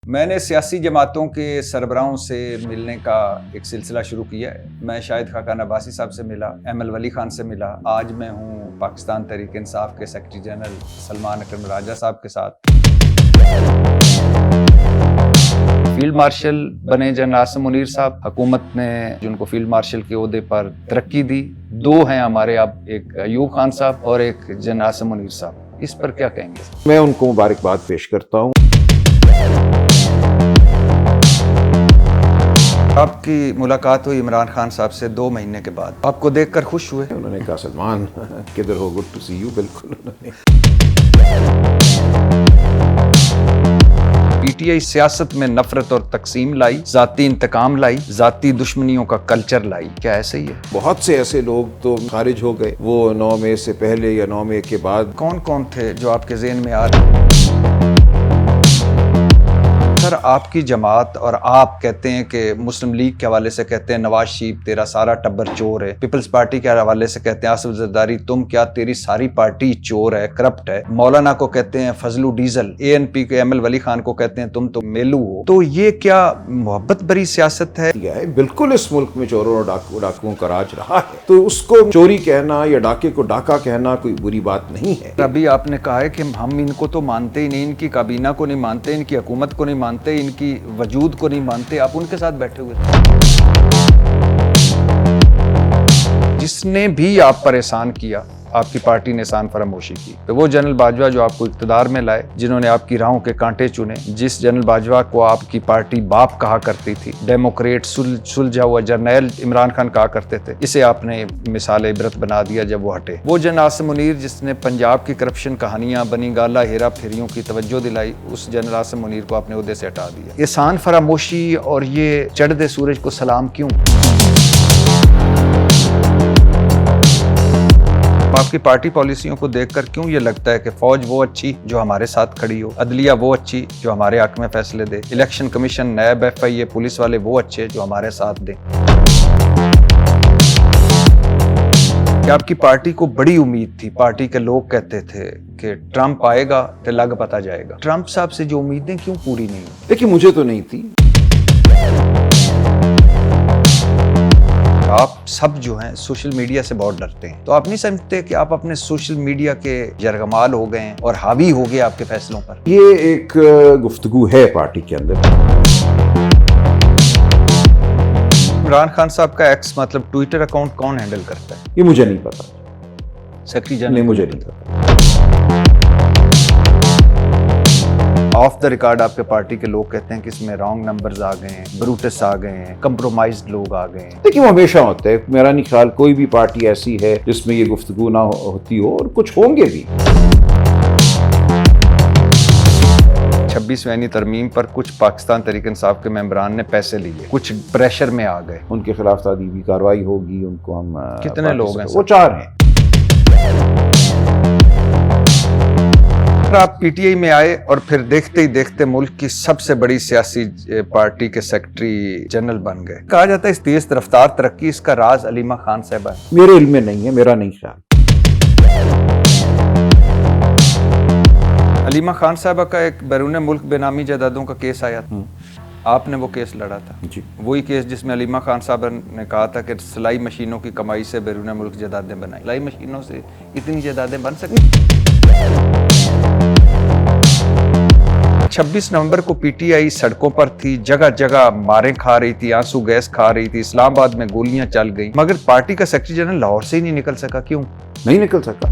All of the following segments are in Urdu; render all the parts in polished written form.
میں نے سیاسی جماعتوں کے سربراہوں سے ملنے کا ایک سلسلہ شروع کیا ہے۔ میں شاہد خاقان عباسی صاحب سے ملا، احمد ولی خان سے ملا، آج میں ہوں پاکستان تحریک انصاف کے سیکرٹری جنرل سلمان اکرم راجہ صاحب کے ساتھ۔ فیلڈ مارشل بنے جنرل عاصم منیر صاحب، حکومت نے جن کو فیلڈ مارشل کے عہدے پر ترقی دی، دو ہیں ہمارے اب، ایک ایوب خان صاحب اور ایک جنرل عاصم منیر صاحب، اس پر کیا کہیں گے؟ میں ان کو مبارکباد پیش کرتا ہوں۔ آپ کی ملاقات ہوئی عمران خان صاحب سے 2 مہینے کے بعد، آپ کو دیکھ کر خوش ہوئے؟ انہوں نے کہا سلمان کدھر ہو، گڈ ٹو سی یو۔ بالکل انہوں نے پی ٹی آئی سیاست میں نفرت اور تقسیم لائی، ذاتی انتقام لائی، ذاتی دشمنیوں کا کلچر لائی، کیا ایسے ہی ہے؟ بہت سے ایسے لوگ تو خارج ہو گئے، وہ 9 مئی سے پہلے یا 9 مئی کے بعد۔ کون کون تھے جو آپ کے ذہن میں آ رہے ہیں؟ سر، آپ کی جماعت اور آپ کہتے ہیں کہ مسلم لیگ کے حوالے سے کہتے ہیں نواز شریف تیرا سارا ٹبر چور ہے، پیپلز پارٹی کے حوالے سے کہتے ہیں آصف زرداری تم کیا، تیری ساری پارٹی چور ہے، کرپٹ ہے، مولانا کو کہتے ہیں فضلو ڈیزل، اے این پی کے احمد ولی خان کو کہتے ہیں تم تو میلو ہو، تو یہ کیا محبت بھری سیاست ہے؟ بالکل اس ملک میں چوروں اور ڈاکوؤں کا راج رہا ہے، تو اس کو چوری کہنا یا ڈاکے کو ڈاکا کہنا کوئی بری بات نہیں ہے۔ ابھی آپ نے کہا ہے کہ ہم ان کو تو مانتے ہی نہیں، ان کی کابینہ کو نہیں مانتے، ان کی حکومت کو نہیں مانتے، ان کی وجود کو نہیں مانتے، آپ ان کے ساتھ بیٹھے ہوئے تھے۔ جس نے بھی آپ پر احسان کیا، آپ کی پارٹی نے احسان فراموشی کی، تو وہ جنرل باجوہ جو آپ کو اقتدار میں لائے، جنہوں نے آپ کی راہوں کے کانٹے چنے، جس جنرل باجوہ کو آپ کی پارٹی باپ کہا کرتی تھی، ڈیموکریٹ سلجھا ہوا جرنیل عمران خان کہا کرتے تھے، اسے آپ نے مثال عبرت بنا دیا جب وہ ہٹے۔ وہ جنرل عاصم منیر جس نے پنجاب کی کرپشن کہانیاں بنی گالا ہیرا پھیریوں کی توجہ دلائی، اس جنرل عاصم منیر کو آپ نے عہدے سے ہٹا دیا۔ احسان فراموشی اور یہ چڑھتے سورج کو سلام کیوں؟ آپ کی پارٹی پالیسیوں کو دیکھ کر کیوں یہ لگتا ہے کہ فوج وہ اچھی جو ہمارے ساتھ کھڑی ہو، عدلیہ وہ اچھی جو ہمارے حق میں فیصلے دے، الیکشن کمیشن، نیب، ایف آئی اے، پولیس والے وہ اچھے جو ہمارے ساتھ دیں؟ کہ آپ کی پارٹی کو بڑی امید تھی، پارٹی کے لوگ کہتے تھے کہ ٹرمپ آئے گا تو لگ پتا جائے گا، ٹرمپ صاحب سے جو امیدیں کیوں پوری نہیں ہوئی؟ دیکھیں مجھے تو نہیں تھی۔ آپ سب جو ہیں سوشل میڈیا سے بہت ڈرتے ہیں، تو آپ نہیں سمجھتے کہ آپ اپنے سوشل میڈیا کے یرغمال ہو گئے ہیں اور حاوی ہو گئے آپ کے فیصلوں پر؟ یہ ایک گفتگو ہے پارٹی کے اندر۔ عمران خان صاحب کا ایکس مطلب ٹویٹر اکاؤنٹ کون ہینڈل کرتا ہے؟ یہ مجھے نہیں پتا، سیکرٹری جنرل؟ نہیں مجھے نہیں پتا۔ آف دا ریکارڈ آپ کے پارٹی کے لوگ کہتے ہیں کہ اس میں رانگ نمبرز آ گئے ہیں، بروٹس آ گئے ہیں، کمپرومائزڈ لوگ آ گئے ہیں۔ دیکھیں وہ ہمیشہ ہوتا ہے، میرا نہیں خیال کوئی بھی پارٹی ایسی ہے جس میں یہ گفتگو نہ ہوتی ہو، اور کچھ ہوں گے بھی۔ 26ویں ترمیم پر کچھ پاکستان تحریک انصاف کے ممبران نے پیسے لیے، کچھ پریشر میں آ گئے، ان کے خلاف تعدیبی کارروائی ہوگی، ان کو ہم کتنے لوگ ہیں؟ وہ 4 ہیں۔ آپ پی ٹی آئی میں آئے اور پھر دیکھتے ہی دیکھتے ملک کی سب سے بڑی سیاسی پارٹی کے سیکرٹری جنرل بن گئے۔ کہا جاتا ہے اس تیز رفتار ترقی اس کا راز علیمہ خان صاحبہ ہے۔ میرے علم میں نہیں ہے، میرا نہیں خیال۔ علیمہ خان صاحبہ کا ایک بیرون ملک بے نامی جائیدادوں کا کیس آیا تھا، آپ نے وہ کیس لڑا تھا، جی وہی کیس جس میں علیمہ خان صاحبہ نے کہا تھا کہ سلائی مشینوں کی کمائی سے بیرون ملک جائیدادیں بنائیں۔ سلائی مشینوں سے اتنی جائیدادیں بن سکتی؟ 26 نومبر کو پی ٹی آئی سڑکوں پر تھی، جگہ جگہ ماریں کھا رہی تھی، آنسو گیس کھا رہی تھی، اسلام آباد میں گولیاں چل گئیں، مگر پارٹی کا سیکرٹری جنرل لاہور سے ہی نہیں نکل سکا، کیوں؟ نہیں نکل سکا۔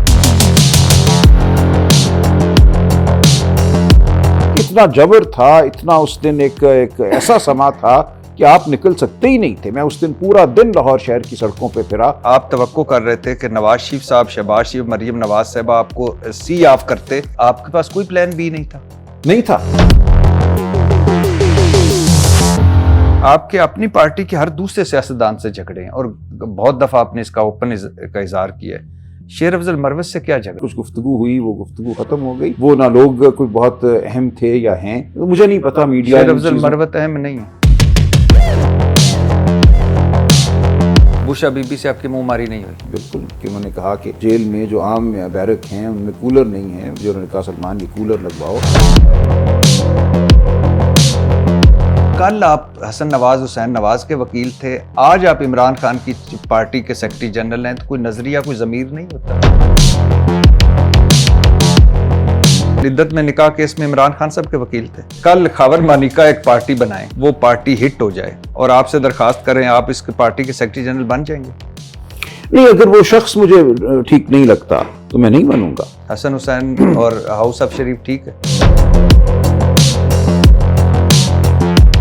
اتنا جبر تھا، اتنا اس دن ایک ایسا سما تھا کہ آپ نکل سکتے ہی نہیں تھے۔ میں اس دن پورا دن لاہور شہر کی سڑکوں پہ پھرا۔ آپ توقع کر رہے تھے کہ نواز شریف صاحب، شہباز شریف، مریم نواز صاحبہ آپ کو سی آف کرتے، آپ کے پاس کوئی پلان بھی نہیں تھا؟ نہیں تھا۔ آپ کے اپنی پارٹی کے ہر دوسرے سیاستدان سے جھگڑے ہیں اور بہت دفعہ آپ نے اس کا اوپن کا اظہار کیا ہے۔ شیر افضل مروت سے کیا جھگڑا؟ کچھ گفتگو ہوئی، وہ گفتگو ختم ہو گئی، وہ نہ لوگ کوئی بہت اہم تھے یا ہیں، مجھے نہیں پتا۔ میڈیا شیر افضل مروت اہم نہیں ہے؟ بوشا بی بی سے آپ کی منہ ماری نہیں ہوئی؟ بالکل، کہ انہوں نے کہا کہ جیل میں جو عام بیرک ہیں ان میں کولر نہیں ہے، جو انہوں نے کہا سلمان یہ کولر لگواؤ۔ کل آپ حسن نواز حسین نواز کے وکیل تھے, آج آپ عمران خان کی پارٹی کے سیکرٹری جنرل ہیں, تو کوئی نظریہ کوئی ضمیر نہیں ہوتا؟ لدت میں نکاح کیس میں عمران خان صاحب کے وکیل تھے. کل خاور مانیکا ایک پارٹی بنائیں, وہ پارٹی ہٹ ہو جائے اور آپ سے درخواست کریں آپ اس پارٹی کے سیکرٹری جنرل بن جائیں گے؟ نہیں, اگر وہ شخص مجھے ٹھیک نہیں لگتا تو میں نہیں بنوں گا. حسن حسین اور ہاؤس آف شریف ٹھیک ہے.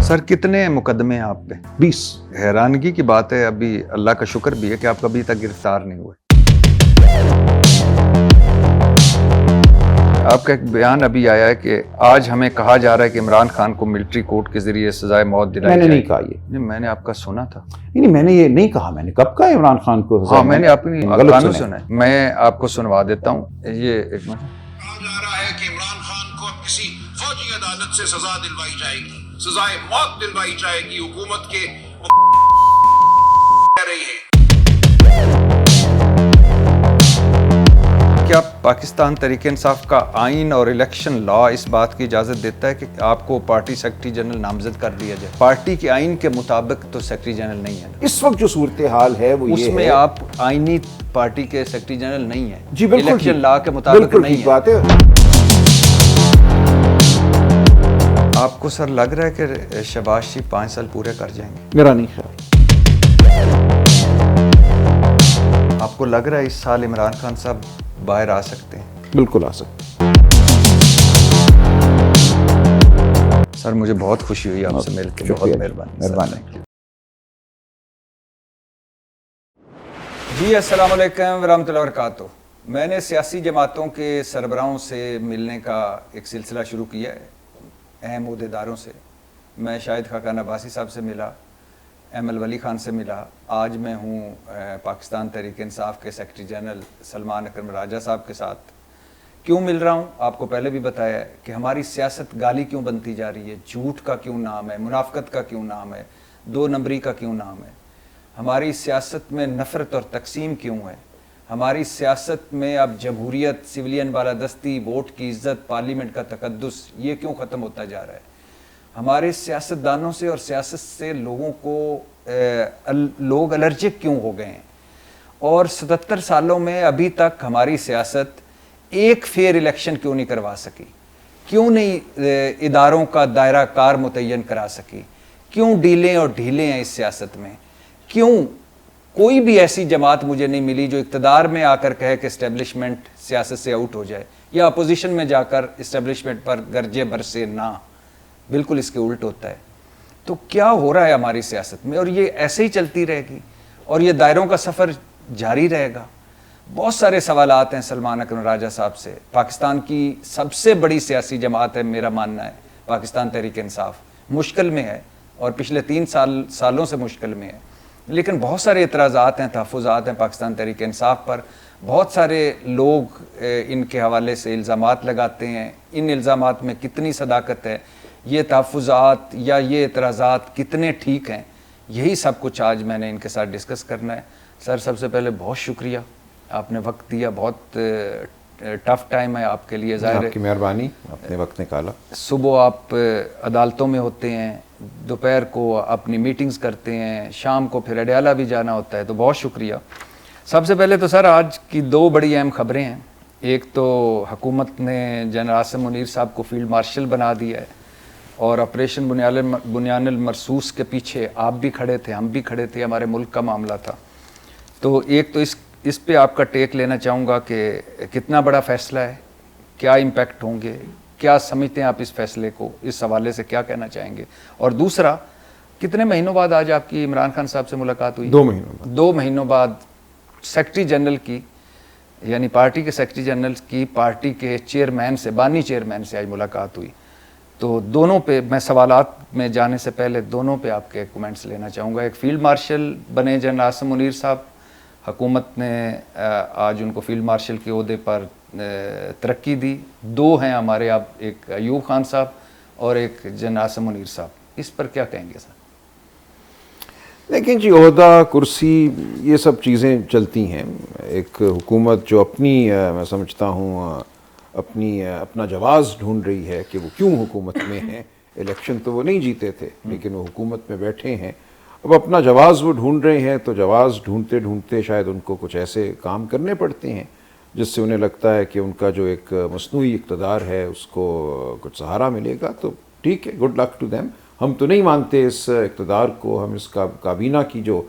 سر کتنے مقدمے ہیں آپ پہ؟ 20. حیرانگی کی بات ہے, ابھی اللہ کا شکر بھی ہے کہ آپ کبھی تک گرفتار نہیں ہوئے. آپ کا ایک بیان ابھی آیا ہے کہ آج ہمیں کہا جا رہا ہے کہ عمران خان کو ملٹری کورٹ کے ذریعے سزائے موت دلائی میں نے جائے. نہیں کہا یہ. نہیں, میں نے آپ کا سنا تھا. نہیں, میں نے یہ نہیں کہا. میں نے کب کہا عمران خان کو؟ ہاں, میں نے آپ کی غلط قانون سنا ہے. میں آپ کو سنوا دیتا ہوں. یہ ایک منٹ. کہا جا رہا ہے کہ عمران خان کو اب کسی فوجی عدالت سے سزا دلوائی جائے گی, سزائے موت دلوائی جائے گی. حکومت کے کہہ رہی ہے. کیا پاکستان تحریک انصاف کا آئین اور الیکشن لا اس بات کی اجازت دیتا ہے کہ آپ کو پارٹی سیکرٹری جنرل نامزد کر دیا جائے؟ پارٹی کے آئین کے مطابق تو سیکرٹری جنرل نہیں ہے. اس وقت جو صورتحال ہے وہ اس یہ میں ہے. آپ آئینی پارٹی کے سیکرٹری جنرل نہیں ہیں. جی بالکل, الیکشن لا کے مطابق بالکل نہیں ٹھیک ہے. بات ہے. آپ کو سر لگ رہا ہے کہ شہباز شریف 5 سال پورے کر جائیں گے؟ میرا نہیں خیال. آپ کو لگ رہا ہے اس سال عمران خان صاحب باہر آ سکتے ہیں؟ بالکل آ سکتے. سر مجھے بہت خوشی ہوئی آپ سے مل کے. بہت مہربانی. جی السلام علیکم ورحمۃ اللہ وبرکاتہ. میں نے سیاسی جماعتوں کے سربراہوں سے ملنے کا ایک سلسلہ شروع کیا ہے, اہم عہدیداروں سے. میں شاہد خاقان عباسی صاحب سے ملا, ایم الولی خان سے ملا. آج میں ہوں پاکستان تحریک انصاف کے سیکرٹری جنرل سلمان اکرم راجہ صاحب کے ساتھ. کیوں مل رہا ہوں آپ کو پہلے بھی بتایا ہے کہ ہماری سیاست گالی کیوں بنتی جا رہی ہے, جھوٹ کا کیوں نام ہے, منافقت کا کیوں نام ہے, 2 نمبری کا کیوں نام ہے. ہماری سیاست میں نفرت اور تقسیم کیوں ہے. ہماری سیاست میں اب جمہوریت, سویلین بالادستی, ووٹ کی عزت, پارلیمنٹ کا تقدس, یہ کیوں ختم ہوتا جا رہا ہے. ہمارے سیاستدانوں سے اور سیاست سے لوگوں کو لوگ الرجک کیوں ہو گئے ہیں. اور 77 سالوں میں ابھی تک ہماری سیاست ایک فیئر الیکشن کیوں نہیں کروا سکی, کیوں نہیں اداروں کا دائرہ کار متعین کرا سکی, کیوں ڈیلیں اور ڈھیلیں ہیں اس سیاست میں. کیوں کوئی بھی ایسی جماعت مجھے نہیں ملی جو اقتدار میں آ کر کہے کہ اسٹیبلشمنٹ سیاست سے آؤٹ ہو جائے, یا اپوزیشن میں جا کر اسٹیبلشمنٹ پر گرجے برسے نہ. بالکل اس کے الٹ ہوتا ہے. تو کیا ہو رہا ہے ہماری سیاست میں, اور یہ ایسے ہی چلتی رہے گی اور یہ دائروں کا سفر جاری رہے گا. بہت سارے سوالات ہیں سلمان اکرم راجہ صاحب سے. پاکستان کی سب سے بڑی سیاسی جماعت ہے, میرا ماننا ہے پاکستان تحریک انصاف, مشکل میں ہے اور پچھلے 3 سالوں سے مشکل میں ہے. لیکن بہت سارے اعتراضات ہیں, تحفظات ہیں پاکستان تحریک انصاف پر. بہت سارے لوگ ان کے حوالے سے الزامات لگاتے ہیں. ان الزامات میں کتنی صداقت ہے, یہ تحفظات یا یہ اعتراضات کتنے ٹھیک ہیں, یہی سب کچھ آج میں نے ان کے ساتھ ڈسکس کرنا ہے. سر سب سے پہلے بہت شکریہ, آپ نے وقت دیا. بہت ٹف ٹائم ہے آپ کے لیے, ظاہر ہے. آپ کی مہربانی, آپ نے وقت نکالا. صبح آپ عدالتوں میں ہوتے ہیں, دوپہر کو اپنی میٹنگز کرتے ہیں, شام کو پھر اڈیالہ بھی جانا ہوتا ہے, تو بہت شکریہ. سب سے پہلے تو سر آج کی 2 بڑی اہم خبریں ہیں. ایک تو حکومت نے جنرل عاصم منیر صاحب کو فیلڈ مارشل بنا دیا ہے, اور آپریشن بنیان المرصوص کے پیچھے آپ بھی کھڑے تھے, ہم بھی کھڑے تھے, ہمارے ملک کا معاملہ تھا. تو ایک تو اس پہ آپ کا ٹیک لینا چاہوں گا کہ کتنا بڑا فیصلہ ہے, کیا امپیکٹ ہوں گے, کیا سمجھتے ہیں آپ اس فیصلے کو, اس حوالے سے کیا کہنا چاہیں گے. اور دوسرا, کتنے مہینوں بعد آج آپ کی عمران خان صاحب سے ملاقات ہوئی؟ 2 مہینوں بعد. 2 مہینوں بعد سیکرٹری جنرل کی, یعنی پارٹی کے سیکرٹری جنرل کی پارٹی کے چیئرمین سے, بانی چیئرمین سے آج ملاقات ہوئی. تو دونوں پہ میں سوالات میں جانے سے پہلے دونوں پہ آپ کے کمنٹس لینا چاہوں گا. ایک فیلڈ مارشل بنے جنرل عاصم منیر صاحب, حکومت نے آج ان کو فیلڈ مارشل کے عہدے پر ترقی دی. 2 ہیں ہمارے اب, ایک ایوب خان صاحب اور ایک جنرل عاصم منیر صاحب. اس پر کیا کہیں گے سر؟ لیکن جی, عہدہ, کرسی, یہ سب چیزیں چلتی ہیں. ایک حکومت جو اپنی, میں سمجھتا ہوں اپنا جواز ڈھونڈ رہی ہے کہ وہ کیوں حکومت میں ہے, الیکشن تو وہ نہیں جیتے تھے لیکن وہ حکومت میں بیٹھے ہیں. اب اپنا جواز وہ ڈھونڈ رہے ہیں, تو جواز ڈھونڈتے ڈھونڈتے شاید ان کو کچھ ایسے کام کرنے پڑتے ہیں جس سے انہیں لگتا ہے کہ ان کا جو ایک مصنوعی اقتدار ہے اس کو کچھ سہارا ملے گا. تو ٹھیک ہے, گڈ لک ٹو دیم. ہم تو نہیں مانتے اس اقتدار کو, ہم اس کابینہ کی جو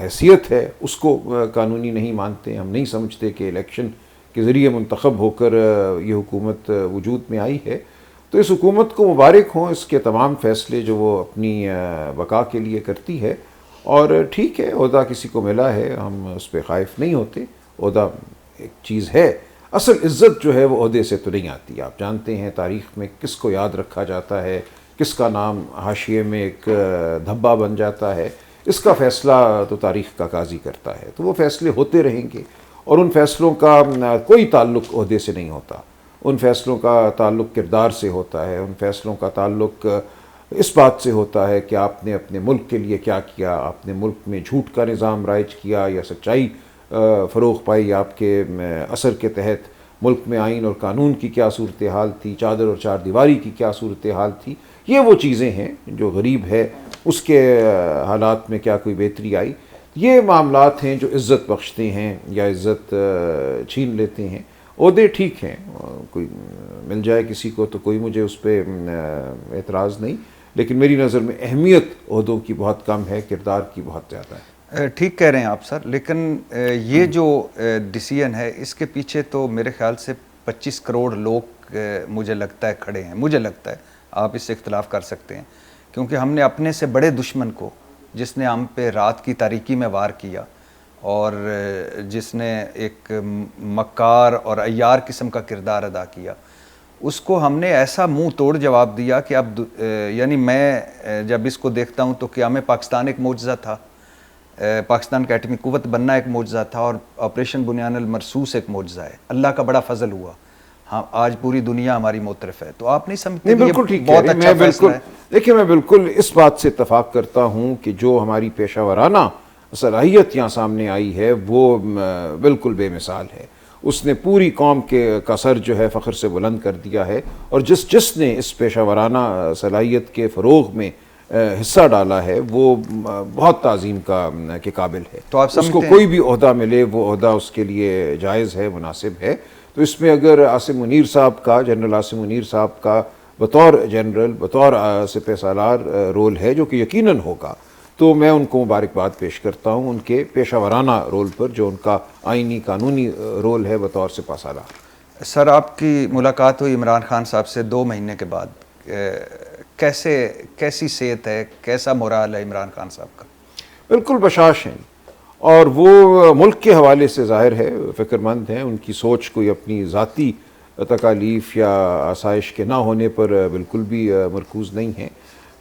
حیثیت ہے اس کو قانونی نہیں مانتے. ہم نہیں سمجھتے کہ الیکشن کے ذریعے منتخب ہو کر یہ حکومت وجود میں آئی ہے. تو اس حکومت کو مبارک ہوں, اس کے تمام فیصلے جو وہ اپنی بقا کے لیے کرتی ہے. اور ٹھیک ہے, عہدہ کسی کو ملا ہے, ہم اس پہ خائف نہیں ہوتے. عہدہ ایک چیز ہے, اصل عزت جو ہے وہ عہدے سے تو نہیں آتی. آپ جانتے ہیں تاریخ میں کس کو یاد رکھا جاتا ہے, کس کا نام حاشیے میں ایک دھبا بن جاتا ہے, اس کا فیصلہ تو تاریخ کا قاضی کرتا ہے. تو وہ فیصلے ہوتے رہیں گے, اور ان فیصلوں کا کوئی تعلق عہدے سے نہیں ہوتا. ان فیصلوں کا تعلق کردار سے ہوتا ہے, ان فیصلوں کا تعلق اس بات سے ہوتا ہے کہ آپ نے اپنے ملک کے لیے کیا کیا, آپ نے ملک میں جھوٹ کا نظام رائج کیا یا سچائی فروغ پائی, آپ کے اثر کے تحت ملک میں آئین اور قانون کی کیا صورتحال تھی, چادر اور چار دیواری کی کیا صورتحال تھی. یہ وہ چیزیں ہیں جو غریب ہے اس کے حالات میں کیا کوئی بہتری آئی. یہ معاملات ہیں جو عزت بخشتے ہیں یا عزت چھین لیتے ہیں. عہدے ٹھیک ہیں, کوئی مل جائے کسی کو تو کوئی مجھے اس پہ اعتراض نہیں, لیکن میری نظر میں اہمیت عہدوں کی بہت کم ہے, کردار کی بہت زیادہ ہے. ٹھیک کہہ رہے ہیں آپ سر, لیکن یہ جو ڈیسیژن ہے اس کے پیچھے تو میرے خیال سے 25 کروڑ لوگ مجھے لگتا ہے کھڑے ہیں. مجھے لگتا ہے, آپ اس سے اختلاف کر سکتے ہیں, کیونکہ ہم نے اپنے سے بڑے دشمن کو, جس نے ہم پہ رات کی تاریکی میں وار کیا اور جس نے ایک مکار اور عیار قسم کا کردار ادا کیا, اس کو ہم نے ایسا منہ توڑ جواب دیا کہ اب یعنی میں جب اس کو دیکھتا ہوں تو قیام پاکستان ایک معجزہ تھا, پاکستان کا ایٹمی قوت بننا ایک معجزہ تھا, اور آپریشن بنیان المرصوص ایک معجزہ ہے. اللہ کا بڑا فضل ہوا, ہاں آج پوری دنیا ہماری معترف ہے. تو آپ نہیں سمجھتے؟ بالکل ٹھیک ہے, میں بالکل دیکھیں, میں بالکل اس بات سے اتفاق کرتا ہوں کہ جو ہماری پیشہ ورانہ صلاحیت یہاں سامنے آئی ہے وہ بالکل بے مثال ہے. اس نے پوری قوم کا سر جو ہے فخر سے بلند کر دیا ہے, اور جس نے اس پیشہ ورانہ صلاحیت کے فروغ میں حصہ ڈالا ہے وہ بہت تعظیم کے قابل ہے. تو آپ اس کو کوئی بھی عہدہ ملے وہ عہدہ اس کے لیے جائز ہے, مناسب ہے. تو اس میں اگر عاصم منیر صاحب کا, جنرل عاصم منیر صاحب کا بطور جنرل, بطور سپہ سالار رول ہے جو کہ یقیناً ہوگا, تو میں ان کو مبارکباد پیش کرتا ہوں ان کے پیشہ ورانہ رول پر, جو ان کا آئینی قانونی رول ہے بطور سپہ سالار. سر, آپ کی ملاقات ہوئی عمران خان صاحب سے 2 مہینے کے بعد, کیسی صحت ہے, کیسا مورال ہے عمران خان صاحب کا؟ بالکل بشاش ہیں, اور وہ ملک کے حوالے سے ظاہر ہے فکر مند ہیں. ان کی سوچ کوئی اپنی ذاتی تکالیف یا آسائش کے نہ ہونے پر بالکل بھی مرکوز نہیں ہے.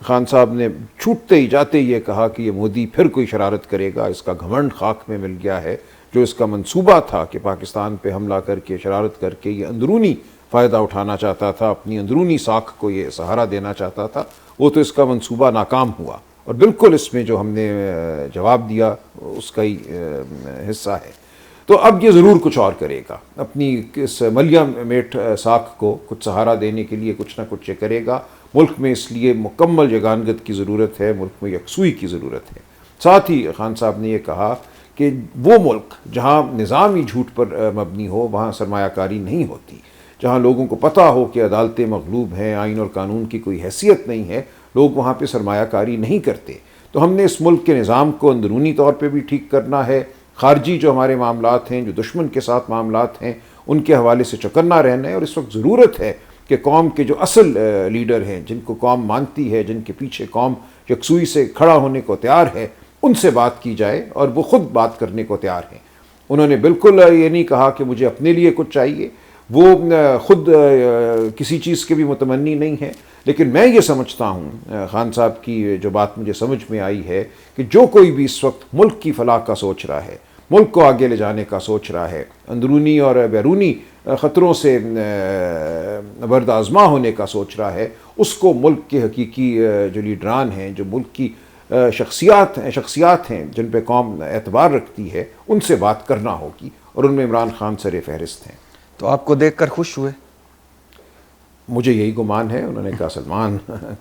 خان صاحب نے چھوٹتے ہی جاتے یہ کہا کہ یہ مودی پھر کوئی شرارت کرے گا, اس کا گھمنڈ خاک میں مل گیا ہے. جو اس کا منصوبہ تھا کہ پاکستان پہ حملہ کر کے, شرارت کر کے یہ اندرونی فائدہ اٹھانا چاہتا تھا, اپنی اندرونی ساکھ کو یہ سہارا دینا چاہتا تھا, وہ تو اس کا منصوبہ ناکام ہوا. اور بالکل اس میں جو ہم نے جواب دیا اس کا ہی حصہ ہے. تو اب یہ ضرور کچھ اور کرے گا, اپنی اس ملیہ میٹ ساکھ کو کچھ سہارا دینے کے لیے کچھ نہ کچھ کرے گا. ملک میں اس لیے مکمل یگانگت کی ضرورت ہے, ملک میں یکسوئی کی ضرورت ہے. ساتھ ہی خان صاحب نے یہ کہا کہ وہ ملک جہاں نظامی جھوٹ پر مبنی ہو وہاں سرمایہ کاری نہیں ہوتی, جہاں لوگوں کو پتہ ہو کہ عدالتیں مغلوب ہیں, آئین اور قانون کی کوئی حیثیت نہیں ہے, لوگ وہاں پہ سرمایہ کاری نہیں کرتے. تو ہم نے اس ملک کے نظام کو اندرونی طور پہ بھی ٹھیک کرنا ہے, خارجی جو ہمارے معاملات ہیں, جو دشمن کے ساتھ معاملات ہیں, ان کے حوالے سے چوکنا رہنا ہے. اور اس وقت ضرورت ہے کہ قوم کے جو اصل لیڈر ہیں, جن کو قوم مانتی ہے, جن کے پیچھے قوم یکسوئی سے کھڑا ہونے کو تیار ہے, ان سے بات کی جائے, اور وہ خود بات کرنے کو تیار ہیں. انہوں نے بالکل یہ نہیں کہا کہ مجھے اپنے لیے کچھ چاہیے, وہ خود کسی چیز کے بھی متمنی نہیں ہے. لیکن میں یہ سمجھتا ہوں خان صاحب کی جو بات مجھے سمجھ میں آئی ہے کہ جو کوئی بھی اس وقت ملک کی فلاح کا سوچ رہا ہے, ملک کو آگے لے جانے کا سوچ رہا ہے, اندرونی اور بیرونی خطروں سے برد آزما ہونے کا سوچ رہا ہے, اس کو ملک کے حقیقی جو لیڈران ہیں, جو ملک کی شخصیات ہیں جن پہ قوم اعتبار رکھتی ہے, ان سے بات کرنا ہوگی, اور ان میں عمران خان سر فہرست ہیں. تو آپ کو دیکھ کر خوش ہوئے؟ مجھے یہی گمان ہے. انہوں نے کہا سلمان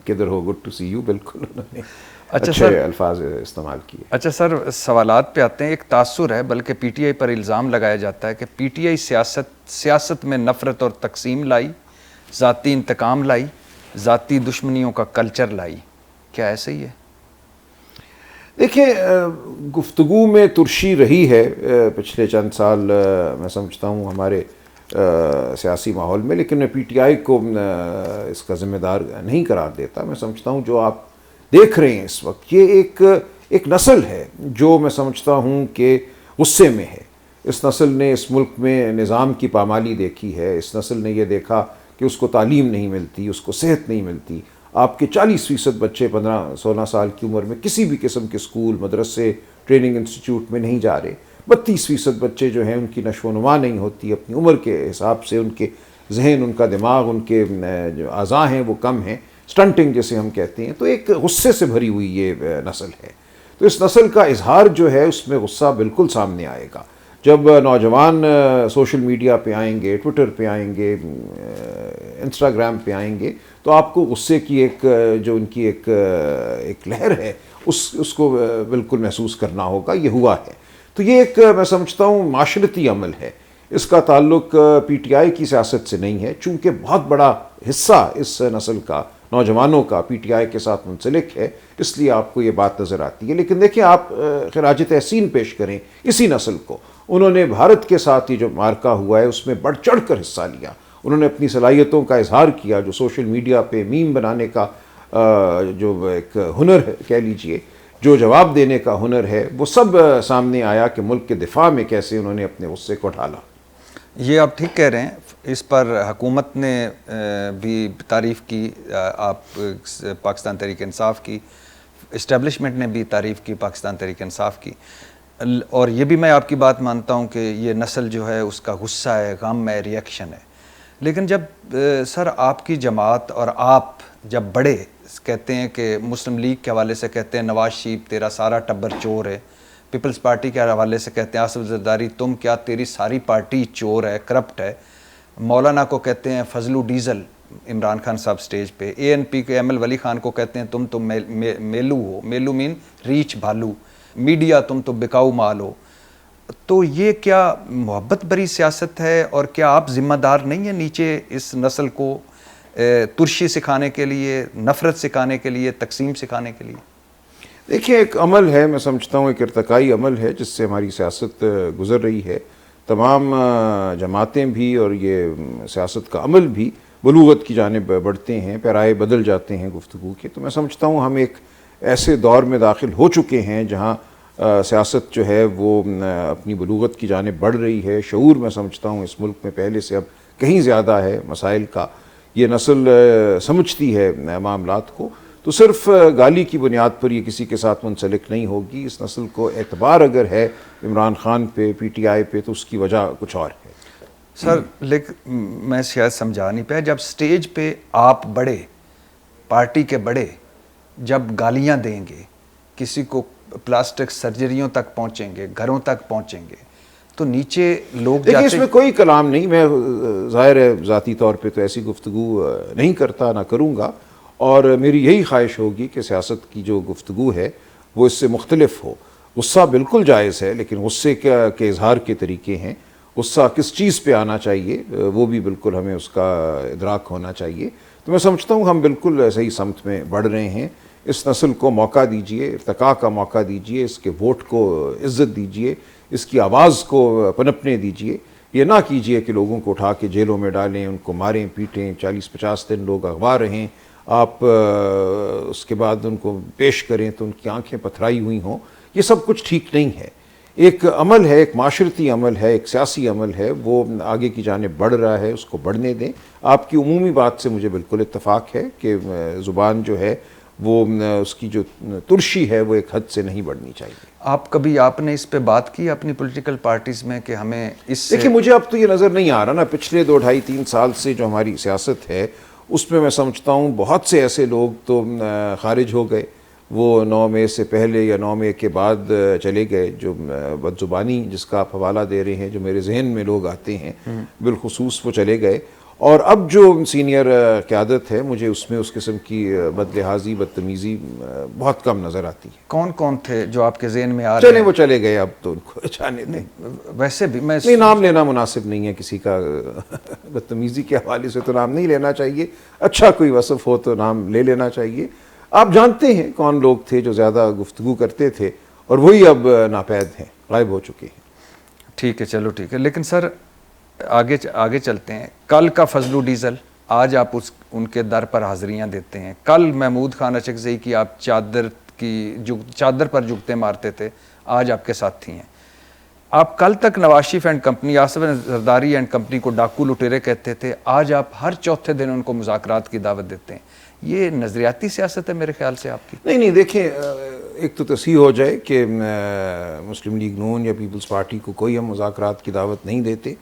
کدھر ہو, گڈ ٹو سی یو. بالکل انہوں نے اچھا اچھے الفاظ استعمال کیے. اچھا سر, سوالات پہ آتے ہیں. ایک تاثر ہے, بلکہ پی ٹی آئی پر الزام لگایا جاتا ہے کہ پی ٹی آئی سیاست میں نفرت اور تقسیم لائی, ذاتی انتقام لائی, ذاتی دشمنیوں کا کلچر لائی. کیا ایسے ہی ہے؟ دیکھیں, گفتگو میں ترشی رہی ہے پچھلے چند سال میں سمجھتا ہوں ہمارے سیاسی ماحول میں, لیکن میں پی ٹی آئی کو اس کا ذمہ دار نہیں قرار دیتا. میں سمجھتا ہوں جو آپ دیکھ رہے ہیں اس وقت, یہ ایک نسل ہے جو میں سمجھتا ہوں کہ غصے میں ہے. اس نسل نے اس ملک میں نظام کی پامالی دیکھی ہے. اس نسل نے یہ دیکھا کہ اس کو تعلیم نہیں ملتی, اس کو صحت نہیں ملتی. آپ کے 40% بچے 15-16 سال کی عمر میں کسی بھی قسم کے اسکول, مدرسے, ٹریننگ انسٹیٹیوٹ میں نہیں جا رہے. 32% بچے جو ہیں ان کی نشو و نما نہیں ہوتی اپنی عمر کے حساب سے. ان کے ذہن, ان کا دماغ, ان کے جو اعضاء ہیں وہ کم ہیں, سٹنٹنگ جیسے ہم کہتے ہیں. تو ایک غصے سے بھری ہوئی یہ نسل ہے. تو اس نسل کا اظہار جو ہے اس میں غصہ بالکل سامنے آئے گا. جب نوجوان سوشل میڈیا پہ آئیں گے, ٹویٹر پہ آئیں گے, انسٹاگرام پہ آئیں گے, تو آپ کو غصے کی ایک جو ان کی ایک لہر ہے اس کو بالکل محسوس کرنا ہوگا. یہ ہوا ہے. تو یہ ایک میں سمجھتا ہوں معاشرتی عمل ہے. اس کا تعلق پی ٹی آئی کی سیاست سے نہیں ہے, چونکہ بہت بڑا حصہ اس نسل کا, نوجوانوں کا, پی ٹی آئی کے ساتھ منسلک ہے, اس لیے آپ کو یہ بات نظر آتی ہے. لیکن دیکھیں, آپ خراج تحسین پیش کریں اسی نسل کو. انہوں نے بھارت کے ساتھ یہ جو معرکہ ہوا ہے اس میں بڑھ چڑھ کر حصہ لیا. انہوں نے اپنی صلاحیتوں کا اظہار کیا. جو سوشل میڈیا پہ میم بنانے کا جو ایک ہنر ہے کہہ لیجئے, جو جواب دینے کا ہنر ہے, وہ سب سامنے آیا کہ ملک کے دفاع میں کیسے انہوں نے اپنے غصے کو ڈھالا. یہ آپ ٹھیک کہہ رہے ہیں. اس پر حکومت نے بھی تعریف کی, آپ پاکستان تحریک انصاف کی, اسٹیبلشمنٹ نے بھی تعریف کی پاکستان تحریک انصاف کی. اور یہ بھی میں آپ کی بات مانتا ہوں کہ یہ نسل جو ہے اس کا غصہ ہے, غم ہے, ری ایکشن ہے. لیکن جب سر آپ کی جماعت اور آپ جب بڑے کہتے ہیں کہ مسلم لیگ کے حوالے سے کہتے ہیں نواز شریف تیرا سارا ٹبر چور ہے, پیپلز پارٹی کے حوالے سے کہتے ہیں آصف زرداری تم کیا, تیری ساری پارٹی چور ہے, کرپٹ ہے, مولانا کو کہتے ہیں فضلو ڈیزل, عمران خان صاحب سٹیج پہ, اے این پی کے ایم ایل ولی خان کو کہتے ہیں تم میلو ہو, میلو مین ریچھ بھالو, میڈیا تم تو بکاؤ مال ہو. تو یہ کیا محبت بری سیاست ہے, اور کیا آپ ذمہ دار نہیں ہیں نیچے اس نسل کو ترشی سکھانے کے لیے, نفرت سکھانے کے لیے, تقسیم سکھانے کے لیے؟ دیکھیں, ایک عمل ہے, میں سمجھتا ہوں ایک ارتقائی عمل ہے جس سے ہماری سیاست گزر رہی ہے. تمام جماعتیں بھی اور یہ سیاست کا عمل بھی بلوغت کی جانب بڑھتے ہیں, پیرائے بدل جاتے ہیں گفتگو کے. تو میں سمجھتا ہوں ہم ایک ایسے دور میں داخل ہو چکے ہیں جہاں سیاست جو ہے وہ اپنی بلوغت کی جانب بڑھ رہی ہے. شعور میں سمجھتا ہوں اس ملک میں پہلے سے اب کہیں زیادہ ہے مسائل کا. یہ نسل سمجھتی ہے معاملات کو. تو صرف گالی کی بنیاد پر یہ کسی کے ساتھ منسلک نہیں ہوگی. اس نسل کو اعتبار اگر ہے عمران خان پہ, پی ٹی آئی پہ, تو اس کی وجہ کچھ اور ہے. سر لیکن میں شاید سمجھا نہیں پایا, جب سٹیج پہ آپ بڑے, پارٹی کے بڑے جب گالیاں دیں گے, کسی کو پلاسٹک سرجریوں تک پہنچیں گے, گھروں تک پہنچیں گے, تو نیچے لوگ دیکھیں, اس میں کوئی کلام نہیں. میں ظاہر ہے ذاتی طور پہ تو ایسی گفتگو نہیں کرتا, نہ کروں گا, اور میری یہی خواہش ہوگی کہ سیاست کی جو گفتگو ہے وہ اس سے مختلف ہو. غصہ بالکل جائز ہے, لیکن غصے کے اظہار کے طریقے ہیں. غصہ کس چیز پہ آنا چاہیے وہ بھی بالکل ہمیں اس کا ادراک ہونا چاہیے. تو میں سمجھتا ہوں ہم بالکل صحیح سمت میں بڑھ رہے ہیں. اس نسل کو موقع دیجئے, ارتقاء کا موقع دیجئے, اس کے ووٹ کو عزت دیجئے, اس کی آواز کو پنپنے دیجئے. یہ نہ کیجئے کہ لوگوں کو اٹھا کے جیلوں میں ڈالیں, ان کو ماریں پیٹیں, 40-50 دن لوگ اغوا رہیں, آپ اس کے بعد ان کو پیش کریں تو ان کی آنکھیں پتھرائی ہوئی ہوں. یہ سب کچھ ٹھیک نہیں ہے. ایک عمل ہے, ایک معاشرتی عمل ہے, ایک سیاسی عمل ہے, وہ آگے کی جانب بڑھ رہا ہے, اس کو بڑھنے دیں. آپ کی عمومی بات سے مجھے بالکل اتفاق ہے کہ زبان جو ہے وہ اس کی جو ترشی ہے وہ ایک حد سے نہیں بڑھنی چاہیے. آپ نے اس پہ بات کی اپنی پولیٹیکل پارٹیز میں کہ ہمیں اس سے؟ دیکھیں, مجھے اب تو یہ نظر نہیں آ رہا نا, پچھلے 2-2.5-3 سال سے جو ہماری سیاست ہے اس میں سمجھتا ہوں بہت سے ایسے لوگ تو خارج ہو گئے. وہ 9 مئی سے پہلے یا 9 مئی کے بعد چلے گئے. جو بدزبانی جس کا آپ حوالہ دے رہے ہیں, جو میرے ذہن میں لوگ آتے ہیں بالخصوص وہ چلے گئے. اور اب جو سینئر قیادت ہے مجھے اس میں اس قسم کی بدلحاظی بدتمیزی بہت کم نظر آتی ہے. کون کون تھے جو آپ کے ذہن میں آ رہے چلیں ہیں؟ وہ چلے گئے اب تو ان کو جانے دیں. ویسے بھی میں نہیں نام لینا مناسب نہیں ہے کسی کا, بدتمیزی کے حوالے سے تو نام نہیں لینا چاہیے, اچھا کوئی وصف ہو تو نام لے لینا چاہیے. آپ جانتے ہیں کون لوگ تھے جو زیادہ گفتگو کرتے تھے اور وہی اب ناپید ہیں, غائب ہو چکے ہیں. ٹھیک ہے, چلو ٹھیک ہے. لیکن سر آگے چلتے ہیں. کل کا فضل و ڈیزل, آج آپ ان کے در پر حاضریاں دیتے ہیں. کل محمود خان اچکزئی کی آپ چادر پر جھکتے مارتے تھے, آج آپ کے ساتھی ہیں. آپ کل تک Nawaz Sharif and company, Asif Zardari and company کو ڈاکو لٹیرے کہتے تھے, آج آپ ہر چوتھے دن ان کو مذاکرات کی دعوت دیتے ہیں. یہ نظریاتی سیاست ہے میرے خیال سے آپ کی. نہیں دیکھیں, ایک تو تصحیح ہو جائے کہ مسلم لیگ نون یا پیپلز پارٹی کو کوئی ہم مذاکرات کی دعوت نہیں دیتے.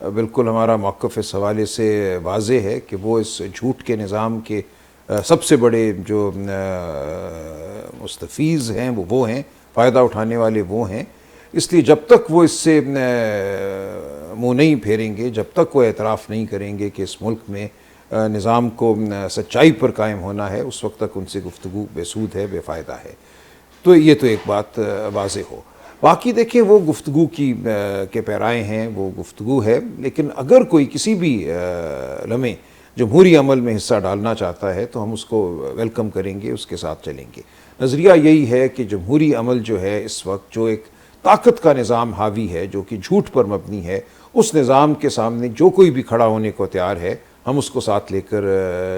بالکل ہمارا موقف اس حوالے سے واضح ہے کہ وہ اس جھوٹ کے نظام کے سب سے بڑے جو مستفیض ہیں وہ ہیں, فائدہ اٹھانے والے وہ ہیں. اس لیے جب تک وہ اس سے منہ نہیں پھیریں گے, جب تک وہ اعتراف نہیں کریں گے کہ اس ملک میں نظام کو سچائی پر قائم ہونا ہے, اس وقت تک ان سے گفتگو بے سود ہے, بے فائدہ ہے. تو یہ تو ایک بات واضح ہو. باقی دیکھیں وہ گفتگو کے پیرائے ہیں, وہ گفتگو ہے, لیکن اگر کوئی کسی بھی لمحے جمہوری عمل میں حصہ ڈالنا چاہتا ہے تو ہم اس کو ویلکم کریں گے, اس کے ساتھ چلیں گے. نظریہ یہی ہے کہ جمہوری عمل جو ہے اس وقت جو ایک طاقت کا نظام حاوی ہے, جو کہ جھوٹ پر مبنی ہے, اس نظام کے سامنے جو کوئی بھی کھڑا ہونے کو تیار ہے ہم اس کو ساتھ لے کر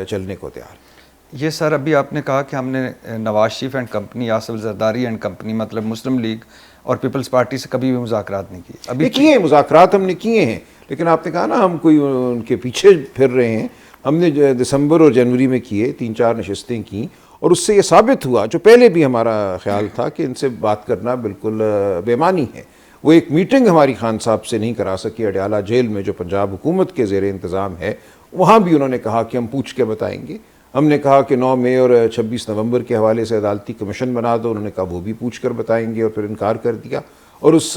چلنے کو تیار ہیں. یہ سر ابھی آپ نے کہا کہ ہم نے Nawaz Sharif and company, Asif Zardari and company مطلب مسلم لیگ اور پیپلز پارٹی سے کبھی بھی مذاکرات نہیں کی. ابھی کیے ہیں مذاکرات, ہم نے کیے ہیں, لیکن آپ نے کہا نا ہم کوئی ان کے پیچھے پھر رہے ہیں. ہم نے دسمبر اور جنوری میں کیے, 3-4 نشستیں کیں, اور اس سے یہ ثابت ہوا جو پہلے بھی ہمارا خیال تھا کہ ان سے بات کرنا بالکل بے معنی ہے. وہ ایک میٹنگ ہماری خان صاحب سے نہیں کرا سکے اڈیالہ جیل میں جو پنجاب حکومت کے زیر انتظام ہے, وہاں بھی انہوں نے کہا کہ ہم پوچھ کے بتائیں گے. ہم نے کہا کہ 9 مئی اور 26 نومبر کے حوالے سے عدالتی کمیشن بنا دو, انہوں نے کہا وہ بھی پوچھ کر بتائیں گے, اور پھر انکار کر دیا. اور اس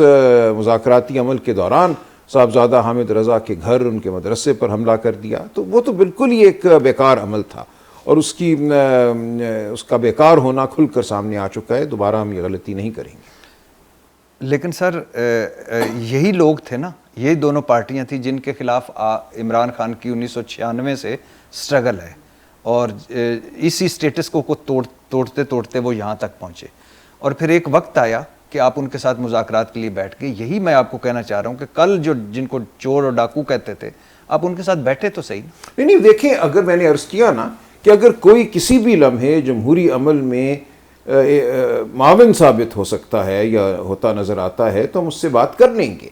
مذاکراتی عمل کے دوران صاحبزادہ حامد رضا کے گھر, ان کے مدرسے پر حملہ کر دیا. تو وہ تو بالکل ہی ایک بیکار عمل تھا, اور اس کا بیکار ہونا کھل کر سامنے آ چکا ہے. دوبارہ ہم یہ غلطی نہیں کریں گے. لیکن سر یہی لوگ تھے نا, یہی دونوں پارٹیاں تھیں جن کے خلاف عمران خان کی 1996 سے سٹرگل ہے, اور اسی سٹیٹس کو توڑتے وہ یہاں تک پہنچے. اور پھر ایک وقت آیا کہ آپ ان کے ساتھ مذاکرات کے لیے بیٹھ گئے. یہی میں آپ کو کہنا چاہ رہا ہوں کہ کل جن کو چور اور ڈاکو کہتے تھے, آپ ان کے ساتھ بیٹھے تو صحیح. نہیں دیکھیں, اگر میں نے عرض کیا نا کہ اگر کوئی کسی بھی لمحے جمہوری عمل میں معاون ثابت ہو سکتا ہے یا ہوتا نظر آتا ہے تو ہم اس سے بات کر لیں گے.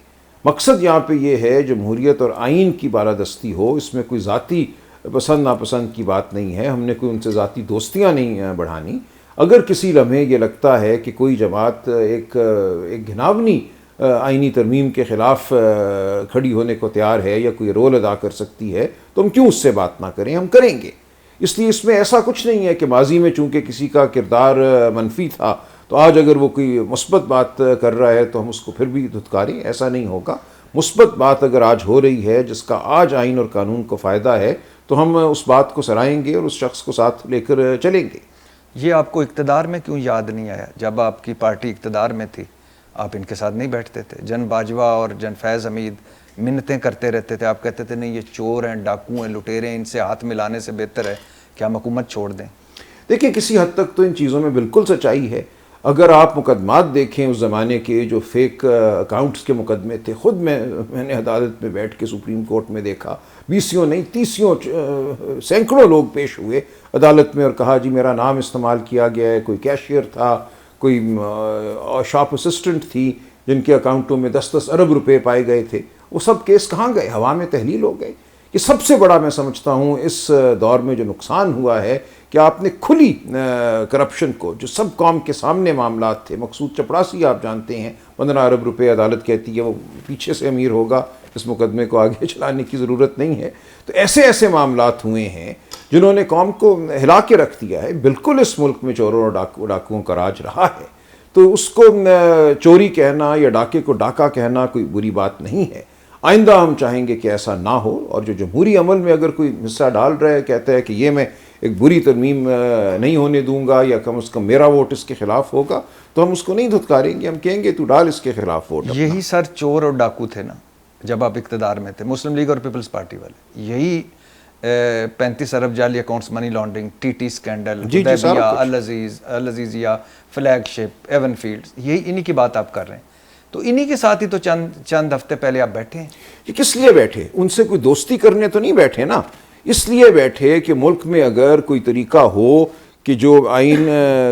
مقصد یہاں پہ یہ ہے جمہوریت اور آئین کی بالادستی ہو, اس میں کوئی ذاتی پسند ناپسند کی بات نہیں ہے. ہم نے کوئی ان سے ذاتی دوستیاں نہیں بڑھانی. اگر کسی لمحے یہ لگتا ہے کہ کوئی جماعت ایک گھناونی آئینی ترمیم کے خلاف کھڑی ہونے کو تیار ہے یا کوئی رول ادا کر سکتی ہے تو ہم کیوں اس سے بات نہ کریں, ہم کریں گے. اس لیے اس میں ایسا کچھ نہیں ہے کہ ماضی میں چونکہ کسی کا کردار منفی تھا تو آج اگر وہ کوئی مثبت بات کر رہا ہے تو ہم اس کو پھر بھی دھتکاریں. ایسا نہیں ہوگا. مثبت بات اگر آج ہو رہی ہے جس کا آج آئین اور قانون کو فائدہ ہے تو ہم اس بات کو سرائیں گے اور اس شخص کو ساتھ لے کر چلیں گے. یہ آپ کو اقتدار میں کیوں یاد نہیں آیا؟ جب آپ کی پارٹی اقتدار میں تھی آپ ان کے ساتھ نہیں بیٹھتے تھے. جن باجوہ اور جن فیض حمید منتیں کرتے رہتے تھے, آپ کہتے تھے نہیں یہ چور ہیں, ڈاکو ہیں, لٹیرے ہیں, ان سے ہاتھ ملانے سے بہتر ہے کہ ہم حکومت چھوڑ دیں. دیکھیں کسی حد تک تو ان چیزوں میں بالکل سچائی ہے. اگر آپ مقدمات دیکھیں اس زمانے کے جو فیک اکاؤنٹس کے مقدمے تھے, خود میں نے عدالت میں بیٹھ کے سپریم کورٹ میں دیکھا, 20 نہیں 30 سینکڑوں لوگ پیش ہوئے عدالت میں اور کہا جی میرا نام استعمال کیا گیا ہے. کوئی کیشیئر تھا, کوئی شاپ اسسٹنٹ تھی جن کے اکاؤنٹوں میں 10-10 ارب روپے پائے گئے تھے. وہ سب کیس کہاں گئے؟ ہوا میں تحلیل ہو گئے. یہ سب سے بڑا میں سمجھتا ہوں اس دور میں جو نقصان ہوا ہے کہ آپ نے کھلی کرپشن کو, جو سب قوم کے سامنے معاملات تھے. مقصود چپڑاسی آپ جانتے ہیں 15 ارب روپے عدالت کہتی ہے وہ پیچھے سے امیر ہوگا, اس مقدمے کو آگے چلانے کی ضرورت نہیں ہے. تو ایسے معاملات ہوئے ہیں جنہوں نے قوم کو ہلا کے رکھ دیا ہے. بالکل اس ملک میں چوروں اور ڈاکوؤں کا راج رہا ہے, تو اس کو چوری کہنا یا ڈاکے کو ڈاکہ کہنا کوئی بری بات نہیں ہے. آئندہ ہم چاہیں گے کہ ایسا نہ ہو، اور جو جمہوری عمل میں اگر کوئی حصہ ڈال رہا ہے، کہتا ہے کہ یہ میں ایک بری ترمیم نہیں ہونے دوں گا یا کم از کم میرا ووٹ اس کے خلاف ہوگا، تو ہم اس کو نہیں دھتکاریں گے، ہم کہیں گے تو ڈال اس کے خلاف ووٹ۔ یہی سر چور اور ڈاکو تھے نا جب آپ اقتدار میں تھے، مسلم لیگ اور پیپلز پارٹی والے، یہی 35 ارب جعلی accounts, money laundering, T T scandal, Hudaibiya, Al-Azizia, flagship, Avenfield, یہی انہی کی بات آپ کر رہے ہیں۔ تو انہی کے ساتھ ہی تو چند ہفتے پہلے آپ بیٹھے ہیں۔ یہ کس لیے بیٹھے؟ ان سے کوئی دوستی کرنے تو نہیں بیٹھے نا، اس لیے بیٹھے کہ ملک میں اگر کوئی طریقہ ہو کہ جو آئین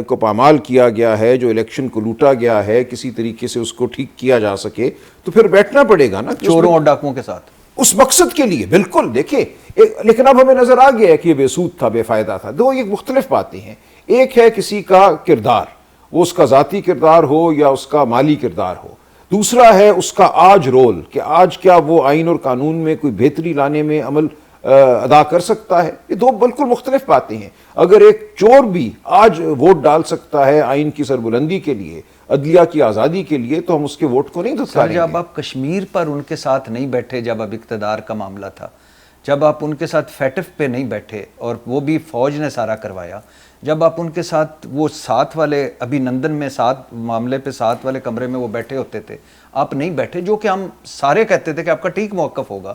کو پامال کیا گیا ہے، جو الیکشن کو لوٹا گیا ہے، کسی طریقے سے اس کو ٹھیک کیا جا سکے، تو پھر بیٹھنا پڑے گا نا چوروں اور ڈاکوؤں کے ساتھ اس مقصد کے لیے۔ بالکل، دیکھیں لیکن اب ہمیں نظر آ گیا ہے کہ یہ بے سود تھا، بے فائدہ تھا۔ دو یہ مختلف باتیں ہیں، ایک ہے کسی کا کردار، وہ اس کا ذاتی کردار ہو یا اس کا مالی کردار ہو، دوسرا ہے اس کا آج رول، کہ آج کیا وہ آئین اور قانون میں کوئی بہتری لانے میں عمل ادا کر سکتا ہے۔ یہ دو بالکل مختلف باتیں ہیں۔ اگر ایک چور بھی آج ووٹ ڈال سکتا ہے آئین کی سربلندی کے لیے، عدلیہ کی آزادی کے لیے، تو ہم اس کے ووٹ کو نہیں دھتکاریں گے۔ جب آپ کشمیر پر ان کے ساتھ نہیں بیٹھے، جب اب اقتدار کا معاملہ تھا، جب آپ ان کے ساتھ فیٹف پہ نہیں بیٹھے اور وہ بھی فوج نے سارا کروایا، جب آپ ان کے ساتھ وہ ساتھ والے ابھی نندن میں ساتھ معاملے پہ ساتھ والے کمرے میں وہ بیٹھے ہوتے تھے، آپ نہیں بیٹھے، جو کہ ہم سارے کہتے تھے کہ آپ کا ٹھیک موقف ہوگا،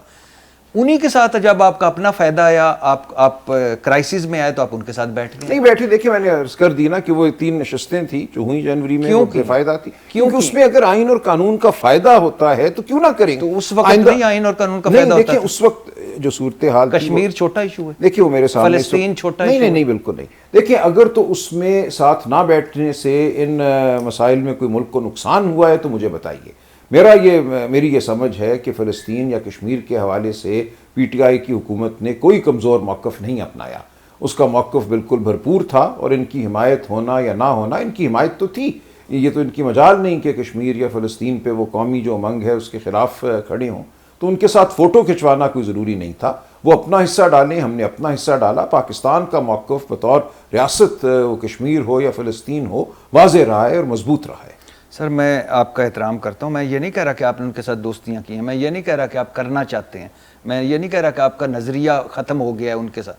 انہی کے ساتھ جب آپ کا اپنا فائدہ آیا، آپ کرائسس میں آئے تو آپ ان کے ساتھ بیٹھ گئے۔ نہیں بیٹھے، دیکھیں میں نے عرض کر دی نا کہ وہ 3 نشستیں تھیں جو ہوئی جنوری میں، وہ بے فائدہ تھی، کیونکہ اس میں اگر آئین اور قانون کا فائدہ ہوتا ہے تو کیوں نہ کریں۔ تو اس وقت نہیں آئین اور قانون کا فائدہ ہوتا دیکھیں اس وقت جو صورتحال تھی، کشمیر چھوٹا ایشو ہے، دیکھیں وہ میرے سامنے فلسطین چھوٹا ایشو، نہیں بالکل نہیں۔ دیکھیں اگر تو اس میں ساتھ نہ بیٹھنے سے ان مسائل میں کوئی ملک کو نقصان ہوا ہے تو مجھے بتائیے۔ میری یہ سمجھ ہے کہ فلسطین یا کشمیر کے حوالے سے پی ٹی آئی کی حکومت نے کوئی کمزور موقف نہیں اپنایا، اس کا موقف بالکل بھرپور تھا، اور ان کی حمایت ہونا یا نہ ہونا، ان کی حمایت تو تھی، یہ تو ان کی مجال نہیں کہ کشمیر یا فلسطین پہ وہ قومی جو امنگ ہے اس کے خلاف کھڑے ہوں، تو ان کے ساتھ فوٹو کھنچوانا کوئی ضروری نہیں تھا، وہ اپنا حصہ ڈالیں، ہم نے اپنا حصہ ڈالا۔ پاکستان کا موقف بطور ریاست، وہ کشمیر ہو یا فلسطین ہو، واضح رہا ہے اور مضبوط رہا ہے۔ سر میں آپ کا احترام کرتا ہوں، میں یہ نہیں کہہ رہا کہ آپ نے ان کے ساتھ دوستیاں کی ہیں، میں یہ نہیں کہہ رہا کہ آپ کرنا چاہتے ہیں، میں یہ نہیں کہہ رہا کہ آپ کا نظریہ ختم ہو گیا ہے ان کے ساتھ،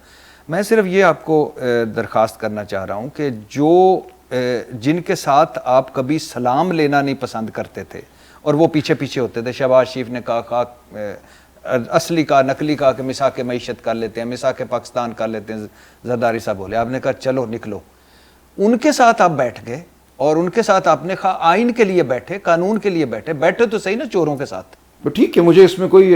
میں صرف یہ آپ کو درخواست کرنا چاہ رہا ہوں کہ جن کے ساتھ آپ کبھی سلام لینا نہیں پسند کرتے تھے اور وہ پیچھے پیچھے ہوتے تھے، شہباز شریف نے کہا اصلی کا نقلی کا کہ مساق معیشت کر لیتے ہیں، مساق پاکستان کر لیتے ہیں، زرداری صاحب بولے، آپ نے کہا چلو نکلو، ان کے ساتھ آپ بیٹھ گئے اور ان کے ساتھ آپ نے آئین کے لیے بیٹھے، قانون کے لیے بیٹھے تو صحیح نا چوروں کے ساتھ۔ ٹھیک ہے، مجھے اس میں کوئی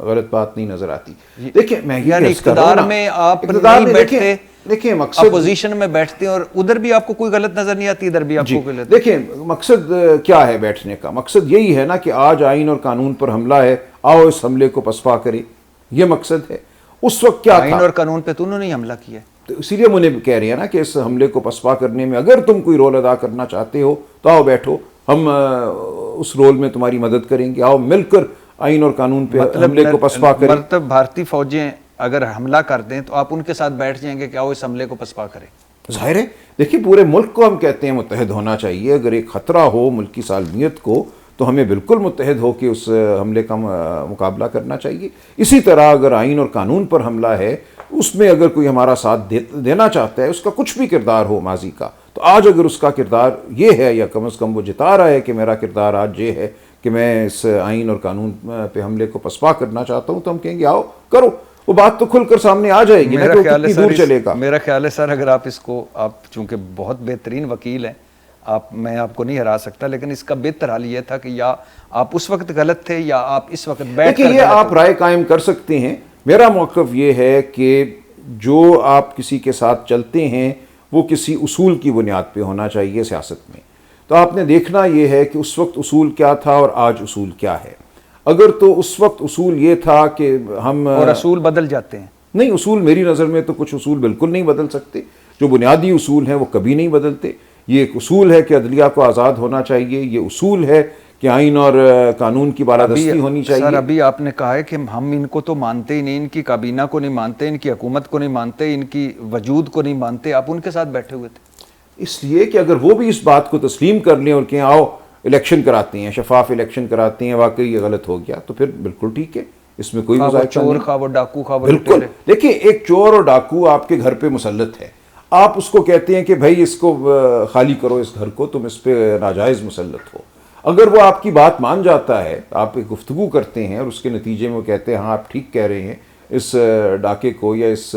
غلط بات نہیں نظر آتی۔ دیکھیں میں یعنی اقتدار میں آپ نہیں بیٹھتے، دیکھیں مقصد اپوزیشن میں بیٹھتے ہیں اور ادھر بھی آپ کو کوئی غلط نظر نہیں آتی، ادھر بھی آپ کو کوئی غلط۔ دیکھیں مقصد کیا ہے بیٹھنے کا؟ مقصد یہی ہے نا کہ آج آئین اور قانون پر حملہ ہے، آؤ اس حملے کو پسپا کریں، یہ مقصد ہے۔ اس وقت کیا آئین اور قانون پہ تو انہوں نے حملہ کیا ہے، تو اسی لیے مجھے کہہ رہے ہیں نا کہ اس حملے کو پسپا کرنے میں اگر تم کوئی رول ادا کرنا چاہتے ہو تو آؤ بیٹھو، ہم اس رول میں تمہاری مدد کریں گے، آؤ مل کر آئین اور قانون پہ حملے کو پسپا کریں۔ مطلب بھارتی فوجیں اگر حملہ کر دیں تو آپ ان کے ساتھ بیٹھ جائیں گے کہ آؤ اس حملے کو پسپا کریں؟ ظاہر ہے، دیکھیے پورے ملک کو ہم کہتے ہیں متحد ہونا چاہیے، اگر ایک خطرہ ہو ملک کی سالمیت کو تو ہمیں بالکل متحد ہو کے اس حملے کا مقابلہ کرنا چاہیے۔ اسی طرح اگر آئین اور قانون پر حملہ ہے، اس میں اگر کوئی ہمارا ساتھ دینا چاہتا ہے، اس کا کچھ بھی کردار ہو ماضی کا، تو آج اگر اس کا کردار یہ ہے یا کم از کم وہ جتا رہا ہے کہ میرا کردار آج یہ ہے کہ میں اس آئین اور قانون پہ حملے کو پسپا کرنا چاہتا ہوں، تو ہم کہیں گے آؤ کرو، وہ بات تو کھل کر سامنے آ جائے گی نا کہ وہ کتنی دور چلے گا۔ میرا خیال ہے سر، اگر آپ اس کو، آپ چونکہ بہت بہترین وکیل ہیں، میں آپ کو نہیں ہرا سکتا، لیکن اس کا بہتر حل یہ تھا کہ یا آپ اس وقت غلط تھے یا آپ اس وقت بیٹھ کر، یہ آپ رائے قائم کر سکتے ہیں۔ میرا موقف یہ ہے کہ جو آپ کسی کے ساتھ چلتے ہیں وہ کسی اصول کی بنیاد پہ ہونا چاہیے سیاست میں، تو آپ نے دیکھنا یہ ہے کہ اس وقت اصول کیا تھا اور آج اصول کیا ہے۔ اگر تو اس وقت اصول یہ تھا کہ ہم، اور اصول بدل جاتے ہیں، نہیں اصول میری نظر میں تو کچھ اصول بالکل نہیں بدل سکتے، جو بنیادی اصول ہیں وہ کبھی نہیں بدلتے۔ یہ ایک اصول ہے کہ عدلیہ کو آزاد ہونا چاہیے، یہ اصول ہے کہ آئین اور قانون کی بالادستی ہونی چاہیے۔ سر ابھی آپ نے کہا ہے کہ ہم ان کو تو مانتے ہی نہیں، ان کی کابینہ کو نہیں مانتے، ان کی حکومت کو نہیں مانتے، ان کی وجود کو نہیں مانتے، آپ ان کے ساتھ بیٹھے ہوئے تھے۔ اس لیے کہ اگر وہ بھی اس بات کو تسلیم کر لیں اور کہیں آؤ الیکشن کراتے ہیں، شفاف الیکشن کراتے ہیں، واقعی یہ غلط ہو گیا تو پھر بالکل ٹھیک ہے، اس میں کوئی مذائقہ چور نہیں۔ خواہ وہ ڈاکو خواہ وہ بالکل، لٹیرے۔ دیکھیں ایک چور اور ڈاکو آپ کے گھر پہ مسلط ہے، آپ اس کو کہتے ہیں کہ بھائی اس کو خالی کرو، اس گھر کو، تم اس پہ ناجائز مسلط ہو۔ اگر وہ آپ کی بات مان جاتا ہے، آپ ایک گفتگو کرتے ہیں اور اس کے نتیجے میں وہ کہتے ہیں ہاں آپ ٹھیک کہہ رہے ہیں، اس ڈاکے کو یا اس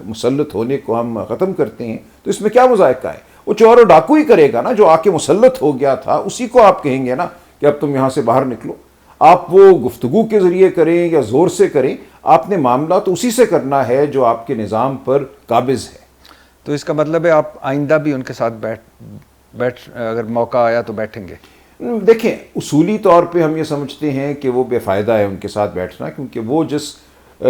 مسلط ہونے کو ہم ختم کرتے ہیں، تو اس میں کیا مذائقہ ہے؟ وہ چور اور ڈاکو ہی کرے گا نا، جو آ کے مسلط ہو گیا تھا اسی کو آپ کہیں گے نا کہ اب تم یہاں سے باہر نکلو۔ آپ وہ گفتگو کے ذریعے کریں یا زور سے کریں، آپ نے معاملہ تو اسی سے کرنا ہے جو آپ کے نظام پر قابض ہے۔ تو اس کا مطلب ہے آپ آئندہ بھی ان کے ساتھ بیٹھ اگر موقع آیا تو بیٹھیں گے؟ دیکھیں اصولی طور پہ ہم یہ سمجھتے ہیں کہ وہ بے فائدہ ہے ان کے ساتھ بیٹھنا، کیونکہ وہ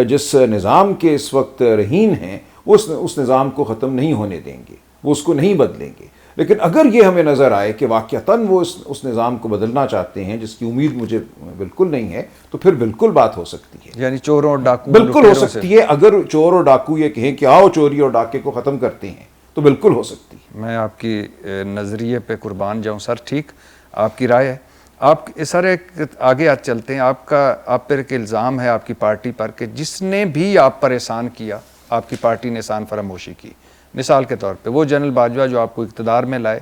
جس نظام کے اس وقت رہین ہیں وہ اس نظام کو ختم نہیں ہونے دیں گے، وہ اس کو نہیں بدلیں گے۔ لیکن اگر یہ ہمیں نظر آئے کہ واقعتاً وہ اس نظام کو بدلنا چاہتے ہیں، جس کی امید مجھے بالکل نہیں ہے، تو پھر بالکل بات ہو سکتی ہے، یعنی چوروں اور ڈاکو بالکل ہو سکتی ہے۔ اگر چور اور ڈاکو یہ کہیں کہ آؤ چوری اور ڈاکے کو ختم کرتے ہیں تو بالکل ہو سکتی ہے۔ میں آپ کی نظریے پہ قربان جاؤں سر، ٹھیک، آپ کی رائے ہے۔ آپ سر ایک آگے آج چلتے ہیں، آپ پر ایک الزام ہے آپ کی پارٹی پر کہ جس نے بھی آپ پر احسان کیا، آپ کی پارٹی نے احسان فراموشی کی۔ مثال کے طور پہ وہ جنرل باجوہ جو آپ کو اقتدار میں لائے،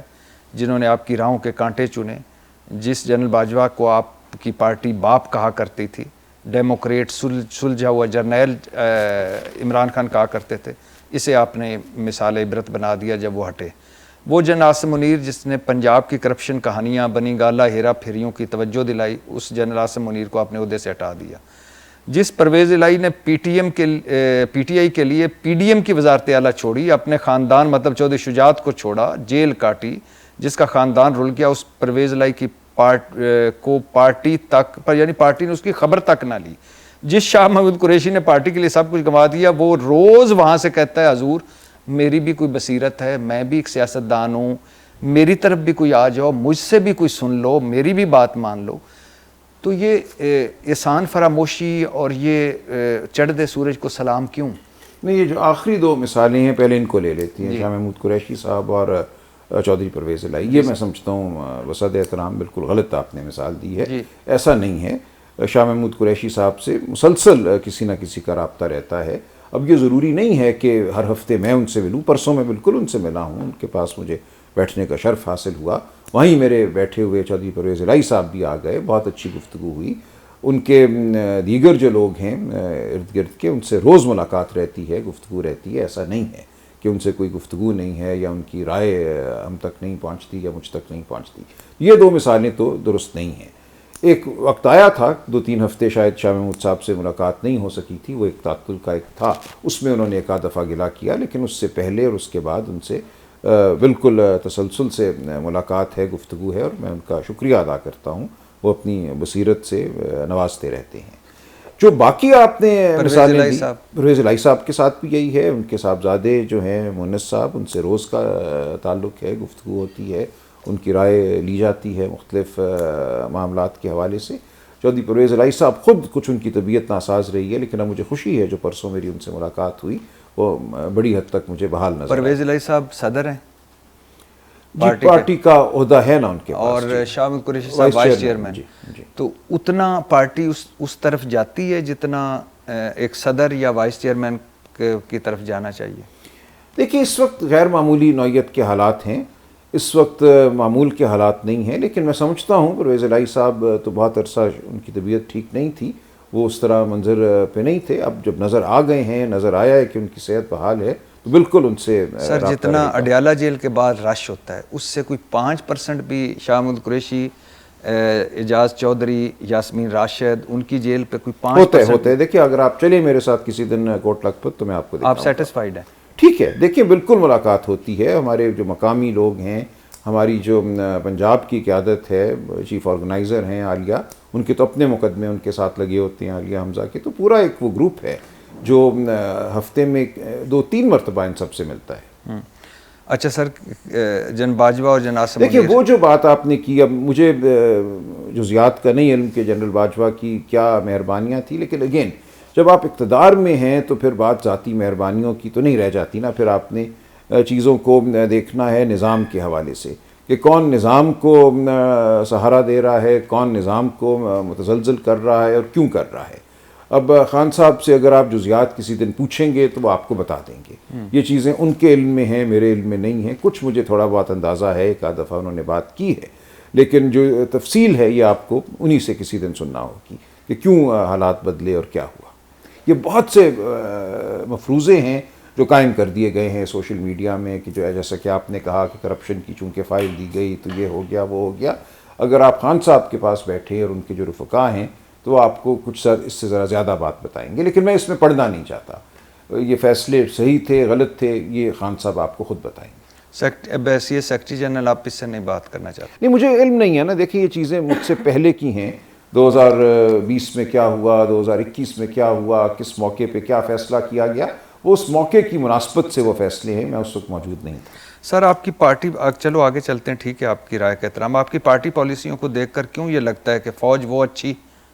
جنہوں نے آپ کی راہوں کے کانٹے چنے، جس جنرل باجوہ کو آپ کی پارٹی باپ کہا کرتی تھی، ڈیموکریٹ سلجھا ہوا جرنیل عمران خان کہا کرتے تھے، اسے آپ نے مثال عبرت بنا دیا جب وہ ہٹے۔ وہ جنرل عاصم منیر جس نے پنجاب کی کرپشن کہانیاں، بنی گالہ، ہیرا پھیریوں کی توجہ دلائی، اس جنرل عاصم منیر کو آپ نے عہدے سے ہٹا دیا۔ جس پرویز الہی نے پی ٹی آئی کے لیے پی ڈی ایم کی وزارت اعلیٰ چھوڑی، اپنے خاندان مطلب چودھری شجاعت کو چھوڑا، جیل کاٹی، جس کا خاندان رل گیا، اس پرویز الہی کی کو پارٹی تک پر، یعنی پارٹی نے اس کی خبر تک نہ لی۔ جس شاہ محمود قریشی نے پارٹی کے لیے سب کچھ گنوا دیا، وہ روز وہاں سے کہتا ہے حضور میری بھی کوئی بصیرت ہے، میں بھی ایک سیاستدان ہوں، میری طرف بھی کوئی آ جاؤ، مجھ سے بھی کوئی سن لو، میری بھی بات مان لو۔ تو یہ احسان فراموشی اور یہ چڑھتے سورج کو سلام کیوں؟ نہیں، یہ جو آخری دو مثالیں ہیں پہلے ان کو لے لیتی ہیں، شاہ محمود قریشی صاحب اور چودھری پرویز الہی، یہ میں سمجھتا ہوں وسعت احترام بالکل غلط آپ نے مثال دی ہے۔ ایسا نہیں ہے، شاہ محمود قریشی صاحب سے مسلسل کسی نہ کسی کا رابطہ رہتا ہے۔ اب یہ ضروری نہیں ہے کہ ہر ہفتے میں ان سے ملوں، پرسوں میں بالکل ان سے ملا ہوں، ان کے پاس مجھے بیٹھنے کا شرف حاصل ہوا، وہیں میرے بیٹھے ہوئے چودھری پرویز الہی صاحب بھی آ گئے، بہت اچھی گفتگو ہوئی۔ ان کے دیگر جو لوگ ہیں ارد گرد کے، ان سے روز ملاقات رہتی ہے، گفتگو رہتی ہے، ایسا نہیں ہے کہ ان سے کوئی گفتگو نہیں ہے یا ان کی رائے ہم تک نہیں پہنچتی یا مجھ تک نہیں پہنچتی۔ یہ دو مثالیں تو درست نہیں ہیں۔ ایک وقت آیا تھا 2-3 ہفتے شاید شاہ محمود صاحب سے ملاقات نہیں ہو سکی تھی، وہ ایک تعطل کا ایک تھا، اس میں انہوں نے ایک آدھ دفعہ گلا کیا، لیکن اس سے پہلے اور اس کے بعد ان سے بالکل تسلسل سے ملاقات ہے، گفتگو ہے، اور میں ان کا شکریہ ادا کرتا ہوں، وہ اپنی بصیرت سے نوازتے رہتے ہیں۔ جو باقی آپ نے مثالیں دی، پرویز الہی صاحب کے ساتھ بھی یہی ہے، ان کے صاحبزادے جو ہیں مونس صاحب، ان سے روز کا تعلق ہے، گفتگو ہوتی ہے، ان کی رائے لی جاتی ہے مختلف معاملات کے حوالے سے۔ چودھری پرویز الہی صاحب خود کچھ ان کی طبیعت ناساز رہی ہے، لیکن اب مجھے خوشی ہے جو پرسوں میری ان سے ملاقات ہوئی، وہ بڑی حد تک مجھے بحال نظر آئی۔ پرویز الہی صاحب صدر ہیں پارٹی کا عہدہ ہے نا ان کے پاس، اور شاہ محمود قریشی صاحب وائس چیئرمین، تو اتنا پارٹی اس طرف جاتی ہے جتنا ایک صدر یا وائس چیئرمین کی طرف جانا چاہیے؟ دیکھیے اس وقت غیر معمولی نوعیت کے حالات ہیں، اس وقت معمول کے حالات نہیں ہیں، لیکن میں سمجھتا ہوں پرویز الہی صاحب تو بہت عرصہ ان کی طبیعت ٹھیک نہیں تھی، وہ اس طرح منظر پہ نہیں تھے، اب جب نظر آ گئے ہیں، نظر آیا ہے کہ ان کی صحت بحال ہے، تو بالکل ان سے سر جتنا اڈیالہ جیل کے بعد رش ہوتا ہے، اس سے کوئی 5% بھی شاہ محمود قریشی، اعجاز چودھری، یاسمین راشد، ان کی جیل پہ کوئی 5% ہوتا ہے۔ دیکھیں اگر آپ چلے میرے ساتھ کسی دن کوٹ لکھپت تو میں آپ کو دکھاؤں آپ گا۔ سیٹسفائیڈ ہیں؟ ٹھیک ہے، دیکھیں بالکل ملاقات ہوتی ہے، ہمارے جو مقامی لوگ ہیں، ہماری جو پنجاب کی قیادت ہے، چیف آرگنائزر ہیں عالیہ، ان کے تو اپنے مقدمے ان کے ساتھ لگے ہوتے ہیں، عالیہ حمزہ کے، تو پورا ایک وہ گروپ ہے جو ہفتے میں 2-3 مرتبہ ان سب سے ملتا ہے۔ اچھا سر، جن باجوہ اور جن عاصم دیکھیں وہ جو بات آپ نے کی، اب مجھے جزیات کا نہیں علم کہ جنرل باجوہ کی کیا مہربانیاں تھیں، لیکن اگین جب آپ اقتدار میں ہیں تو پھر بات ذاتی مہربانیوں کی تو نہیں رہ جاتی نا، پھر آپ نے چیزوں کو دیکھنا ہے نظام کے حوالے سے، کہ کون نظام کو سہارا دے رہا ہے، کون نظام کو متزلزل کر رہا ہے اور کیوں کر رہا ہے۔ اب خان صاحب سے اگر آپ جزیات کسی دن پوچھیں گے تو وہ آپ کو بتا دیں گے۔ یہ چیزیں ان کے علم میں ہیں، میرے علم میں نہیں ہیں۔ کچھ مجھے تھوڑا بہت اندازہ ہے، ایک آدھ دفعہ انہوں نے بات کی ہے، لیکن جو تفصیل ہے یہ آپ کو انہی سے کسی دن سننا ہوگی کہ کیوں حالات بدلے اور کیا ہوا۔ یہ بہت سے مفروضے ہیں جو قائم کر دیے گئے ہیں سوشل میڈیا میں، کہ جو جیسا کہ آپ نے کہا کہ کرپشن کی چونکہ فائل دی گئی تو یہ ہو گیا وہ ہو گیا۔ اگر آپ خان صاحب کے پاس بیٹھے اور ان کے جو رفقا ہیں تو وہ آپ کو کچھ اس سے ذرا زیادہ بات بتائیں گے، لیکن میں اس میں پڑھنا نہیں چاہتا۔ یہ فیصلے صحیح تھے غلط تھے یہ خان صاحب آپ کو خود بتائیں گے۔ ایسے سیکرٹری جنرل آپ اس سے نہیں بات کرنا چاہتے؟ نہیں، مجھے علم نہیں ہے نا، دیکھیں یہ چیزیں مجھ سے پہلے کی ہیں۔ 2020 میں کیا ہوا، 2021 میں کیا ہوا، کس موقع پہ کیا فیصلہ کیا گیا، وہ اس موقع کی مناسبت سے وہ فیصلے ہیں، میں اس وقت موجود نہیں تھا۔ سر آپ کی پارٹی، چلو آگے چلتے ہیں، ٹھیک ہے آپ کی رائے کا احترام، آپ کی پارٹی پالیسیوں کو دیکھ کر کیوں یہ لگتا ہے کہ فوج وہ اچھی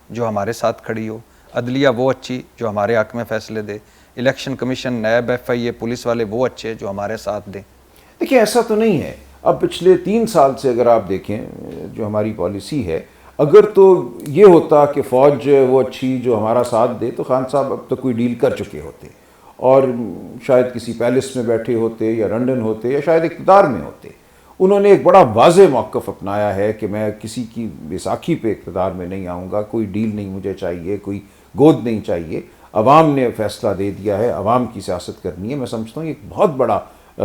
جو ہمارے ساتھ کھڑی ہو، عدلیہ وہ اچھی جو ہمارے حق میں فیصلے دے، election commission, NAB, FIA، police والے وہ اچھے جو ہمارے ساتھ دیں؟ دیکھیں ایسا تو نہیں ہے۔ اب پچھلے 3 سال سے اگر آپ دیکھیں جو ہماری پالیسی ہے، اگر تو یہ ہوتا کہ فوج وہ اچھی جو ہمارا ساتھ دے تو خان صاحب اب تک کوئی ڈیل کر چکے ہوتے، اور شاید کسی پیلس میں بیٹھے ہوتے یا لنڈن ہوتے یا شاید اقتدار میں ہوتے۔ انہوں نے ایک بڑا واضح موقف اپنایا ہے کہ میں کسی کی بیساکھی پہ اقتدار میں نہیں آؤں گا، کوئی ڈیل نہیں مجھے چاہیے، کوئی گود نہیں چاہیے۔ عوام نے فیصلہ دے دیا ہے، عوام کی سیاست کرنی ہے۔ میں سمجھتا ہوں یہ ایک بہت بڑا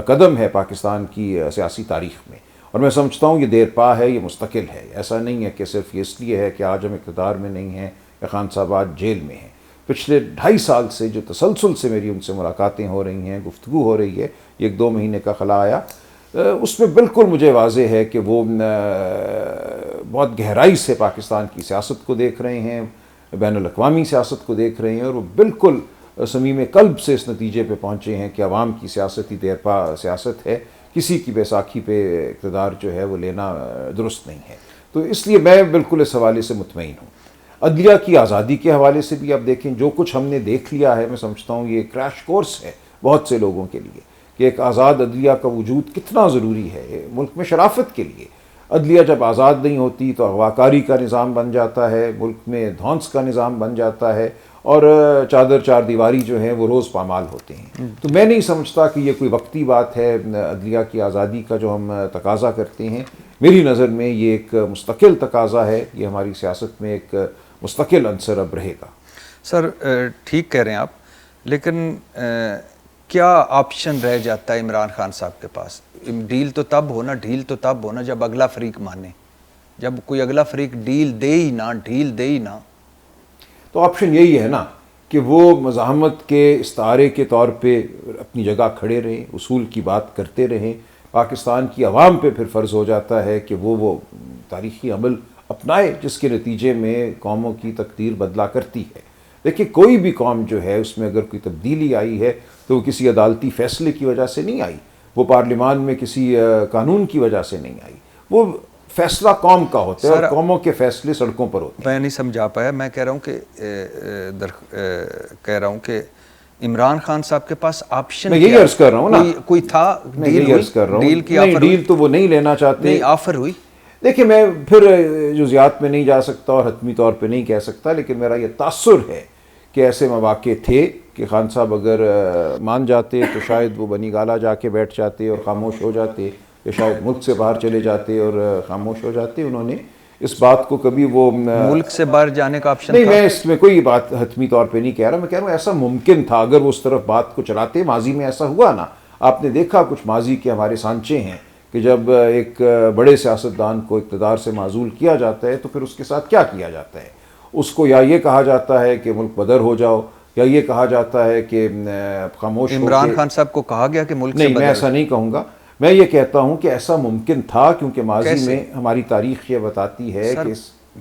قدم ہے پاکستان کی سیاسی تاریخ میں، اور میں سمجھتا ہوں یہ دیر پا ہے، یہ مستقل ہے۔ ایسا نہیں ہے کہ صرف یہ اس لیے ہے کہ آج ہم اقتدار میں نہیں ہیں یا خان صاحب آج جیل میں ہیں۔ پچھلے 2.5 سال سے جو تسلسل سے میری ان سے ملاقاتیں ہو رہی ہیں، گفتگو ہو رہی ہے، یہ 1-2 مہینے کا خلا آیا، اس میں بالکل مجھے واضح ہے کہ وہ بہت گہرائی سے پاکستان کی سیاست کو دیکھ رہے ہیں، بین الاقوامی سیاست کو دیکھ رہے ہیں، اور وہ بالکل صمیم قلب سے اس نتیجے پہ پہنچے ہیں کہ عوام کی سیاست ہی دیرپا سیاست ہے، کسی کی بیساکھی پہ اقتدار جو ہے وہ لینا درست نہیں ہے۔ تو اس لیے میں بالکل اس حوالے سے مطمئن ہوں۔ عدلیہ کی آزادی کے حوالے سے بھی آپ دیکھیں، جو کچھ ہم نے دیکھ لیا ہے، میں سمجھتا ہوں یہ کریش کورس ہے بہت سے لوگوں کے لیے کہ ایک آزاد عدلیہ کا وجود کتنا ضروری ہے ملک میں شرافت کے لیے۔ عدلیہ جب آزاد نہیں ہوتی تو اغواکاری کا نظام بن جاتا ہے، ملک میں دھونس کا نظام بن جاتا ہے، اور چادر چار دیواری جو ہیں وہ روز پامال ہوتے ہیں۔ تو میں نہیں سمجھتا کہ یہ کوئی وقتی بات ہے عدلیہ کی آزادی کا جو ہم تقاضا کرتے ہیں۔ میری نظر میں یہ ایک مستقل تقاضا ہے، یہ ہماری سیاست میں ایک مستقل عنصر اب رہے گا۔ سر ٹھیک کہہ رہے ہیں آپ، لیکن کیا آپشن رہ جاتا ہے عمران خان صاحب کے پاس؟ ڈیل تو تب ہونا جب اگلا فریق مانے، جب کوئی اگلا فریق ڈیل دے ہی نہ۔ تو آپشن یہی ہے نا کہ وہ مزاحمت کے استعارے کے طور پہ اپنی جگہ کھڑے رہیں، اصول کی بات کرتے رہیں۔ پاکستان کی عوام پہ پھر فرض ہو جاتا ہے کہ وہ تاریخی عمل اپنائے جس کے نتیجے میں قوموں کی تقدیر بدلا کرتی ہے۔ دیکھیں کوئی بھی قوم جو ہے اس میں اگر کوئی تبدیلی آئی ہے تو وہ کسی عدالتی فیصلے کی وجہ سے نہیں آئی، وہ پارلیمان میں کسی قانون کی وجہ سے نہیں آئی، وہ فیصلہ قوم کا ہوتا ہے، اور قوموں کے فیصلے سڑکوں پر ہوتے ہیں۔ میں نہیں سمجھا پایا، میں کہہ رہا ہوں کہ عمران خان صاحب کے پاس آپشن، میں یہی عرض کر رہا ہوں نا، کوئی تھا ڈیل کی آفر؟ ڈیل تو وہ نہیں لینا چاہتے، نہیں آفر ہوئی۔ دیکھیں میں پھر جزیات میں نہیں جا سکتا اور حتمی طور پہ نہیں کہہ سکتا، لیکن میرا یہ تاثر ہے کہ ایسے مواقع تھے کہ خان صاحب اگر مان جاتے تو شاید وہ بنی گالہ جا کے بیٹھ جاتے اور خاموش ہو جاتے، یا شاید ملک سے باہر چلے جاتے اور خاموش ہو جاتے۔ انہوں نے اس بات کو کبھی وہ ملک سے باہر جانے کا آپشن نہیں، میں اس میں کوئی بات حتمی طور پہ نہیں کہہ رہا، میں کہہ رہا ہوں ایسا ممکن تھا اگر وہ اس طرف بات کو چلاتے۔ ماضی میں ایسا ہوا نا، آپ نے دیکھا کچھ ماضی کے ہمارے سانچے ہیں کہ جب ایک بڑے سیاستدان کو اقتدار سے معزول کیا جاتا ہے تو پھر اس کے ساتھ کیا کیا جاتا ہے؟ اس کو یا یہ کہا جاتا ہے کہ ملک بدر ہو جاؤ، یا یہ کہا جاتا ہے کہ خاموش ہو کے۔ عمران خان صاحب کو کہا گیا کہ ملک سے بدر؟ نہیں، میں ایسا نہیں کہوں گا، میں یہ کہتا ہوں کہ ایسا ممکن تھا، کیونکہ ماضی میں ہماری تاریخ یہ بتاتی ہے کہ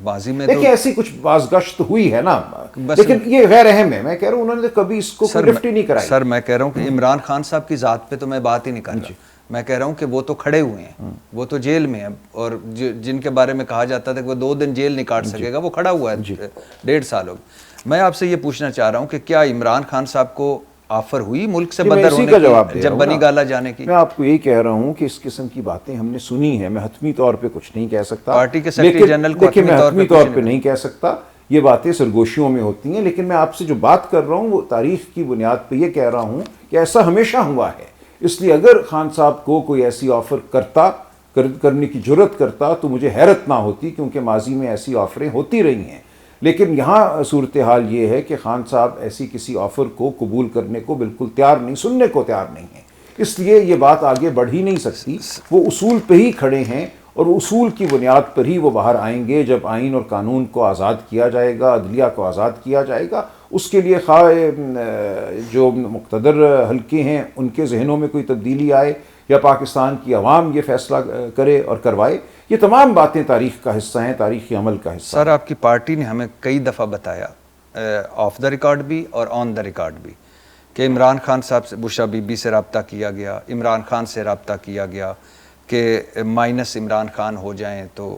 ماضی میں دیکھیں ایسی کچھ بازگشت ہوئی ہے نا، لیکن یہ غیر اہم ہے۔ میں کہہ رہا ہوں انہوں نے کبھی اس کو لفٹ ہی نہیں کرائی۔ سر میں کہہ رہا ہوں کہ عمران خان صاحب کی ذات پہ تو میں بات ہی نہیں کر رہا، میں کہہ رہا ہوں کہ وہ تو کھڑے ہوئے ہیں، وہ تو جیل میں ہیں، اور جن کے بارے میں کہا جاتا تھا کہ وہ 2 دن جیل نہیں کاٹ سکے گا، وہ کھڑا ہوا ہے 1.5 سال ہو گئے۔ میں آپ سے یہ پوچھنا چاہ رہا ہوں کہ کیا عمران خان صاحب کو آفر ہوئی ملک سے میں بدر اسی ہونے کا جواب کی دے جب رہا ہوں بنی نا۔ گالا جانے کی؟ میں آپ کو یہی کہہ رہا ہوں کہ اس قسم کی باتیں ہم نے سنی ہیں، میں حتمی طور پہ کچھ نہیں کہہ سکتا، پارٹی کے سیکریٹری لیکن جنرل کو دیکھیں میں حتمی حتمی طور طور پہ نہیں کہہ سکتا، یہ باتیں سرگوشیوں میں ہوتی ہیں، لیکن میں آپ سے جو بات کر رہا ہوں وہ تاریخ کی بنیاد پہ یہ کہہ رہا ہوں کہ ایسا ہمیشہ ہوا ہے۔ اس لیے اگر خان صاحب کو کوئی ایسی آفر کرنے کی جرت کرتا تو مجھے حیرت نہ ہوتی، کیونکہ ماضی میں ایسی آفریں ہوتی رہی ہیں۔ لیکن یہاں صورتحال یہ ہے کہ خان صاحب ایسی کسی آفر کو قبول کرنے کو بالکل تیار نہیں، سننے کو تیار نہیں ہیں، اس لیے یہ بات آگے بڑھ ہی نہیں سکتی۔ وہ اصول پہ ہی کھڑے ہیں اور اصول کی بنیاد پر ہی وہ باہر آئیں گے جب آئین اور قانون کو آزاد کیا جائے گا، عدلیہ کو آزاد کیا جائے گا۔ اس کے لیے خواہ جو مقتدر حلقے ہیں ان کے ذہنوں میں کوئی تبدیلی آئے یا پاکستان کی عوام یہ فیصلہ کرے اور کروائے، یہ تمام باتیں تاریخ کا حصہ ہیں، تاریخی عمل کا حصہ ہیں۔ سر آپ کی پارٹی نے ہمیں کئی دفعہ بتایا، آف دا ریکارڈ بھی اور آن دا ریکارڈ بھی، کہ عمران خان صاحب سے، بشرا بی بی سے رابطہ کیا گیا، عمران خان سے رابطہ کیا گیا کہ مائنس عمران خان ہو جائیں تو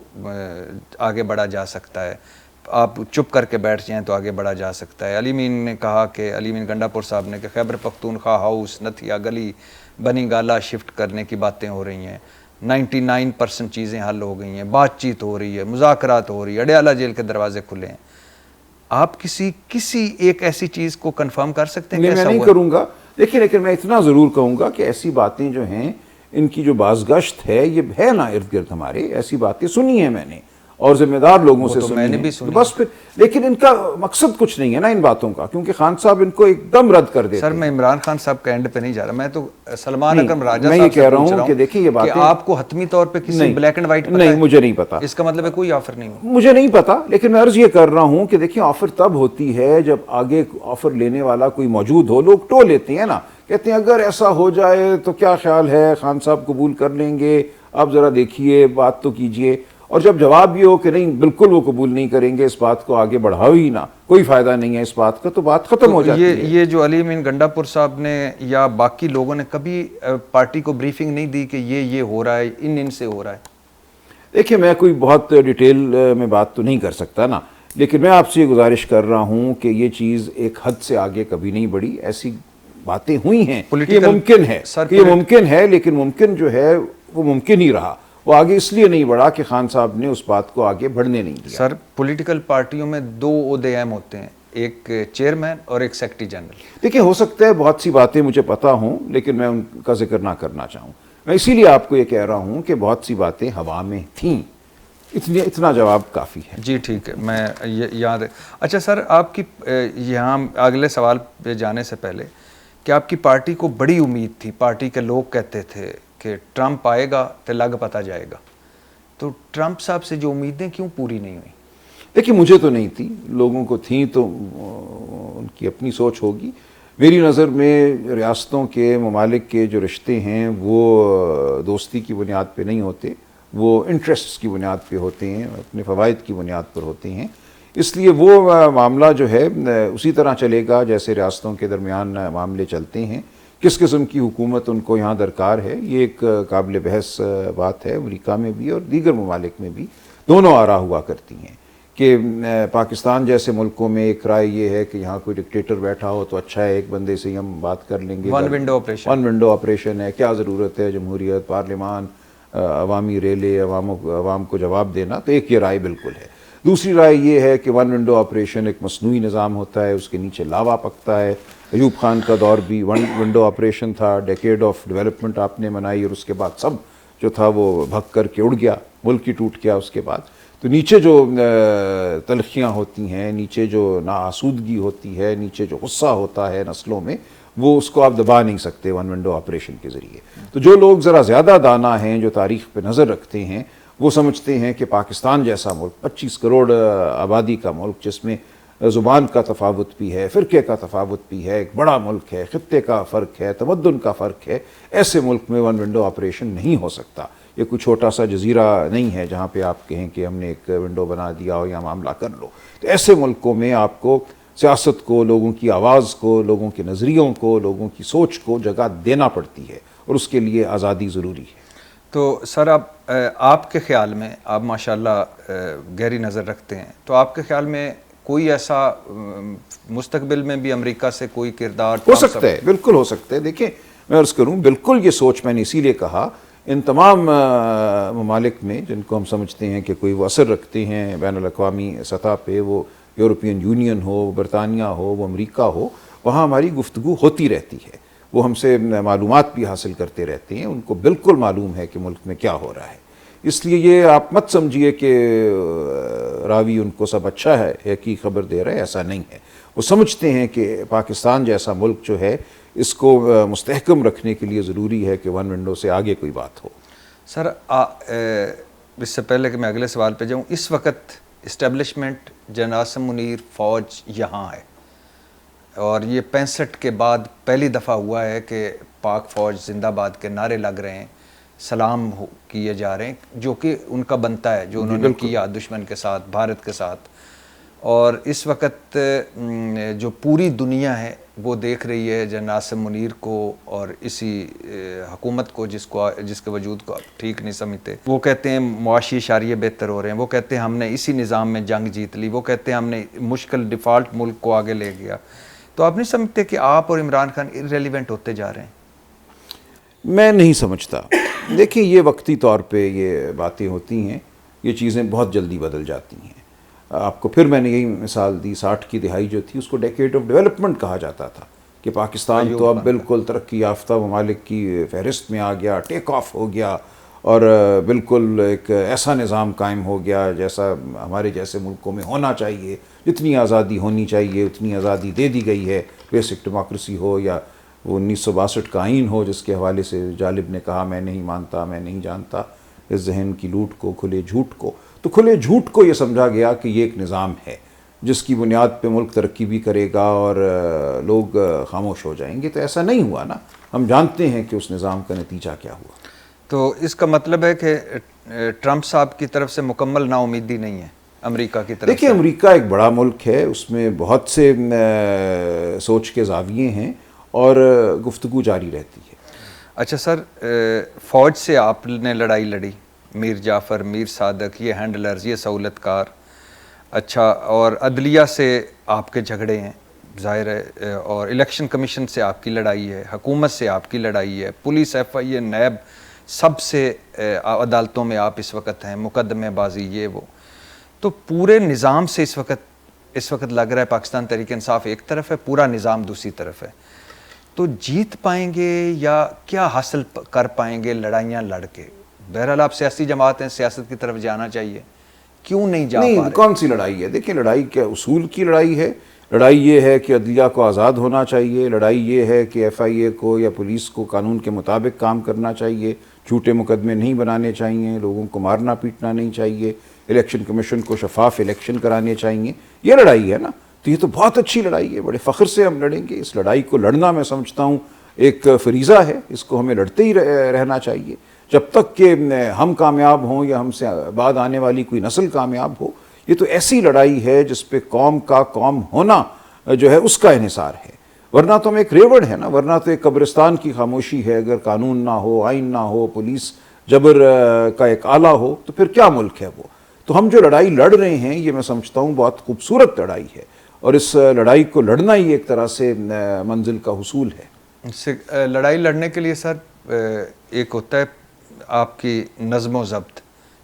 آگے بڑھا جا سکتا ہے، آپ چپ کر کے بیٹھ جائیں تو آگے بڑھا جا سکتا ہے۔ علی مین نے کہا کہ علی مین گنڈا پور صاحب نے کہ خیبر پختونخوا ہاؤس، نتھیا گلی، بنی گالا شفٹ کرنے کی باتیں ہو رہی ہیں، 99% چیزیں حل ہو گئی ہیں، بات چیت ہو رہی ہے، مذاکرات ہو رہی ہے، اڈیالہ جیل کے دروازے کھلے ہیں۔ آپ کسی ایک ایسی چیز کو کنفرم کر سکتے ہیں کہ نہیں، میں ایسا نہیں ہوا؟ کروں گا، دیکھیں لیکن میں اتنا ضرور کہوں گا کہ ایسی باتیں جو ہیں ان کی جو بازگشت ہے یہ ہے نا ارد گرد ہمارے، ایسی باتیں سنی ہیں میں نے اور ذمہ دار لوگوں سے سنی میں نے ہیں، بھی سنی بس پھر لیکن ان کا مقصد کچھ نہیں ہے نا ان باتوں کا، کیونکہ خان صاحب ان کو ایک دم رد کر دیتے سر ہیں۔ میں عمران خان صاحب کا اینڈ پہ نہیں جا رہا، میں تو سلمان نہیں، اکرم راجہ میں یہ صاحب سے کہہ رہا پوچھ ہوں کہ دیکھیں یہ باتیں، کہ آپ کو حتمی طور پہ کسی نہیں، بلیک اینڈ وائٹ پتہ نہیں ہے؟ مجھے نہیں پتا، اس کا مطلب ہے کوئی آفر نہیں ہوا؟ مجھے نہیں پتا، لیکن میں عرض یہ کر رہا ہوں کہ دیکھیں آفر تب ہوتی ہے جب آگے آفر لینے والا کوئی موجود ہو، لوگ ٹو لیتے ہیں نا، کہتے ہیں اگر ایسا ہو جائے تو کیا خیال ہے، خان صاحب قبول کر لیں گے، آپ ذرا دیکھیے بات تو کیجئے، اور جب جواب یہ ہو کہ نہیں بالکل وہ قبول نہیں کریں گے، اس بات کو آگے بڑھاؤ ہی نہ، کوئی فائدہ نہیں ہے اس بات کا، تو بات ختم ہو جاتی ہے۔ یہ جو علی امین گنڈا پور صاحب نے یا باقی لوگوں نے کبھی پارٹی کو بریفنگ نہیں دی کہ یہ ہو رہا ہے، ان سے ہو رہا ہے؟ دیکھیں میں کوئی بہت ڈیٹیل میں بات تو نہیں کر سکتا نا، لیکن میں آپ سے یہ گزارش کر رہا ہوں کہ یہ چیز ایک حد سے آگے کبھی نہیں بڑھی، ایسی باتیں ہوئی ہیں، یہ ممکن ہے، یہ ممکن ہے، لیکن ممکن جو ہے وہ ممکن ہی رہا، وہ آگے اس لیے نہیں بڑھا کہ خان صاحب نے اس بات کو آگے بڑھنے نہیں دیا۔ سر پولیٹیکل پارٹیوں میں 2 عہدے اہم ہوتے ہیں، ایک چیئرمین اور ایک سیکرٹری جنرل۔ دیکھیں ہو سکتا ہے بہت سی باتیں مجھے پتا ہوں لیکن میں ان کا ذکر نہ کرنا چاہوں، میں اسی لیے آپ کو یہ کہہ رہا ہوں کہ بہت سی باتیں ہوا میں تھیں، اتنا جواب کافی ہے۔ جی ٹھیک ہے، میں یاد ہے۔ اچھا سر، آپ کی یہاں اگلے سوال پہ جانے سے پہلے کہ آپ کی پارٹی کو بڑی امید تھی، پارٹی کے لوگ کہتے تھے کہ ٹرمپ آئے گا تو لگ پتہ جائے گا، تو ٹرمپ صاحب سے جو امیدیں کیوں پوری نہیں ہوئیں؟ دیکھیں مجھے تو نہیں تھی، لوگوں کو تھیں تو ان کی اپنی سوچ ہوگی۔ میری نظر میں ریاستوں کے ممالک کے جو رشتے ہیں وہ دوستی کی بنیاد پہ نہیں ہوتے، وہ انٹرسٹس کی بنیاد پہ ہوتے ہیں، اپنے فوائد کی بنیاد پر ہوتے ہیں، اس لیے وہ معاملہ جو ہے اسی طرح چلے گا جیسے ریاستوں کے درمیان معاملے چلتے ہیں۔ کس قسم کی حکومت ان کو یہاں درکار ہے یہ ایک قابل بحث بات ہے، امریکہ میں بھی اور دیگر ممالک میں بھی دونوں آرا ہوا کرتی ہیں کہ پاکستان جیسے ملکوں میں ایک رائے یہ ہے کہ یہاں کوئی ڈکٹیٹر بیٹھا ہو تو اچھا ہے، ایک بندے سے ہی ہم بات کر لیں گے، ون ونڈو آپریشن ہے، کیا ضرورت ہے جمہوریت، پارلیمان، عوامی ریلے، عوام کو جواب دینا، تو ایک یہ رائے بالکل ہے۔ دوسری رائے یہ ہے کہ ون ونڈو آپریشن ایک مصنوعی نظام ہوتا ہے، اس کے نیچے لاوا پکتا ہے۔ ایوب خان کا دور بھی ون ونڈو آپریشن تھا، ڈیکیڈ آف ڈیولپمنٹ آپ نے منائی اور اس کے بعد سب جو تھا وہ بھگ کر کے اڑ گیا، ملک ہی ٹوٹ گیا اس کے بعد۔ تو نیچے جو تلخیاں ہوتی ہیں، نیچے جو ناآسودگی ہوتی ہے، نیچے جو غصہ ہوتا ہے نسلوں میں، وہ اس کو آپ دبا نہیں سکتے ون ونڈو آپریشن کے ذریعے۔ تو جو لوگ ذرا زیادہ دانا ہیں، جو تاریخ پہ نظر رکھتے ہیں، وہ سمجھتے ہیں کہ پاکستان جیسا ملک، 25 کروڑ آبادی کا ملک جس میں زبان کا تفاوت بھی ہے، فرقے کا تفاوت بھی ہے، ایک بڑا ملک ہے، خطے کا فرق ہے، تمدن کا فرق ہے، ایسے ملک میں ون ونڈو آپریشن نہیں ہو سکتا۔ یہ کوئی چھوٹا سا جزیرہ نہیں ہے جہاں پہ آپ کہیں کہ ہم نے ایک ونڈو بنا دیا ہو یا معاملہ کر لو۔ تو ایسے ملکوں میں آپ کو سیاست کو، لوگوں کی آواز کو، لوگوں کے نظریوں کو، لوگوں کی سوچ کو جگہ دینا پڑتی ہے اور اس کے لیے آزادی ضروری ہے۔ تو سر آپ کے خیال میں، آپ ماشاءاللہ گہری نظر رکھتے ہیں، تو آپ کے خیال میں کوئی ایسا مستقبل میں بھی امریکہ سے کوئی کردار ہو سکتا ہے، بالکل ہو سکتا ہے. دیکھیں میں عرض کروں، بالکل یہ سوچ میں نے اسی لیے کہا ان تمام ممالک میں جن کو ہم سمجھتے ہیں کہ کوئی وہ اثر رکھتے ہیں بین الاقوامی سطح پہ، وہ یورپین یونین ہو، برطانیہ ہو، وہ امریکہ ہو، وہاں ہماری گفتگو ہوتی رہتی ہے. وہ ہم سے معلومات بھی حاصل کرتے رہتے ہیں، ان کو بالکل معلوم ہے کہ ملک میں کیا ہو رہا ہے. اس لیے یہ آپ مت سمجھیے کہ راوی ان کو سب اچھا ہے کی خبر دے رہا ہے، ایسا نہیں ہے. وہ سمجھتے ہیں کہ پاکستان جیسا ملک جو ہے اس کو مستحکم رکھنے کے لیے ضروری ہے کہ ون ونڈو سے آگے کوئی بات ہو. سر اس سے پہلے کہ میں اگلے سوال پہ جاؤں، اس وقت اسٹیبلشمنٹ جنرل عاصم منیر فوج یہاں ہے، اور یہ 65 کے بعد پہلی دفعہ ہوا ہے کہ پاک فوج زندہ باد کے نعرے لگ رہے ہیں، سلام کیے جا رہے ہیں، جو کہ ان کا بنتا ہے جو انہوں نے کیا دشمن کے ساتھ، بھارت کے ساتھ. اور اس وقت جو پوری دنیا ہے وہ دیکھ رہی ہے جنرل عاصم منیر کو اور اسی حکومت کو جس کے وجود کو ٹھیک نہیں سمجھتے. وہ کہتے ہیں معاشی اشاریے بہتر ہو رہے ہیں، وہ کہتے ہیں ہم نے اسی نظام میں جنگ جیت لی، وہ کہتے ہیں ہم نے مشکل ڈیفالٹ ملک کو آگے لے گیا. تو آپ نہیں سمجھتے کہ آپ اور عمران خان ارریلیونٹ ہوتے جا رہے ہیں؟ میں نہیں سمجھتا. دیکھیں یہ وقتی طور پہ یہ باتیں ہوتی ہیں، یہ چیزیں بہت جلدی بدل جاتی ہیں. آپ کو پھر میں نے یہی مثال دی، 60 کی دہائی جو تھی اس کو ڈیکیڈ آف ڈیولپمنٹ کہا جاتا تھا کہ پاکستان تو اب بالکل ترقی یافتہ ممالک کی فہرست میں آ گیا، ٹیک آف ہو گیا، اور بالکل ایک ایسا نظام قائم ہو گیا جیسا ہمارے جیسے ملکوں میں ہونا چاہیے. جتنی آزادی ہونی چاہیے اتنی آزادی دے دی گئی ہے، بیسک ڈیموکریسی ہو یا وہ 1962 کا آئین ہو جس کے حوالے سے جالب نے کہا میں نہیں مانتا، میں نہیں جانتا اس ذہن کی لوٹ کو، کھلے جھوٹ کو. تو کھلے جھوٹ کو یہ سمجھا گیا کہ یہ ایک نظام ہے جس کی بنیاد پہ ملک ترقی بھی کرے گا اور لوگ خاموش ہو جائیں گے. تو ایسا نہیں ہوا نا. ہم جانتے ہیں کہ اس نظام کا نتیجہ کیا ہوا. تو اس کا مطلب ہے کہ ٹرمپ صاحب کی طرف سے مکمل نا امیدی نہیں ہے امریکہ کی طرف سے؟ دیکھیں امریکہ ایک بڑا ملک ہے، اس میں بہت سے سوچ کے زاویے ہیں اور گفتگو جاری رہتی ہے. اچھا سر، فوج سے آپ نے لڑائی لڑی، میر جعفر، میر صادق، یہ ہینڈلرز، یہ سہولت کار. اچھا، اور عدلیہ سے آپ کے جھگڑے ہیں ظاہر ہے، اور الیکشن کمیشن سے آپ کی لڑائی ہے، حکومت سے آپ کی لڑائی ہے، پولیس، ایف آئی اے، نیب، سب سے عدالتوں میں آپ اس وقت ہیں، مقدمے بازی یہ وہ. تو پورے نظام سے اس وقت لگ رہا ہے پاکستان تحریک انصاف ایک طرف ہے، پورا نظام دوسری طرف ہے. تو جیت پائیں گے یا کیا حاصل کر پائیں گے لڑائیاں لڑ کے؟ بہرحال آپ سیاسی جماعت ہیں، سیاست کی طرف جانا چاہیے، کیوں نہیں جا پا رہے؟ کون سی لڑائی ہے؟ دیکھیں لڑائی کیا اصول کی لڑائی ہے. لڑائی یہ ہے کہ عدلیہ کو آزاد ہونا چاہیے. لڑائی یہ ہے کہ ایف آئی اے کو یا پولیس کو قانون کے مطابق کام کرنا چاہیے، جھوٹے مقدمے نہیں بنانے چاہیے، لوگوں کو مارنا پیٹنا نہیں چاہیے، الیکشن کمیشن کو شفاف الیکشن کرانے چاہیے. یہ لڑائی ہے نا. تو یہ تو بہت اچھی لڑائی ہے، بڑے فخر سے ہم لڑیں گے. اس لڑائی کو لڑنا میں سمجھتا ہوں ایک فریضہ ہے، اس کو ہمیں لڑتے ہی رہنا چاہیے جب تک کہ ہم کامیاب ہوں یا ہم سے بعد آنے والی کوئی نسل کامیاب ہو. یہ تو ایسی لڑائی ہے جس پہ قوم کا قوم ہونا جو ہے اس کا انحصار ہے. ورنہ تو ہم ایک ریوڑ ہے نا، ورنہ تو ایک قبرستان کی خاموشی ہے. اگر قانون نہ ہو، آئین نہ ہو، پولیس جبر کا ایک آلہ ہو تو پھر کیا ملک ہے وہ؟ تو ہم جو لڑائی لڑ رہے ہیں یہ میں سمجھتا ہوں بہت خوبصورت لڑائی ہے، اور اس لڑائی کو لڑنا ہی ایک طرح سے منزل کا حصول ہے. لڑائی لڑنے کے لیے سر ایک ہوتا ہے آپ کی نظم و ضبط،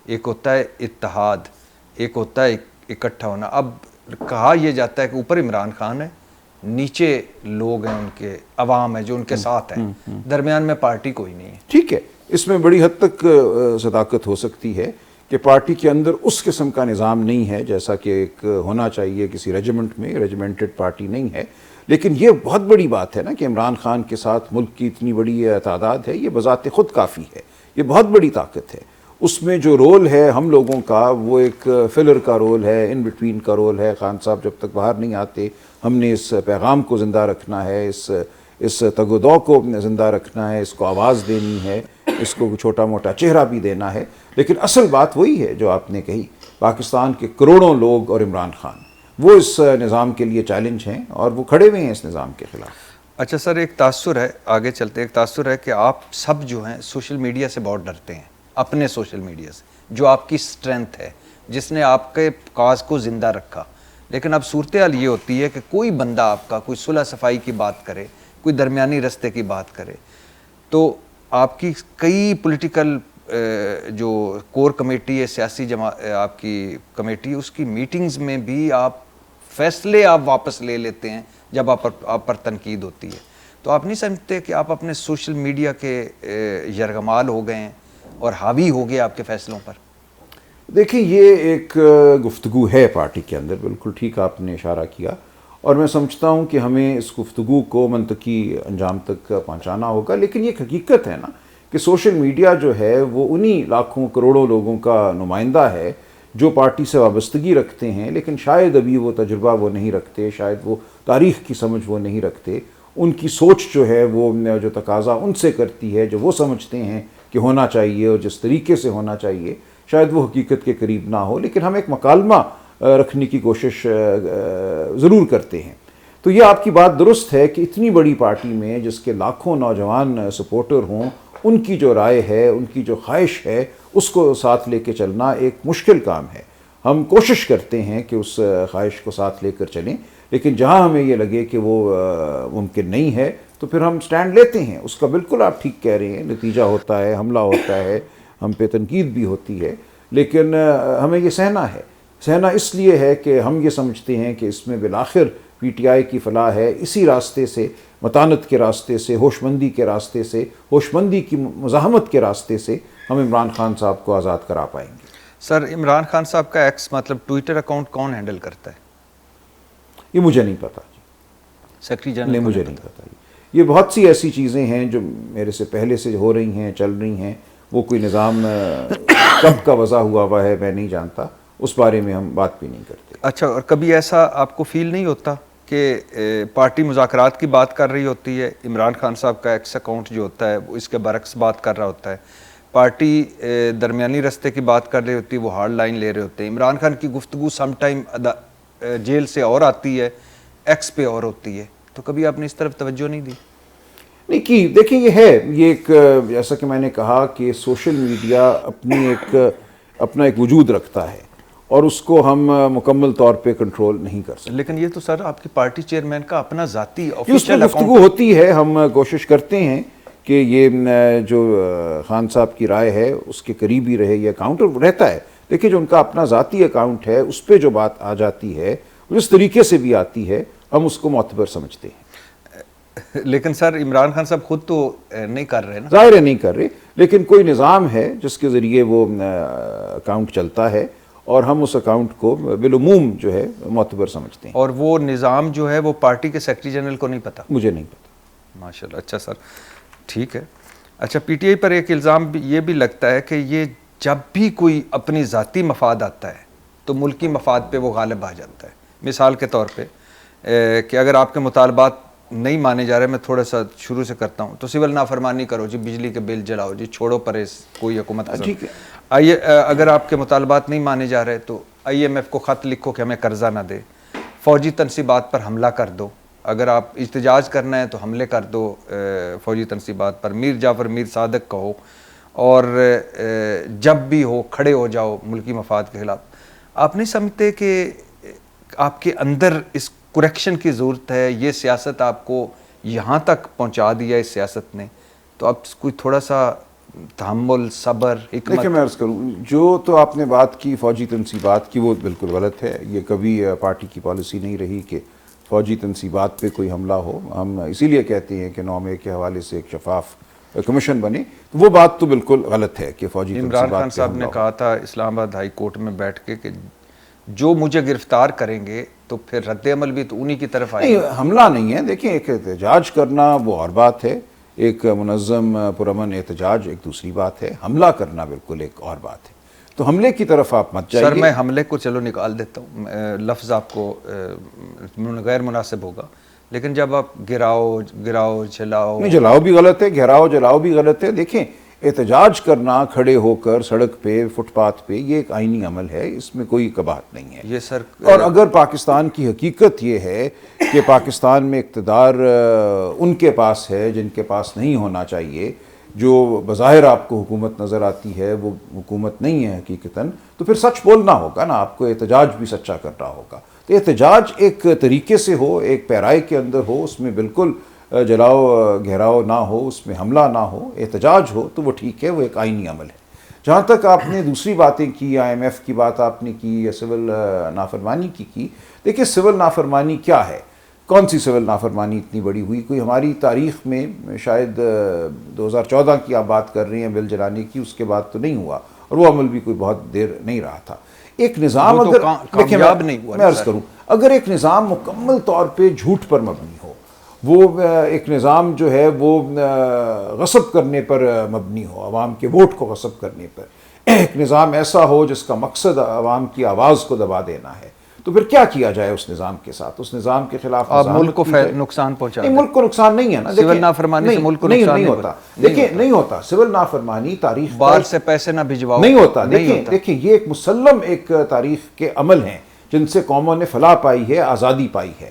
ایک ہوتا ہے اتحاد، ایک ہوتا ہے اکٹھا ہونا. اب کہا یہ جاتا ہے کہ اوپر عمران خان ہے، نیچے لوگ ہیں ان کے، عوام ہے جو ان کے ساتھ ہیں، درمیان میں پارٹی کوئی نہیں ہے. ٹھیک ہے، اس میں بڑی حد تک صداقت ہو سکتی ہے کہ پارٹی کے اندر اس قسم کا نظام نہیں ہے جیسا کہ ایک ہونا چاہیے کسی ریجیمنٹ میں. ریجیمنٹڈ پارٹی نہیں ہے. لیکن یہ بہت بڑی بات ہے نا کہ عمران خان کے ساتھ ملک کی اتنی بڑی تعداد ہے، یہ بذات خود کافی ہے. یہ بہت بڑی طاقت ہے. اس میں جو رول ہے ہم لوگوں کا وہ ایک فلر کا رول ہے، ان بٹوین کا رول ہے. خان صاحب جب تک باہر نہیں آتے ہم نے اس پیغام کو زندہ رکھنا ہے، اس تگ و دو کو زندہ رکھنا ہے، اس کو آواز دینی ہے، اس کو چھوٹا موٹا چہرہ بھی دینا ہے. لیکن اصل بات وہی ہے جو آپ نے کہی، پاکستان کے کروڑوں لوگ اور عمران خان وہ اس نظام کے لیے چیلنج ہیں اور وہ کھڑے ہوئے ہیں اس نظام کے خلاف. اچھا سر، ایک تاثر ہے، آگے چلتے ایک تاثر ہے کہ آپ سب جو ہیں سوشل میڈیا سے بہت ڈرتے ہیں، اپنے سوشل میڈیا سے جو آپ کی سٹرینتھ ہے، جس نے آپ کے کاز کو زندہ رکھا. لیکن اب صورتحال یہ ہوتی ہے کہ کوئی بندہ آپ کا کوئی صلح صفائی کی بات کرے, کوئی درمیانی رستے کی بات کرے, تو آپ کی کئی پولیٹیکل جو کور کمیٹی ہے, سیاسی آپ کی کمیٹی, اس کی میٹنگز میں بھی آپ فیصلے آپ واپس لے لیتے ہیں جب آپ پر تنقید ہوتی ہے. تو آپ نہیں سمجھتے کہ آپ اپنے سوشل میڈیا کے یرغمال ہو گئے ہیں اور حاوی ہو گئے آپ کے فیصلوں پر؟ دیکھیں یہ ایک گفتگو ہے پارٹی کے اندر, بالکل ٹھیک آپ نے اشارہ کیا, اور میں سمجھتا ہوں کہ ہمیں اس گفتگو کو منطقی انجام تک پہنچانا ہوگا. لیکن یہ حقیقت ہے نا کہ سوشل میڈیا جو ہے وہ انہی لاکھوں کروڑوں لوگوں کا نمائندہ ہے جو پارٹی سے وابستگی رکھتے ہیں, لیکن شاید ابھی وہ تجربہ وہ نہیں رکھتے, شاید وہ تاریخ کی سمجھ وہ نہیں رکھتے. ان کی سوچ جو ہے وہ جو تقاضا ان سے کرتی ہے, جو وہ سمجھتے ہیں کہ ہونا چاہیے اور جس طریقے سے ہونا چاہیے, شاید وہ حقیقت کے قریب نہ ہو. لیکن ہم ایک مکالمہ رکھنے کی کوشش ضرور کرتے ہیں. تو یہ آپ کی بات درست ہے کہ اتنی بڑی پارٹی میں جس کے لاکھوں نوجوان سپورٹر ہوں, ان کی جو رائے ہے, ان کی جو خواہش ہے, اس کو ساتھ لے کے چلنا ایک مشکل کام ہے. ہم کوشش کرتے ہیں کہ اس خواہش کو ساتھ لے کر چلیں, لیکن جہاں ہمیں یہ لگے کہ وہ ممکن نہیں ہے تو پھر ہم سٹینڈ لیتے ہیں. اس کا بالکل آپ ٹھیک کہہ رہے ہیں, نتیجہ ہوتا ہے, حملہ ہوتا ہے, ہم پہ تنقید بھی ہوتی ہے, لیکن ہمیں یہ سہنا ہے. سہنا اس لیے ہے کہ ہم یہ سمجھتے ہیں کہ اس میں بالآخر پی ٹی آئی کی فلاح ہے. اسی راستے سے, متانت کے راستے سے, ہوش مندی کے راستے سے, ہوش مندی کی مزاحمت کے راستے سے ہم عمران خان صاحب کو آزاد کرا پائیں گے. سر, عمران خان صاحب کا ایکس مطلب ٹویٹر اکاؤنٹ کون ہینڈل کرتا ہے؟ یہ مجھے نہیں پتا جی, سیکرٹری جنرل مجھے نہیں پتا. یہ بہت سی ایسی چیزیں ہیں جو میرے سے پہلے سے ہو رہی ہیں, چل رہی ہیں. وہ کوئی نظام کب کا وضع ہوا ہے میں نہیں جانتا, اس بارے میں ہم بات بھی نہیں کرتے. اچھا, اور کبھی ایسا آپ کو فیل نہیں ہوتا کہ پارٹی مذاکرات کی بات کر رہی ہوتی ہے, عمران خان صاحب کا ایکس اکاؤنٹ جو ہوتا ہے وہ اس کے برعکس بات کر رہا ہوتا ہے, پارٹی درمیانی رستے کی بات کر رہی ہوتی ہے, وہ ہارڈ لائن لے رہے ہوتے ہیں, عمران خان کی گفتگو سم ٹائم جیل سے اور آتی ہے, ایکس پہ اور ہوتی ہے, تو کبھی آپ نے اس طرف توجہ نہیں دی؟ نہیں کی. دیکھیں یہ ہے, یہ ایک جیسا کہ میں نے کہا کہ سوشل میڈیا اپنا ایک وجود رکھتا ہے اور اس کو ہم مکمل طور پہ کنٹرول نہیں کر سکتے. لیکن یہ تو سر آپ کی پارٹی چیئرمین کا اپنا ذاتی اس میں آفیشیل گفتگو ہوتی ہے, ہم کوشش کرتے ہیں کہ یہ جو خان صاحب کی رائے ہے اس کے قریب ہی رہے. یہ اکاؤنٹ رہتا ہے, دیکھیں جو ان کا اپنا ذاتی اکاؤنٹ ہے اس پہ جو بات آ جاتی ہے, جس طریقے سے بھی آتی ہے, ہم اس کو معتبر سمجھتے ہیں. لیکن سر عمران خان صاحب خود تو نہیں کر رہے نا. ظاہر ہے نہیں کر رہے, لیکن کوئی نظام ہے جس کے ذریعے وہ اکاؤنٹ چلتا ہے اور ہم اس اکاؤنٹ کو بالعموم جو ہے معتبر سمجھتے ہیں. اور وہ نظام جو ہے وہ پارٹی کے سیکرٹری جنرل کو نہیں پتا؟ مجھے نہیں پتا. ماشاءاللہ, اچھا سر, ٹھیک ہے. اچھا, پی ٹی آئی پر ایک الزام یہ بھی لگتا ہے کہ یہ جب بھی کوئی اپنی ذاتی مفاد آتا ہے تو ملکی مفاد پہ وہ غالب آ جاتا ہے. مثال کے طور پہ کہ اگر آپ کے مطالبات نہیں مانے جا رہے, میں تھوڑا سا شروع سے کرتا ہوں, تو سول نافرمانی کرو جی, بجلی کے بل جلاؤ جی, چھوڑو پرہیز, کوئی حکومت ٹھیک ہے. آئیے, اگر آپ کے مطالبات نہیں مانے جا رہے تو آئی ایم ایف کو خط لکھو کہ ہمیں قرضہ نہ دے, فوجی تنصیبات پر حملہ کر دو, اگر آپ احتجاج کرنا ہے تو حملے کر دو فوجی تنصیبات پر, میر جعفر میر صادق کہو, اور جب بھی ہو کھڑے ہو جاؤ ملکی مفاد کے خلاف. آپ نہیں سمجھتے کہ آپ کے اندر اس کریکشن کی ضرورت ہے؟ یہ سیاست آپ کو یہاں تک پہنچا دیا اس سیاست نے, تو آپ کوئی تھوڑا سا تحمل, صبر, حکمت. دیکھیں میں عرض کروں, جو تو آپ نے بات کی فوجی تنصیبات کی, وہ بالکل غلط ہے. یہ کبھی پارٹی کی پالیسی نہیں رہی کہ فوجی تنصیبات پہ کوئی حملہ ہو. ہم اسی لیے کہتے ہیں کہ 9 کے حوالے سے ایک شفاف کمیشن بنے. وہ بات تو بالکل غلط ہے کہ فوجی تنصیبات عمران خان صاحب نے کہا تھا اسلام آباد ہائی کورٹ میں بیٹھ کے کہ جو مجھے گرفتار کریں گے تو پھر رد عمل بھی تو انہی کی طرف آئے گا. نہیں, حملہ نہیں ہے. دیکھیں ایک احتجاج کرنا وہ اور بات ہے, ایک منظم پرامن احتجاج ایک دوسری بات ہے, حملہ کرنا بالکل ایک اور بات ہے. تو حملے کی طرف آپ مت جائیے. سر میں حملے کو چلو نکال دیتا ہوں, لفظ آپ کو غیر مناسب ہوگا, لیکن جب آپ گراؤ جلاؤ. نہیں, جلاؤ بھی غلط ہے, گھیراؤ جلاؤ بھی غلط ہے. دیکھیں احتجاج کرنا کھڑے ہو کر سڑک پہ, فٹ پاتھ پہ, یہ ایک آئینی عمل ہے, اس میں کوئی قباحت نہیں ہے. یہ سر, اور اگر پاکستان کی حقیقت یہ ہے کہ پاکستان میں اقتدار ان کے پاس ہے جن کے پاس نہیں ہونا چاہیے, جو بظاہر آپ کو حکومت نظر آتی ہے وہ حکومت نہیں ہے حقیقتاً، تو پھر سچ بولنا ہوگا نا، آپ کو احتجاج بھی سچا کرنا ہوگا. تو احتجاج ایک طریقے سے ہو، ایک پیرائی کے اندر ہو، اس میں بالکل جلاؤ گھیراؤ نہ ہو، اس میں حملہ نہ ہو، احتجاج ہو تو وہ ٹھیک ہے، وہ ایک آئینی عمل ہے. جہاں تک آپ نے دوسری باتیں کی، IMF کی بات آپ نے کی یا سول نافرمانی کی، دیکھیں سول نافرمانی کیا ہے؟ کون سی سول نافرمانی اتنی بڑی ہوئی؟ کوئی ہماری تاریخ میں شاید 2014 کی آپ بات کر رہی ہیں بل جلانے کی، اس کے بعد تو نہیں ہوا، اور وہ عمل بھی کوئی بہت دیر نہیں رہا تھا. ایک نظام اگر کامیاب نہیں ہوا، میں عرض کروں، اگر ایک نظام مکمل طور پہ جھوٹ پر مبنی ہو، وہ ایک نظام جو ہے وہ غصب کرنے پر مبنی ہو، عوام کے ووٹ کو غصب کرنے پر، ایک نظام ایسا ہو جس کا مقصد عوام کی آواز کو دبا دینا ہے، تو پھر کیا کیا جائے اس نظام کے ساتھ؟ اس نظام کے خلاف آپ ملک کو نقصان پہنچا نہیں، ملک کو نقصان نہیں ہے نا. سول نافرمانی سے ملک کو نقصان نہیں ہوتا. دیکھیں نہیں ہوتا سول نافرمانی تاریخ باہر سے پیسے نہ بھجواؤ نہیں ہوتا. دیکھیں یہ ایک مسلم ایک تاریخ کے عمل ہیں جن سے قوموں نے فلاح پائی ہے، آزادی پائی ہے.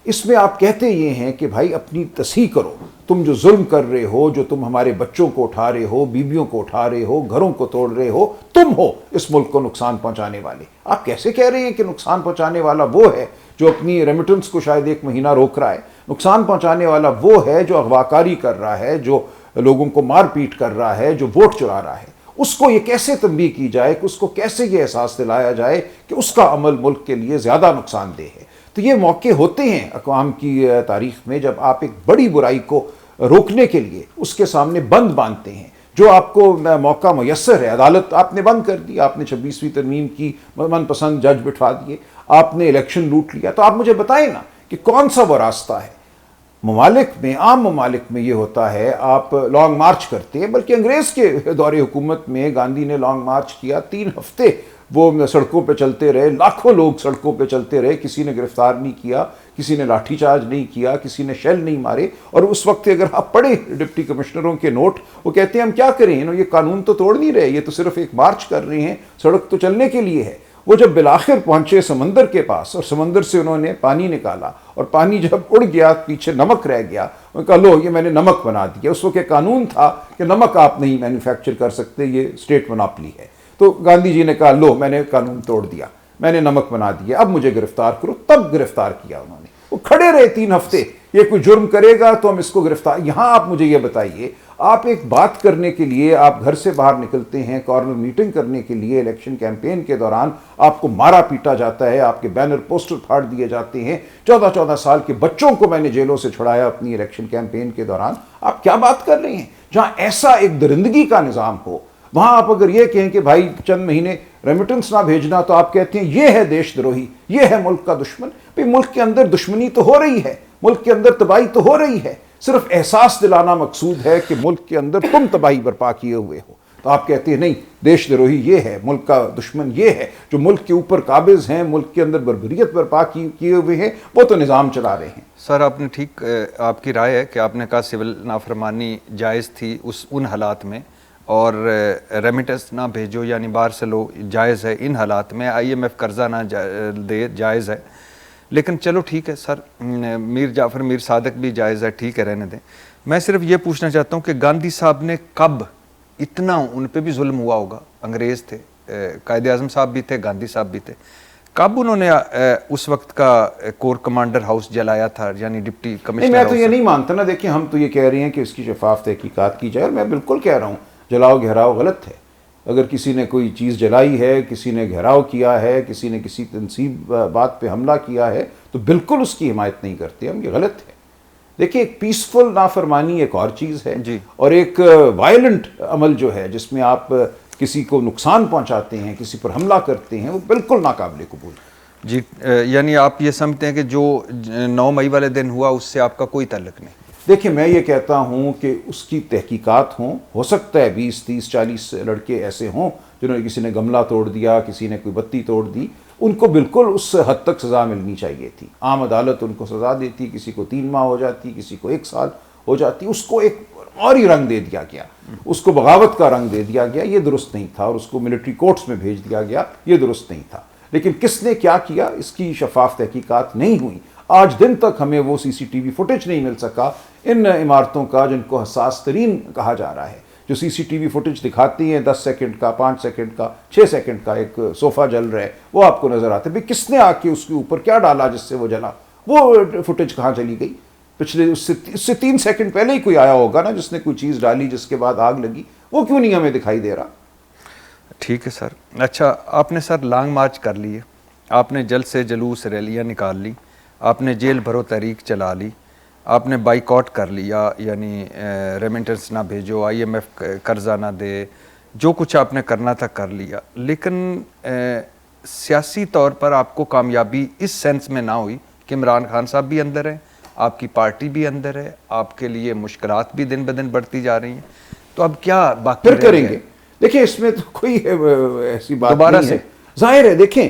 اس میں آپ کہتے یہ ہیں کہ بھائی اپنی تصحیح کرو، تم جو ظلم کر رہے ہو، جو تم ہمارے بچوں کو اٹھا رہے ہو، بیویوں کو اٹھا رہے ہو، گھروں کو توڑ رہے ہو، تم ہو اس ملک کو نقصان پہنچانے والے. آپ کیسے کہہ رہے ہیں کہ نقصان پہنچانے والا وہ ہے جو اپنی ریمیٹنس کو شاید 1 مہینہ روک رہا ہے؟ نقصان پہنچانے والا وہ ہے جو اغواکاری کر رہا ہے، جو لوگوں کو مار پیٹ کر رہا ہے، جو ووٹ چرا رہا ہے. اس کو یہ کیسے تنبیہ کی جائے، کہ اس کو کیسے یہ احساس دلایا جائے کہ اس کا عمل ملک کے لیے زیادہ نقصان دہ ہے؟ تو یہ موقع ہوتے ہیں اقوام کی تاریخ میں جب آپ ایک بڑی برائی کو روکنے کے لیے اس کے سامنے بند باندھتے ہیں. جو آپ کو موقع میسر ہے، عدالت آپ نے بند کر دی، آپ نے 26ویں ترمیم کی من پسند جج بٹھوا دیے، آپ نے الیکشن لوٹ لیا. تو آپ مجھے بتائیں نا کہ کون سا وہ راستہ ہے؟ ممالک میں، عام ممالک میں یہ ہوتا ہے، آپ لانگ مارچ کرتے ہیں. بلکہ انگریز کے دور حکومت میں گاندھی نے لانگ مارچ کیا، 3 ہفتے وہ سڑکوں پہ چلتے رہے، لاکھوں لوگ سڑکوں پہ چلتے رہے، کسی نے گرفتار نہیں کیا، کسی نے لاٹھی چارج نہیں کیا، کسی نے شیل نہیں مارے. اور اس وقت اگر آپ پڑھیں ڈپٹی کمشنروں کے نوٹ، وہ کہتے ہیں ہم کیا کریں، یہ قانون تو توڑ نہیں رہے، یہ تو صرف ایک مارچ کر رہے ہیں، سڑک تو چلنے کے لیے ہے. وہ جب بالآخر پہنچے سمندر کے پاس اور سمندر سے انہوں نے پانی نکالا، اور پانی جب اڑ گیا پیچھے نمک رہ گیا، انہوں نے کہا لو یہ میں نے نمک بنا دیا. اس وقت یہ قانون تھا کہ نمک آپ نہیں مینوفیکچر کر سکتے، یہ اسٹیٹ مناپلی ہے. تو گاندھی جی نے کہا لو میں نے قانون توڑ دیا، میں نے نمک بنا دیا، اب مجھے گرفتار کرو. تب گرفتار کیا انہوں نے. وہ کھڑے رہے 3 ہفتے، یہ کوئی جرم کرے گا تو ہم اس کو گرفتار. یہاں آپ مجھے یہ بتائیے، آپ ایک بات کرنے کے لیے آپ گھر سے باہر نکلتے ہیں، کارنر میٹنگ کرنے کے لیے، الیکشن کیمپین کے دوران آپ کو مارا پیٹا جاتا ہے، آپ کے بینر پوسٹر پھاڑ دیے جاتے ہیں. 14 سال کے بچوں کو میں نے جیلوں سے چھڑایا اپنی الیکشن کیمپین کے دوران. آپ کیا بات کر رہے ہیں؟ جہاں ایسا ایک درندگی کا نظام ہو، وہاں آپ اگر یہ کہیں کہ بھائی چند مہینے ریمیٹنس نہ بھیجنا، تو آپ کہتے ہیں یہ ہے دیش دروہی، یہ ہے ملک کا دشمن. ملک کے اندر دشمنی تو ہو رہی ہے، ملک کے اندر تباہی تو ہو رہی ہے، صرف احساس دلانا مقصود ہے کہ ملک کے اندر تم تباہی برپا کیے ہوئے ہو. تو آپ کہتے ہیں نہیں، دیش دروہی یہ ہے، ملک کا دشمن یہ ہے، جو ملک کے اوپر قابض ہیں، ملک کے اندر بربریت برپا کیے ہوئے ہیں، وہ تو نظام چلا رہے ہیں. سر آپ نے ٹھیک، آپ کی رائے ہے کہ آپ نے کہا سول نافرمانی جائز تھی ان حالات میں، اور ریمیٹنس نہ بھیجو یعنی باہر سے لو جائز ہے ان حالات میں، IMF قرضہ نہ دے جائز ہے. لیکن چلو ٹھیک ہے سر، میر جعفر میر صادق بھی جائز ہے، ٹھیک ہے رہنے دیں. میں صرف یہ پوچھنا چاہتا ہوں کہ گاندھی صاحب نے کب اتنا، ان پہ بھی ظلم ہوا ہوگا، انگریز تھے، قائد اعظم صاحب بھی تھے، گاندھی صاحب بھی تھے، کب انہوں نے اس وقت کا کور کمانڈر ہاؤس جلایا تھا، یعنی ڈپٹی کمشنر؟ میں تو یہ نہیں مانتا نا. دیکھیں ہم تو یہ کہہ رہے ہیں کہ اس کی شفاف تحقیقات کی جائے، اور میں بالکل کہہ رہا ہوں جلاؤ گھیراؤ غلط ہے. اگر کسی نے کوئی چیز جلائی ہے، کسی نے گھیراؤ کیا ہے، کسی نے کسی تنصیب بات پہ حملہ کیا ہے، تو بالکل اس کی حمایت نہیں کرتے ہم، یہ غلط ہے. دیکھیں ایک پیسفل نافرمانی ایک اور چیز ہے، اور ایک وائلنٹ عمل جو ہے جس میں آپ کسی کو نقصان پہنچاتے ہیں، کسی پر حملہ کرتے ہیں، وہ بالکل ناقابل قبول ہے. جی، یعنی آپ یہ سمجھتے ہیں کہ جو 9 مئی والے دن ہوا اس سے آپ کا کوئی تعلق نہیں؟ دیکھیں میں یہ کہتا ہوں کہ اس کی تحقیقات ہوں، ہو سکتا ہے 20 30 40 لڑکے ایسے ہوں جنہوں نے، کسی نے گملہ توڑ دیا، کسی نے کوئی بتی توڑ دی، ان کو بالکل اس حد تک سزا ملنی چاہیے تھی. عام عدالت ان کو سزا دیتی، کسی کو 3 ماہ ہو جاتی، کسی کو 1 سال ہو جاتی. اس کو ایک اور ہی رنگ دے دیا گیا، اس کو بغاوت کا رنگ دے دیا گیا، یہ درست نہیں تھا. اور اس کو ملٹری کورٹس میں بھیج دیا گیا، یہ درست نہیں تھا. لیکن کس نے کیا کیا، اس کی شفاف تحقیقات نہیں ہوئی. آج دن تک ہمیں وہ CCTV فوٹیج نہیں مل سکا ان عمارتوں کا جن کو حساس ترین کہا جا رہا ہے. جو CCTV فوٹیج دکھاتی ہیں 10 سیکنڈ کا، 5 سیکنڈ کا، 6 سیکنڈ کا ایک صوفہ جل رہا ہے، وہ آپ کو نظر آتا ہے. بھئی کس نے آ کے اس کے اوپر کیا ڈالا جس سے وہ جلا؟ وہ فوٹیج کہاں چلی گئی؟ پچھلے اس سے 3 سیکنڈ پہلے ہی کوئی آیا ہوگا نا جس نے کوئی چیز ڈالی جس کے بعد آگ لگی. وہ کیوں نہیں ہمیں دکھائی دے رہا؟ ٹھیک ہے سر. اچھا آپ نے سر لانگ مارچ کر لیے، آپ نے جلد سے جلوس ریلیاں نکال لی، آپ نے جیل بھرو تحریک چلا لی، آپ نے بائیکاٹ کر لیا، یعنی ریمنٹنس نہ بھیجو، IMF قرضہ نہ دے، جو کچھ آپ نے کرنا تھا کر لیا. لیکن سیاسی طور پر آپ کو کامیابی اس سینس میں نہ ہوئی کہ عمران خان صاحب بھی اندر ہیں، آپ کی پارٹی بھی اندر ہے، آپ کے لیے مشکلات بھی دن بدن بڑھتی جا رہی ہیں. تو اب کیا باقی پھر کریں گے؟ دیکھیں اس میں تو کوئی ایسی بات دوبارہ نہیں ہے. ظاہر ہے دیکھیں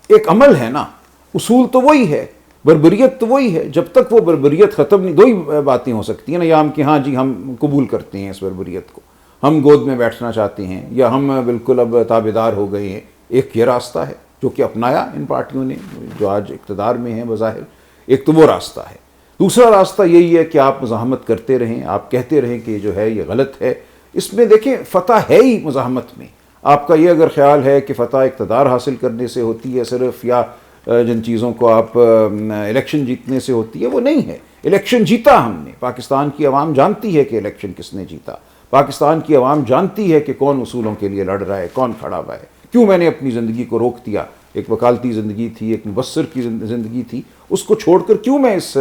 ایک عمل ہے نا، اصول تو وہی ہے، بربریت تو وہی ہے. جب تک وہ بربریت ختم نہیں، دو ہی باتیں ہو سکتی ہیں نا، یا ہم کہ ہاں جی ہم قبول کرتے ہیں اس بربریت کو، ہم گود میں بیٹھنا چاہتے ہیں، یا ہم بالکل اب تابعدار ہو گئے ہیں. ایک یہ راستہ ہے جو کہ اپنایا ان پارٹیوں نے جو آج اقتدار میں ہیں بظاہر، ایک تو وہ راستہ ہے. دوسرا راستہ یہی ہے کہ آپ مزاحمت کرتے رہیں، آپ کہتے رہیں کہ جو ہے یہ غلط ہے. اس میں دیکھیں فتح ہے ہی مزاحمت میں. آپ کا یہ اگر خیال ہے کہ فتح اقتدار حاصل کرنے سے ہوتی ہے صرف، یا جن چیزوں کو آپ الیکشن جیتنے سے ہوتی ہے، وہ نہیں ہے. الیکشن جیتا ہم نے، پاکستان کی عوام جانتی ہے کہ الیکشن کس نے جیتا، پاکستان کی عوام جانتی ہے کہ کون اصولوں کے لیے لڑ رہا ہے، کون کھڑا ہوا ہے. کیوں میں نے اپنی زندگی کو روک دیا؟ ایک وکالتی زندگی تھی، ایک مبصر کی زندگی تھی، اس کو چھوڑ کر کیوں میں اس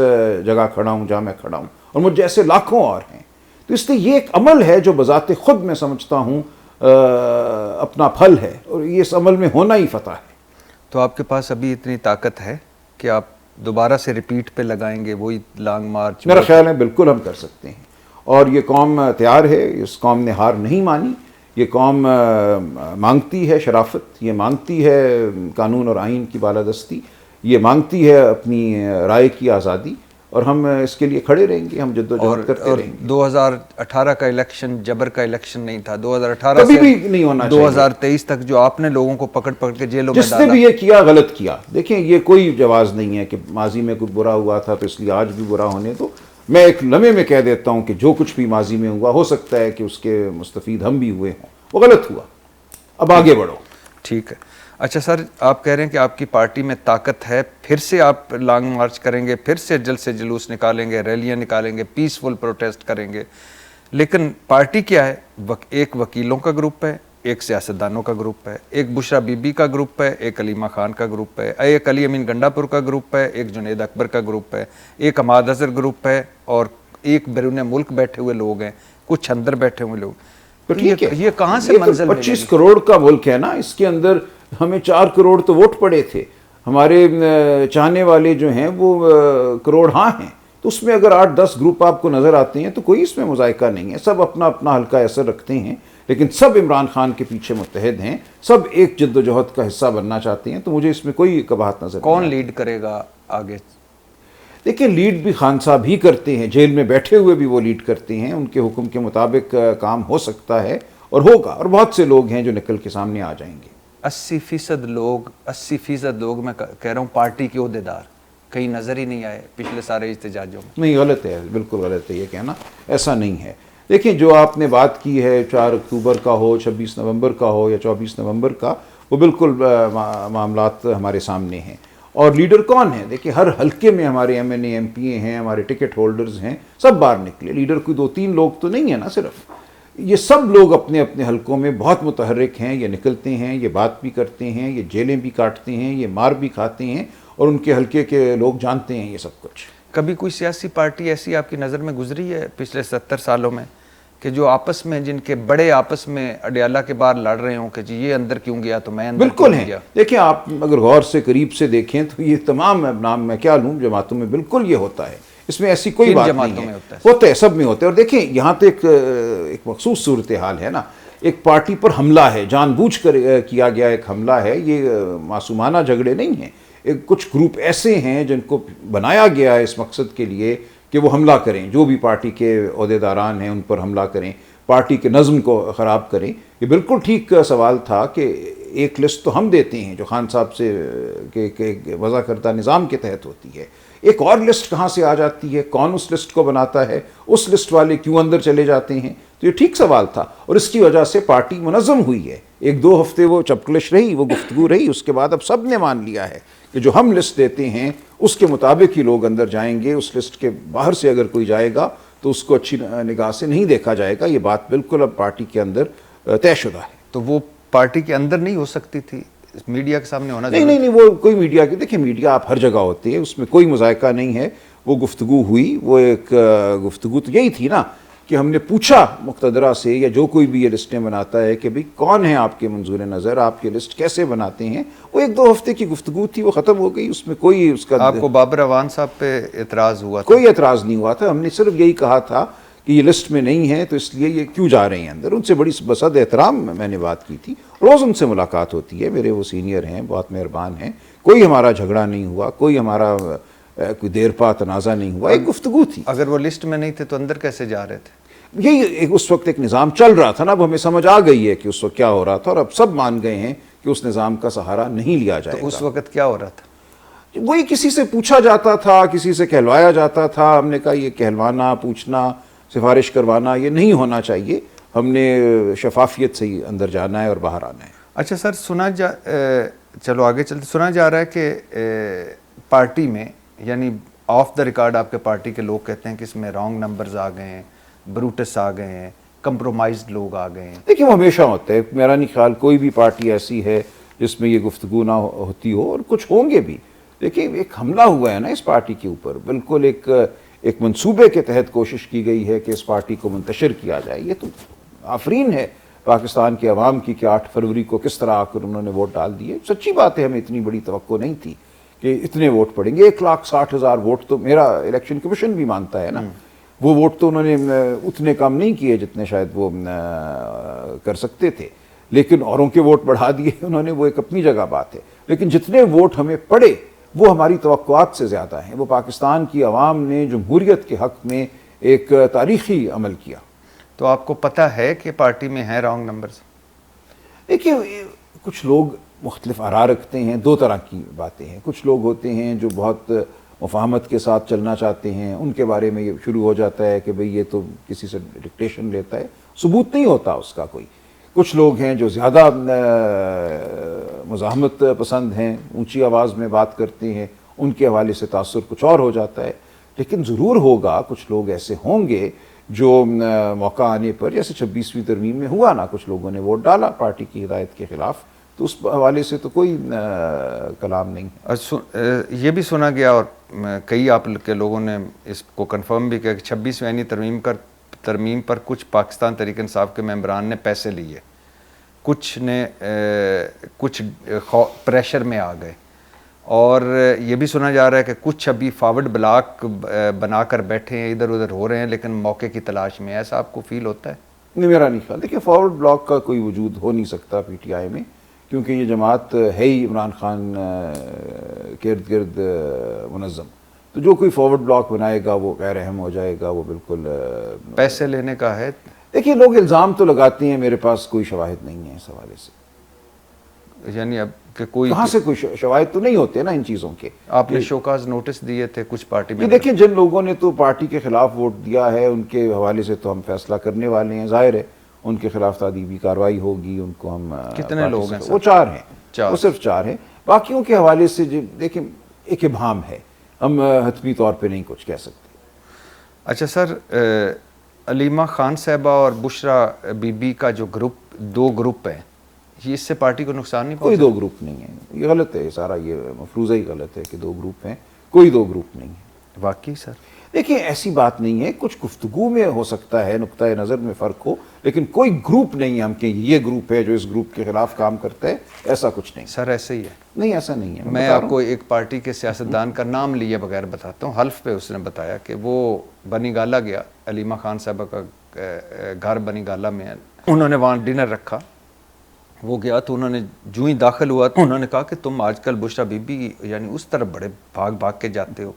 جگہ کھڑا ہوں جہاں میں کھڑا ہوں، اور مجھ جیسے لاکھوں اور ہیں. تو اس لیے یہ ایک عمل ہے جو بذات خود میں سمجھتا ہوں اپنا پھل ہے، اور یہ اس عمل میں ہونا ہی فتح ہے. تو آپ کے پاس ابھی اتنی طاقت ہے کہ آپ دوبارہ سے ریپیٹ پہ لگائیں گے وہی لانگ مارچ؟ میرا خیال ہے بالکل ہم کر سکتے ہیں، اور یہ قوم تیار ہے. اس قوم نے ہار نہیں مانی. یہ قوم مانگتی ہے شرافت، یہ مانگتی ہے قانون اور آئین کی بالادستی، یہ مانگتی ہے اپنی رائے کی آزادی، اور ہم اس کے لیے کھڑے رہیں گے، ہم جدوجہد کرتے رہیں گے. 2018 کا الیکشن جبر کا الیکشن نہیں تھا. 2018 کبھی سے بھی نہیں ہونا چاہیے. 2023 تک جو آپ نے لوگوں کو پکڑ پکڑ کے جیلوں میں جس نے ڈالا، بھی یہ کیا غلط کیا. دیکھیں یہ کوئی جواز نہیں ہے کہ ماضی میں کچھ برا ہوا تھا تو اس لیے آج بھی برا ہونے دو. میں ایک لمحے میں کہہ دیتا ہوں کہ جو کچھ بھی ماضی میں ہوا، ہو سکتا ہے کہ اس کے مستفید ہم بھی ہوئے ہوں، وہ غلط ہوا. اب آگے بڑھو. ٹھیک ہے. اچھا سر، آپ کہہ رہے ہیں کہ آپ کی پارٹی میں طاقت ہے، پھر سے آپ لانگ مارچ کریں گے، پھر سے جلد سے جلوس نکالیں گے، ریلیاں نکالیں گے، پیسفل پروٹیسٹ کریں گے. لیکن پارٹی کیا ہے؟ ایک وکیلوں کا گروپ ہے، ایک سیاستدانوں کا گروپ ہے، ایک بشرا بی بی کا گروپ ہے، ایک علیمہ خان کا گروپ ہے، ایک علی امین گنڈا پور کا گروپ ہے، ایک جنید اکبر کا گروپ ہے، ایک حماد اظہر گروپ ہے، اور ایک بیرون ملک بیٹھے ہوئے لوگ ہیں، کچھ اندر بیٹھے ہوئے لوگ. تو ٹھیک ہے، یہ کہاں سے یہ تو منزل 25 کروڑ کا ملک ہے نا. اس کے اندر ہمیں 4 کروڑ تو ووٹ پڑے تھے. ہمارے چاہنے والے جو ہیں وہ کروڑ ہاں ہیں. تو اس میں اگر 8-10 گروپ آپ کو نظر آتے ہیں تو کوئی اس میں مذائقہ نہیں ہے. سب اپنا اپنا حلقہ اثر رکھتے ہیں، لیکن سب عمران خان کے پیچھے متحد ہیں، سب ایک جد و جہد کا حصہ بننا چاہتے ہیں. تو مجھے اس میں کوئی قباحت نظر نہیں. کون لیڈ کرے گا آگے؟ دیکھیں لیڈ بھی خان صاحب ہی کرتے ہیں، جیل میں بیٹھے ہوئے بھی وہ لیڈ کرتے ہیں. ان کے حکم کے مطابق کام ہو سکتا ہے اور ہوگا، اور بہت سے لوگ ہیں جو نکل کے سامنے آ جائیں گے. 80% لوگ میں کہہ رہا ہوں پارٹی کے عہدیدار کہیں نظر ہی نہیں آئے پچھلے سارے احتجاجوں میں. نہیں، غلط ہے، بالکل غلط ہے یہ کہنا. ایسا نہیں ہے. دیکھیں جو آپ نے بات کی ہے 4 اکتوبر کا ہو، 26 نومبر کا ہو یا 24 نومبر کا، وہ بالکل معاملات ہمارے سامنے ہیں. اور لیڈر کون ہیں؟ دیکھیں ہر حلقے میں ہمارے MNA MP ہیں، ہمارے ٹکٹ ہولڈرز ہیں، سب باہر نکلے. لیڈر کوئی 2-3 لوگ تو نہیں ہے نا صرف. یہ سب لوگ اپنے اپنے حلقوں میں بہت متحرک ہیں. یہ نکلتے ہیں، یہ بات بھی کرتے ہیں، یہ جیلیں بھی کاٹتے ہیں، یہ مار بھی کھاتے ہیں، اور ان کے حلقے کے لوگ جانتے ہیں یہ سب کچھ. کبھی کوئی سیاسی پارٹی ایسی آپ کی نظر میں گزری ہے پچھلے 70 سالوں میں کہ جو آپس میں، جن کے بڑے آپس میں اڈیالہ کے باہر لڑ رہے ہوں کہ جی یہ اندر کیوں گیا تو میں اندر بالکل کیوں نہیں گیا؟ دیکھیں آپ اگر غور سے قریب سے دیکھیں تو یہ تمام نام میں کیا لوں، جماعتوں میں بالکل یہ ہوتا ہے. اس میں ایسی کوئی بات نہیں ہے. ہوتا ہے، سب میں ہوتا ہے. اور دیکھیں یہاں تو ایک مخصوص صورتحال ہے نا. ایک پارٹی پر حملہ ہے، جان بوجھ کر کیا گیا ایک حملہ ہے. یہ معصومانہ جھگڑے نہیں ہیں. کچھ گروپ ایسے ہیں جن کو بنایا گیا ہے اس مقصد کے لیے کہ وہ حملہ کریں، جو بھی پارٹی کے عہدیداران ہیں ان پر حملہ کریں، پارٹی کے نظم کو خراب کریں. یہ بالکل ٹھیک سوال تھا کہ ایک لسٹ تو ہم دیتے ہیں جو خان صاحب سے وضع کردہ نظام کے تحت ہوتی ہے. ایک اور لسٹ کہاں سے آ جاتی ہے؟ کون اس لسٹ کو بناتا ہے؟ اس لسٹ والے کیوں اندر چلے جاتے ہیں؟ تو یہ ٹھیک سوال تھا، اور اس کی وجہ سے پارٹی منظم ہوئی ہے. 1-2 ہفتے وہ چپکلش رہی، وہ گفتگو رہی، اس کے بعد اب سب نے مان لیا ہے کہ جو ہم لسٹ دیتے ہیں اس کے مطابق ہی لوگ اندر جائیں گے. اس لسٹ کے باہر سے اگر کوئی جائے گا تو اس کو اچھی نگاہ سے نہیں دیکھا جائے گا. یہ بات بالکل اب پارٹی کے اندر طے شدہ ہے. تو وہ پارٹی کے اندر نہیں ہو سکتی تھی، میڈیا کے سامنے ہونا نہیں نہیں نہیں، وہ کوئی میڈیا کی، دیکھیں میڈیا آپ ہر جگہ ہوتے ہیں، اس میں کوئی مذائقہ نہیں ہے. وہ گفتگو ہوئی، وہ ایک گفتگو تو یہی تھی نا کہ ہم نے پوچھا مقتدرہ سے یا جو کوئی بھی یہ لسٹیں بناتا ہے کہ بھئی کون ہیں آپ کے منظور نظر، آپ یہ لسٹ کیسے بناتے ہیں. وہ 1-2 ہفتے کی گفتگو تھی، وہ ختم ہو گئی. اس میں کوئی اس کا آپ کو بابر اعوان صاحب پہ اعتراض ہوا تھا؟ کوئی اعتراض نہیں ہوا تھا. ہم نے صرف یہی کہا تھا کہ یہ لسٹ میں نہیں ہے تو اس لیے یہ کیوں جا رہے ہیں اندر. ان سے بڑی بصد احترام میں نے بات کی تھی. روز ان سے ملاقات ہوتی ہے، میرے وہ سینئر ہیں، بہت مہربان ہیں. کوئی ہمارا جھگڑا نہیں ہوا، کوئی ہمارا کوئی دیر پا تنازع نہیں ہوا. ایک گفتگو تھی. اگر وہ لسٹ میں نہیں تھے تو اندر کیسے جا رہے تھے؟ یہی اس وقت ایک نظام چل رہا تھا نا. اب ہمیں سمجھ آ گئی ہے کہ اس وقت کیا ہو رہا تھا، اور اب سب مان گئے ہیں کہ اس نظام کا سہارا نہیں لیا جائے تو گا. اس وقت کیا ہو رہا تھا؟ وہی کسی سے پوچھا جاتا تھا، کسی سے کہلوایا جاتا تھا. ہم نے کہا یہ کہلوانا، پوچھنا، سفارش کروانا یہ نہیں ہونا چاہیے. ہم نے شفافیت سے ہی اندر جانا ہے اور باہر آنا ہے. اچھا سر، چلو آگے چلتے. سنا جا رہا ہے کہ پارٹی میں، یعنی آف دا ریکارڈ آپ کے پارٹی کے لوگ کہتے ہیں کہ اس میں رانگ نمبرز آ گئے ہیں، بروٹس آ گئے ہیں، کمپرومائزڈ لوگ آ گئے ہیں. دیکھیں وہ ہمیشہ ہوتا ہے. میرا نہیں خیال کوئی بھی پارٹی ایسی ہے جس میں یہ گفتگو نہ ہوتی ہو، اور کچھ ہوں گے بھی. دیکھیں ایک حملہ ہوا ہے نا اس پارٹی کے اوپر، بالکل ایک منصوبے کے تحت کوشش کی گئی ہے کہ اس پارٹی کو منتشر کیا جائے. یہ تو آفرین ہے پاکستان کے عوام کی کہ 8 فروری کو کس طرح آ کر انہوں نے ووٹ ڈال دیے. سچی بات ہے، ہمیں اتنی بڑی توقع نہیں تھی کہ اتنے ووٹ پڑیں گے. 1,60,000 ووٹ تو میرا الیکشن کمیشن بھی مانتا ہے نا. وہ ووٹ تو انہوں نے اتنے کم نہیں کیے جتنے شاید وہ کر سکتے تھے، لیکن اوروں کے ووٹ بڑھا دیے انہوں نے. وہ ایک اپنی جگہ بات ہے، لیکن جتنے ووٹ ہمیں پڑے وہ ہماری توقعات سے زیادہ ہیں. وہ پاکستان کی عوام نے جمہوریت کے حق میں ایک تاریخی عمل کیا. تو آپ کو پتہ ہے کہ پارٹی میں ہیں رانگ نمبرز؟ دیکھیے کچھ لوگ مختلف آراء رکھتے ہیں. 2 طرح کی باتیں ہیں. کچھ لوگ ہوتے ہیں جو بہت مفاہمت کے ساتھ چلنا چاہتے ہیں، ان کے بارے میں یہ شروع ہو جاتا ہے کہ بھئی یہ تو کسی سے ڈکٹیشن لیتا ہے، ثبوت نہیں ہوتا اس کا کوئی. کچھ لوگ ہیں جو زیادہ مزاحمت پسند ہیں، اونچی آواز میں بات کرتے ہیں، ان کے حوالے سے تاثر کچھ اور ہو جاتا ہے. لیکن ضرور ہوگا کچھ لوگ ایسے ہوں گے جو موقع آنے پر، جیسے 26ویں ترمیم میں ہوا نا، کچھ لوگوں نے ووٹ ڈالا پارٹی کی ہدایت کے خلاف. تو اس حوالے سے تو کوئی کلام نہیں. یہ بھی سنا گیا اور کئی آپ کے لوگوں نے اس کو کنفرم بھی کیا کہ 26ویں ترمیم پر کچھ پاکستان تحریک انصاف کے ممبران نے پیسے لیے، کچھ نے کچھ پریشر میں آ گئے، اور یہ بھی سنا جا رہا ہے کہ کچھ ابھی فارورڈ بلاک بنا کر بیٹھے ہیں، ادھر ادھر ہو رہے ہیں لیکن موقع کی تلاش میں. ایسا آپ کو فیل ہوتا ہے؟ نہیں، میرا نہیں خیال. دیکھیں فارورڈ بلاک کا کوئی وجود ہو نہیں سکتا پی ٹی آئی میں، کیونکہ یہ جماعت ہے ہی عمران خان کے ارد گرد منظم. تو جو کوئی فارورڈ بلاک بنائے گا وہ غیر اہم ہو جائے گا. وہ بالکل پیسے لینے کا ہے. دیکھیے لوگ الزام تو لگاتے ہیں، میرے پاس کوئی شواہد نہیں ہے اس حوالے سے. یعنی اب کہ کوئی کہاں سے کوئی شواہد تو نہیں ہوتے نا ان چیزوں کے. آپ نے شوکاز نوٹس دیے تھے کچھ پارٹی میں. یہ دیکھیں جن لوگوں نے تو پارٹی کے خلاف ووٹ دیا ہے ان کے حوالے سے تو ہم فیصلہ کرنے والے ہیں. ظاہر ہے ان کے خلاف تعدیبی کارروائی ہوگی. ان کو ہم کتنے لوگ ہیں؟ وہ 4 ہیں. وہ صرف 4 ہیں. باقیوں کے حوالے سے دیکھیں ایک ابہام ہے، ہم حتمی طور پہ نہیں کچھ کہہ سکتے. اچھا سر، علیمہ خان صاحبہ اور بشرا بی بی کا جو گروپ، 2 گروپ ہیں، یہ اس سے پارٹی کو نقصان نہیں کوئی پہنچا؟ 2 گروپ نہیں ہے. یہ غلط ہے سارا، یہ مفروضہ ہی غلط ہے کہ 2 گروپ ہیں. کوئی 2 گروپ نہیں ہے. واقعی سر؟ دیکھیں ایسی بات نہیں ہے. کچھ گفتگو میں ہو سکتا ہے، نقطہ نظر میں فرق ہو، لیکن کوئی گروپ نہیں ہے ہم کہ یہ گروپ ہے جو اس گروپ کے خلاف کام کرتا ہے. ایسا کچھ نہیں. سر ایسے ہی ہے؟ نہیں ایسا نہیں ہے. میں آپ کو ایک پارٹی کے سیاستدان کا نام لیے بغیر بتاتا ہوں. حلف پہ اس نے بتایا کہ وہ بنی گالہ گیا، علیمہ خان صاحبہ کا گھر بنی گالہ میں ہے، انہوں نے وہاں ڈنر رکھا. وہ گیا تو انہوں نے جو ہی داخل ہوا تو انہوں نے کہا کہ تم آج کل بشرا بی بی یعنی اس طرف بڑے بھاگ کے جاتے ہو.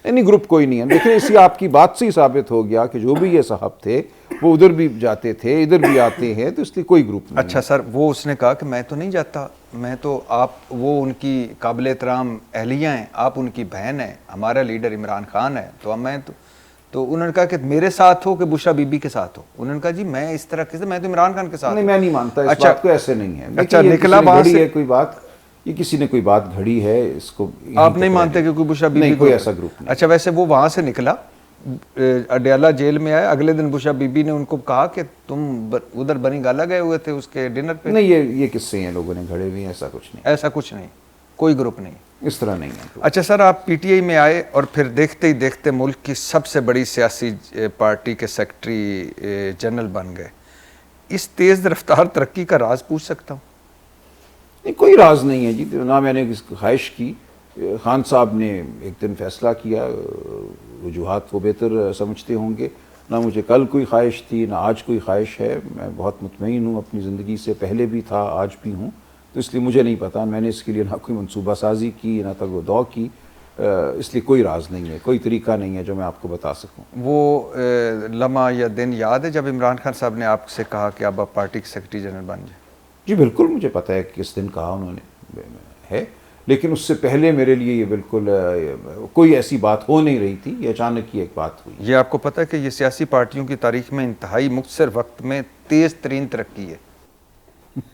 نہیں، گروپ کوئی نہیں ہے. دیکھیں اسی آپ کی بات سے ہی ثابت ہو گیا کہ جو بھی یہ صاحب تھے وہ ادھر بھی جاتے تھے، ادھر بھی آتے ہیں، تو اس لیے کوئی گروپ نہیں. اچھا سر، وہ اس نے کہا کہ میں تو نہیں جاتا، میں تو وہ ان کی قابل احترام اہلیہ ہیں، آپ ان کی بہن ہیں، ہمارا لیڈر عمران خان ہے، تو تو انہوں نے کہا کہ میرے ساتھ ہو کہ بشرا بی بی کے ساتھ ہو. انہوں نے کہا جی میں اس طرح سے میں تو عمران خان کے ساتھ. نہیں میں نہیں مانتا اس اچھا بات کو, ایسے نہیں ہے. اچھا یہ نکلا کسی نے وہاں گھڑی سے ہے کوئی بات, یہ کسی نے کوئی بات گھڑی ہے, اس کو آپ نہیں مانتے کہ کوئی بشرا بی بی نہیں, کوئی ایسا گروپ نہیں. اچھا ویسے وہ وہاں سے نکلا, اڈیالہ جیل میں آئے, اگلے دن بشرا بی بی نے ان کو کہا کہ تم ادھر بنی گالا گئے ہوئے تھے اس کے ڈنر پہ. نہیں یہ کس سے ہیں, لوگوں نے گھڑے ہوئے ہیں, ایسا کچھ نہیں, ایسا کچھ نہیں, کوئی گروپ نہیں, اس طرح نہیں ہے. اچھا سر آپ پی ٹی آئی میں آئے اور پھر دیکھتے ہی دیکھتے ملک کی سب سے بڑی سیاسی پارٹی کے سیکرٹری جنرل بن گئے. اس تیز رفتار ترقی کا راز پوچھ سکتا ہوں؟ نہیں کوئی راز نہیں ہے جی, نہ میں نے اس کی خواہش کی. خان صاحب نے ایک دن فیصلہ کیا, وجوہات وہ بہتر سمجھتے ہوں گے. نہ مجھے کل کوئی خواہش تھی نہ آج کوئی خواہش ہے. میں بہت مطمئن ہوں اپنی زندگی سے, پہلے بھی تھا آج بھی ہوں, تو اس لیے مجھے نہیں پتا, میں نے اس کے لیے نہ کوئی منصوبہ سازی کی نہ تک وہ دو کی. اس لیے کوئی راز نہیں ہے, کوئی طریقہ نہیں ہے جو میں آپ کو بتا سکوں. وہ لمحہ یا دن یاد ہے جب عمران خان صاحب نے آپ سے کہا کہ اب آپ پارٹی کے سیکرٹری جنرل بن جائیں؟ جی بالکل مجھے پتہ ہے کہ کس دن کہا انہوں نے ہے, لیکن اس سے پہلے میرے لیے یہ بالکل کوئی ایسی بات ہو نہیں رہی تھی, یہ اچانک ہی ایک بات ہوئی. یہ آپ کو پتہ ہے کہ یہ سیاسی پارٹیوں کی تاریخ میں انتہائی مختصر وقت میں تیز ترین ترقی ہے.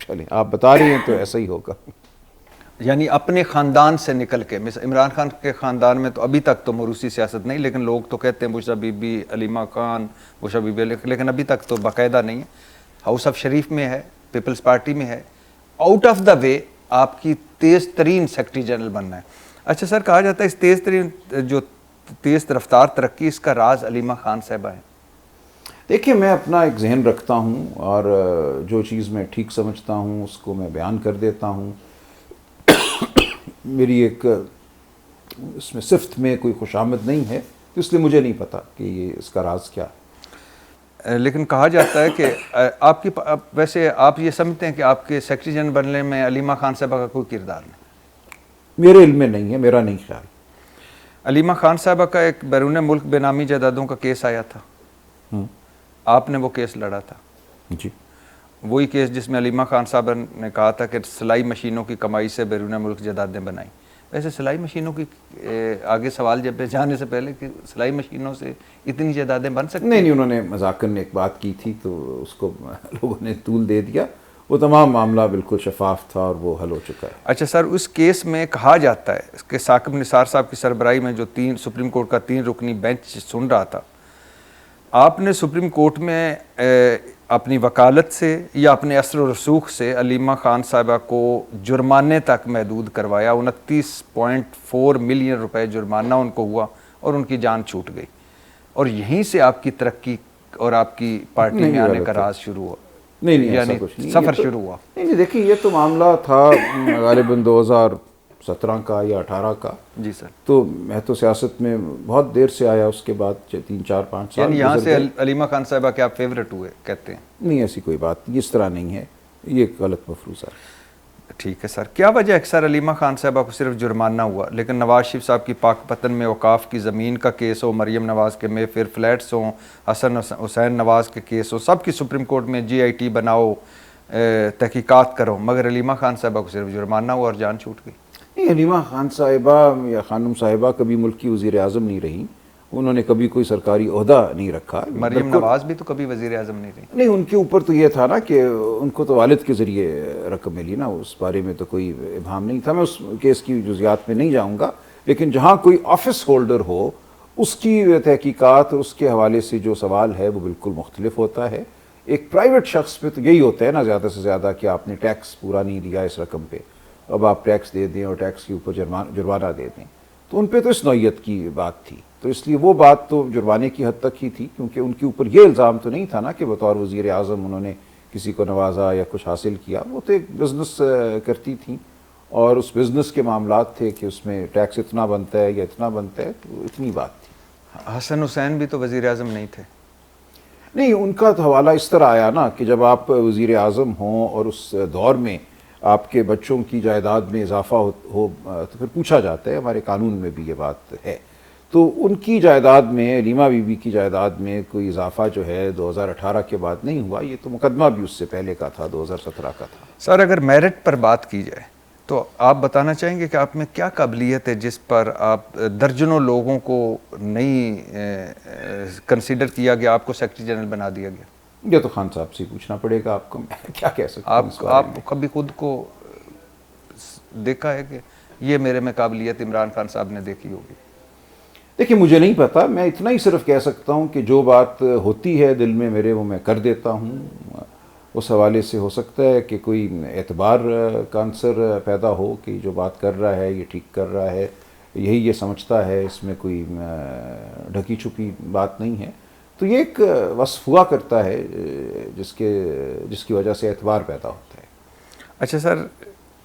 چلیں آپ بتا رہی ہیں تو ایسا ہی ہوگا. یعنی اپنے خاندان سے نکل کے, عمران خان کے خاندان میں تو ابھی تک تو موروثی سیاست نہیں, لیکن لوگ تو کہتے ہیں بشرا be be, Alima Khan, Bushra be be, لیکن ابھی تک تو باقاعدہ نہیں ہے. ہاؤس آف شریف میں ہے, پیپلز پارٹی میں ہے, آؤٹ آف دا وے آپ کی تیز ترین سیکرٹری جنرل بننا ہے. اچھا سر کہا جاتا ہے اس تیز ترین جو تیز رفتار ترقی, اس کا راز علیمہ خان صاحبہ ہے. دیکھیے میں اپنا ایک ذہن رکھتا ہوں اور جو چیز میں ٹھیک سمجھتا ہوں اس کو میں بیان کر دیتا ہوں. میری ایک اس میں صفت میں کوئی خوشامد نہیں ہے, تو اس لیے مجھے نہیں پتا کہ یہ اس کا راز کیا. لیکن کہا جاتا ہے کہ آپ کی ویسے آپ یہ سمجھتے ہیں کہ آپ کے سیکرٹری جنرل بننے میں علیمہ خان صاحبہ کا کوئی کردار نہیں؟ میرے علم میں نہیں ہے, میرا نہیں خیال. علیمہ خان صاحبہ کا ایک بیرون ملک بے نامی جائیدادوں کا کیس آیا تھا, آپ نے وہ کیس لڑا تھا. جی وہی کیس جس میں علیمہ خان صاحب نے کہا تھا کہ سلائی مشینوں کی کمائی سے بیرون ملک جائیدادیں بنائیں. ویسے سلائی مشینوں کی آگے سوال جب جانے سے پہلے کہ سلائی مشینوں سے اتنی جائیدادیں بن سکتی؟ نہیں, انہوں نے مذاکرن ایک بات کی تھی تو اس کو لوگوں نے طول دے دیا. وہ تمام معاملہ بالکل شفاف تھا اور وہ حل ہو چکا ہے. اچھا سر اس کیس میں کہا جاتا ہے کہ ثاقب نثار صاحب کی سربراہی میں جو سپریم کورٹ کا 3 رکنی بینچ سن رہا تھا, آپ نے سپریم کورٹ میں اپنی وکالت سے یا اپنے اثر و رسوخ سے علیمہ خان صاحبہ کو جرمانے تک محدود کروایا. 29.4 ملین روپے جرمانہ ان کو ہوا اور ان کی جان چھوٹ گئی, اور یہیں سے آپ کی ترقی اور آپ کی پارٹی میں آنے کا راز شروع ہوا. نہیں یعنی ایسا کچھ نہیں, سفر شروع ہوا. نہیں دیکھیے یہ تو معاملہ تھا غالباً 2017 کا یا 18 کا. جی سر. تو میں تو سیاست میں بہت دیر سے آیا, اس کے بعد 3, 4, 5 سال یعنی یہاں سے علیمہ خان صاحبہ کے آپ فیورٹ ہوئے کہتے ہیں؟ نہیں ایسی کوئی بات اس طرح نہیں ہے, یہ غلط مفروضہ ہے. ٹھیک ہے سر. کیا وجہ اکثر علیمہ خان صاحبہ کو صرف جرمانہ ہوا, لیکن نواز شریف صاحب کی پاک پتن میں اوقاف کی زمین کا کیس ہو, مریم نواز کے میں پھر فلیٹس ہوں, حسن حسین نواز کے کیس ہو, سب کی سپریم کورٹ میں GIT بناؤ, تحقیقات کرو, مگر علیمہ خان صاحبہ کو صرف جرمانہ ہوا اور جان چھوٹ گئی؟ نہیں, علیمہ خان صاحبہ یا خانم صاحبہ کبھی ملک کی وزیر اعظم نہیں رہی, انہوں نے کبھی کوئی سرکاری عہدہ نہیں رکھا. مریم نواز بھی تو کبھی وزیر اعظم نہیں رہی. نہیں, ان کے اوپر تو یہ تھا نا کہ ان کو تو والد کے ذریعے رقم ملی نا, اس بارے میں تو کوئی ابہام نہیں تھا. میں اس کیس کی جزیات میں نہیں جاؤں گا, لیکن جہاں کوئی آفس ہولڈر ہو اس کی تحقیقات اور اس کے حوالے سے جو سوال ہے وہ بالکل مختلف ہوتا ہے. ایک پرائیویٹ شخص پہ تو یہی ہوتا ہے نا زیادہ سے زیادہ کہ آپ نے ٹیکس پورا نہیں دیا اس رقم پہ, اب آپ ٹیکس دے دیں اور ٹیکس کے اوپر جرمانہ دے دیں. تو ان پہ تو اس نوعیت کی بات تھی, تو اس لیے وہ بات تو جرمانے کی حد تک ہی تھی, کیونکہ ان کے اوپر یہ الزام تو نہیں تھا نا کہ بطور وزیر اعظم انہوں نے کسی کو نوازا یا کچھ حاصل کیا. وہ تو ایک بزنس کرتی تھیں اور اس بزنس کے معاملات تھے کہ اس میں ٹیکس اتنا بنتا ہے یا اتنا بنتا ہے, تو اتنی بات تھی. حسن حسین بھی تو وزیر اعظم نہیں تھے. نہیں, ان کا تو حوالہ اس طرح آیا نا کہ جب آپ وزیر اعظم ہوں اور اس دور میں آپ کے بچوں کی جائیداد میں اضافہ ہو تو پھر پوچھا جاتا ہے, ہمارے قانون میں بھی یہ بات ہے. تو ان کی جائیداد میں, علیمہ بی بی کی جائیداد میں کوئی اضافہ جو ہے 2018 کے بعد نہیں ہوا. یہ تو مقدمہ بھی اس سے پہلے کا تھا, 2017 کا تھا. سر اگر میرٹ پر بات کی جائے تو آپ بتانا چاہیں گے کہ آپ میں کیا قابلیت ہے جس پر آپ درجنوں لوگوں کو نہیں کنسیڈر کیا گیا، آپ کو سیکرٹری جنرل بنا دیا گیا؟ یہ تو خان صاحب سے پوچھنا پڑے گا آپ کو، میں کیا کہہ سکتا ہوں اس بارے آپ میں۔ کبھی خود کو دیکھا ہے کہ یہ میرے میں قابلیت عمران خان صاحب نے دیکھی ہوگی؟ دیکھیں مجھے نہیں پتا، میں اتنا ہی صرف کہہ سکتا ہوں کہ جو بات ہوتی ہے دل میں میرے وہ میں کر دیتا ہوں۔ اس حوالے سے ہو سکتا ہے کہ کوئی اعتبار کا عنصر پیدا ہو کہ جو بات کر رہا ہے یہ ٹھیک کر رہا ہے، یہی یہ سمجھتا ہے، اس میں کوئی ڈھکی چھپی بات نہیں ہے، تو یہ ایک وصف ہوا کرتا ہے جس کی وجہ سے اعتبار پیدا ہوتا ہے۔ اچھا سر،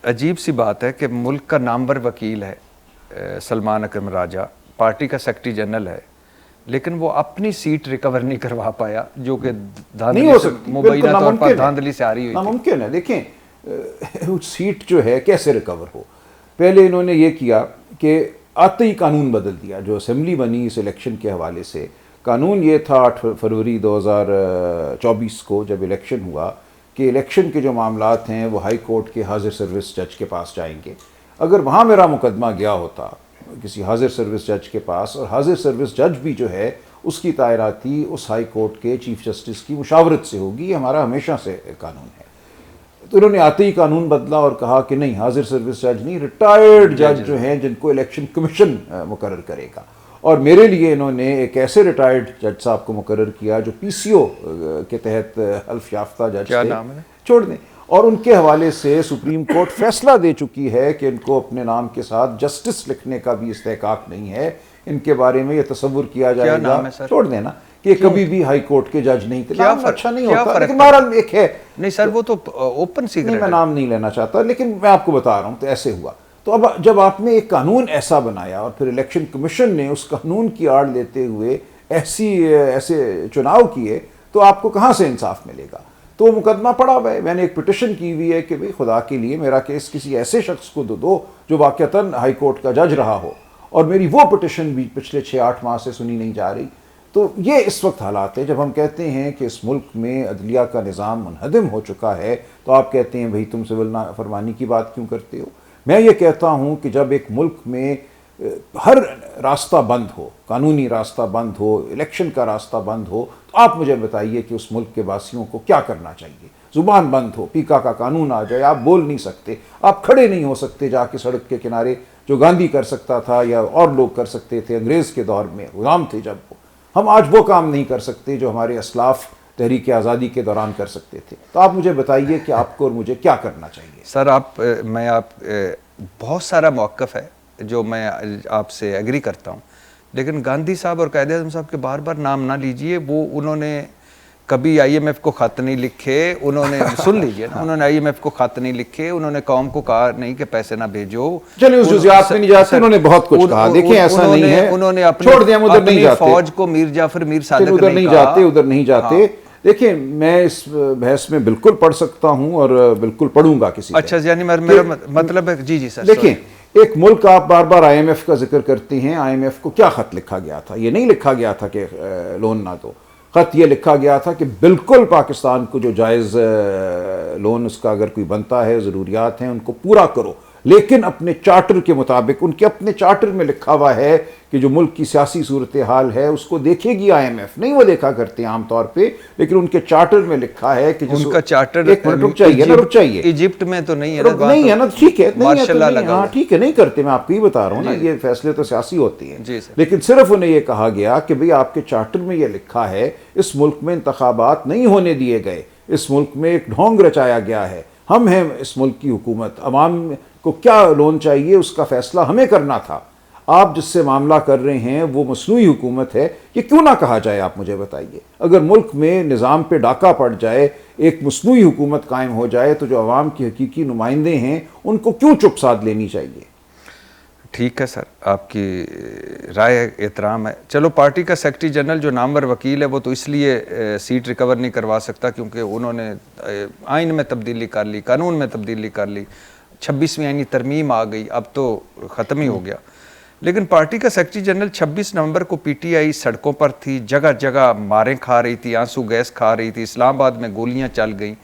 عجیب سی بات ہے کہ ملک کا نامور وکیل ہے سلمان اکرم راجہ، پارٹی کا سیکرٹری جنرل ہے، لیکن وہ اپنی سیٹ ریکور نہیں کروا پایا، جو کہ نہیں ہو سکتی، مبینہ طور پر دھاندلی سے آ رہی ہوئی تھی۔ ناممکن ہے۔ دیکھیں سیٹ جو ہے کیسے ریکور ہو، پہلے انہوں نے یہ کیا کہ آتے ہی قانون بدل دیا، جو اسمبلی بنی اس الیکشن کے حوالے سے قانون یہ تھا 8 فروری 2024 کو جب الیکشن ہوا کہ الیکشن کے جو معاملات ہیں وہ ہائی کورٹ کے حاضر سروس جج کے پاس جائیں گے۔ اگر وہاں میرا مقدمہ گیا ہوتا کسی حاضر سروس جج کے پاس، اور حاضر سروس جج بھی جو ہے اس کی تعیناتی اس ہائی کورٹ کے چیف جسٹس کی مشاورت سے ہوگی، یہ ہمارا ہمیشہ سے قانون ہے، تو انہوں نے آتے ہی قانون بدلا اور کہا کہ نہیں، حاضر سروس جج نہیں، ریٹائرڈ جج جو ہیں جن کو الیکشن کمیشن مقرر کرے گا، اور میرے لیے انہوں نے ایک ایسے ریٹائرڈ جج صاحب کو مقرر کیا جو پی سی او کے تحت حلف یافتہ جج کیا تھے، نام ہے؟ چھوڑ دیں، اور ان کے حوالے سے سپریم کورٹ فیصلہ دے چکی ہے کہ ان کو اپنے نام کے ساتھ جسٹس لکھنے کا بھی استحقاق نہیں ہے، ان کے بارے میں یہ تصور کیا جائے گا، نام ہے سر؟ چھوڑ دینا کہ کبھی بھی ہائی کورٹ کے جج نہیں تھے، کیا نام فرق؟ اچھا نہیں کیا ہوتا، فرق لیکن بہرحال ایک ہے، نہیں سر، وہ تو اوپن نہیں سیکرٹ میں ہے۔ نام نہیں لینا چاہتا، لیکن میں آپ کو بتا رہا ہوں تو ایسے ہوا۔ تو اب جب آپ نے ایک قانون ایسا بنایا اور پھر الیکشن کمیشن نے اس قانون کی آڑ لیتے ہوئے ایسے چناؤ کیے، تو آپ کو کہاں سے انصاف ملے گا؟ تو وہ مقدمہ پڑا ہوا ہے، میں نے ایک پٹیشن کی ہوئی ہے کہ بھئی خدا کے لیے میرا کیس کسی ایسے شخص کو دو جو واقعتاً ہائی کورٹ کا جج رہا ہو، اور میری وہ پٹیشن بھی پچھلے 6-8 ماہ سے سنی نہیں جا رہی۔ تو یہ اس وقت حالات ہے جب ہم کہتے ہیں کہ اس ملک میں عدلیہ کا نظام منہدم ہو چکا ہے، تو آپ کہتے ہیں بھئی تم سول فرمانی کی بات کیوں کرتے ہو؟ میں یہ کہتا ہوں کہ جب ایک ملک میں ہر راستہ بند ہو، قانونی راستہ بند ہو، الیکشن کا راستہ بند ہو، تو آپ مجھے بتائیے کہ اس ملک کے واسیوں کو کیا کرنا چاہیے؟ زبان بند ہو، پیکا کا قانون آ جائے، آپ بول نہیں سکتے، آپ کھڑے نہیں ہو سکتے جا کے سڑک کے کنارے، جو گاندھی کر سکتا تھا یا اور لوگ کر سکتے تھے انگریز کے دور میں، غلام تھے جب وہ، ہم آج وہ کام نہیں کر سکتے جو ہمارے اسلاف تحریک آزادی کے دوران کر سکتے تھے۔ تو آپ مجھے بتائیے کہ آپ کو اور مجھے کیا کرنا چاہیے؟ سر میں بہت سارا موقف ہے جو میں آپ سے ایگری کرتا ہوں، لیکن گاندھی صاحب اور قائد اعظم صاحب کے بار بار نام نہ لیجئے۔ وہ انہوں نے کبھی آئی ایم ایف کو خط نہیں لکھے، انہوں نے سن لیجئے نا، انہوں نے آئی ایم ایف کو خط نہیں لکھے، انہوں نے قوم کو کہا نہیں کہ پیسے نہ بھیجو۔ چلیں اس جزیات میں نہیں جاتے، انہوں نے بہت کچھ کہا، دیکھیں ایسا نہیں ہے، انہوں نے چھوڑ دیں، ہم ادھر نہیں اپنی جاتے، فوج کو میر جعفر میر صادق ادھر نہیں جاتے، ادھر نہیں جاتے۔ ہاں۔ دیکھیں میں اس بحث میں بالکل پڑھ سکتا ہوں اور بالکل پڑھوں گا کسی اچھا یعنی میرا مطلب ہے، جی جی سر۔ دیکھیں ایک ملک، آپ بار بار آئی ایم ایف کا ذکر کرتے ہیں، آئی ایم ایف کو کیا خط لکھا گیا تھا؟ یہ نہیں لکھا گیا تھا کہ لون نہ دو، خط یہ لکھا گیا تھا کہ بالکل پاکستان کو جو جائز لون اس کا اگر کوئی بنتا ہے، ضروریات ہیں، ان کو پورا کرو، لیکن اپنے چارٹر کے مطابق۔ ان کے اپنے چارٹر میں لکھا ہوا ہے کہ جو ملک کی سیاسی صورتحال ہے اس کو دیکھے گی آئی ایم ایف، نہیں وہ دیکھا کرتے ہیں عام طور پہ، لیکن ان کے چارٹر میں لکھا ہے کہ ان کا چارٹر ایک منٹ رک چاہیے نا، رک چاہیے، ایجپٹ میں تو نہیں ہے نا، نہیں ہے نا، ٹھیک ہے، نہیں ہے تو نہیں، لگا ہاں ٹھیک ہے، نہیں کرتے، میں آپ کو ہی بتا رہا ہوں نا، یہ فیصلے تو سیاسی ہوتے ہیں، جی سر۔ لیکن صرف انہیں یہ کہا گیا کہ بھئی آپ کے چارٹر میں یہ لکھا ہے اس ملک میں انتخابات نہیں ہونے دیے گئے، اس ملک میں ایک ڈھونگ رچایا گیا ہے، ہم ہیں اس ملک کی حکومت، عوام کو کیا لون چاہیے اس کا فیصلہ ہمیں کرنا تھا۔ آپ جس سے معاملہ کر رہے ہیں وہ مصنوعی حکومت ہے، یہ کیوں نہ کہا جائے؟ آپ مجھے بتائیے، اگر ملک میں نظام پہ ڈاکہ پڑ جائے، ایک مصنوعی حکومت قائم ہو جائے، تو جو عوام کی حقیقی نمائندے ہیں ان کو کیوں چپ سادھ لینی چاہیے؟ ٹھیک ہے سر، آپ کی رائے احترام ہے۔ چلو پارٹی کا سیکرٹری جنرل جو نامور وکیل ہے وہ تو اس لیے سیٹ ریکور نہیں کروا سکتا کیونکہ انہوں نے آئین میں تبدیلی کر لی، قانون میں تبدیلی کر لی، 26ویں آئینی ترمیم آ گئی، اب تو ختم ہی ہو گیا۔ لیکن پارٹی کا سیکرٹری جنرل 26 نومبر کو پی ٹی آئی سڑکوں پر تھی، جگہ جگہ ماریں کھا رہی تھی، آنسو گیس کھا رہی تھی، اسلام آباد میں گولیاں چل گئیں،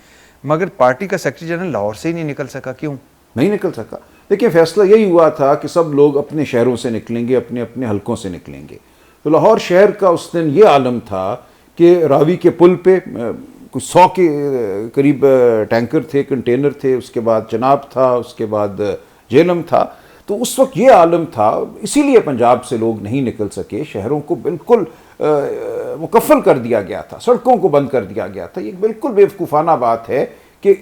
مگر پارٹی کا سیکرٹری جنرل لاہور سے ہی نہیں نکل سکا، کیوں؟ نہیں نکل سکا. دیکھیں فیصلہ یہی ہوا تھا کہ سب لوگ اپنے شہروں سے نکلیں گے, اپنے اپنے حلقوں سے نکلیں گے. تو لاہور شہر کا اس دن یہ عالم تھا کہ راوی کے پل پہ کچھ 100 کے قریب ٹینکر تھے, کنٹینر تھے, اس کے بعد چناب تھا, اس کے بعد جہلم تھا. تو اس وقت یہ عالم تھا, اسی لیے پنجاب سے لوگ نہیں نکل سکے, شہروں کو بالکل مکفل کر دیا گیا تھا, سڑکوں کو بند کر دیا گیا تھا. یہ بالکل بیوقوفانہ بات ہے کہ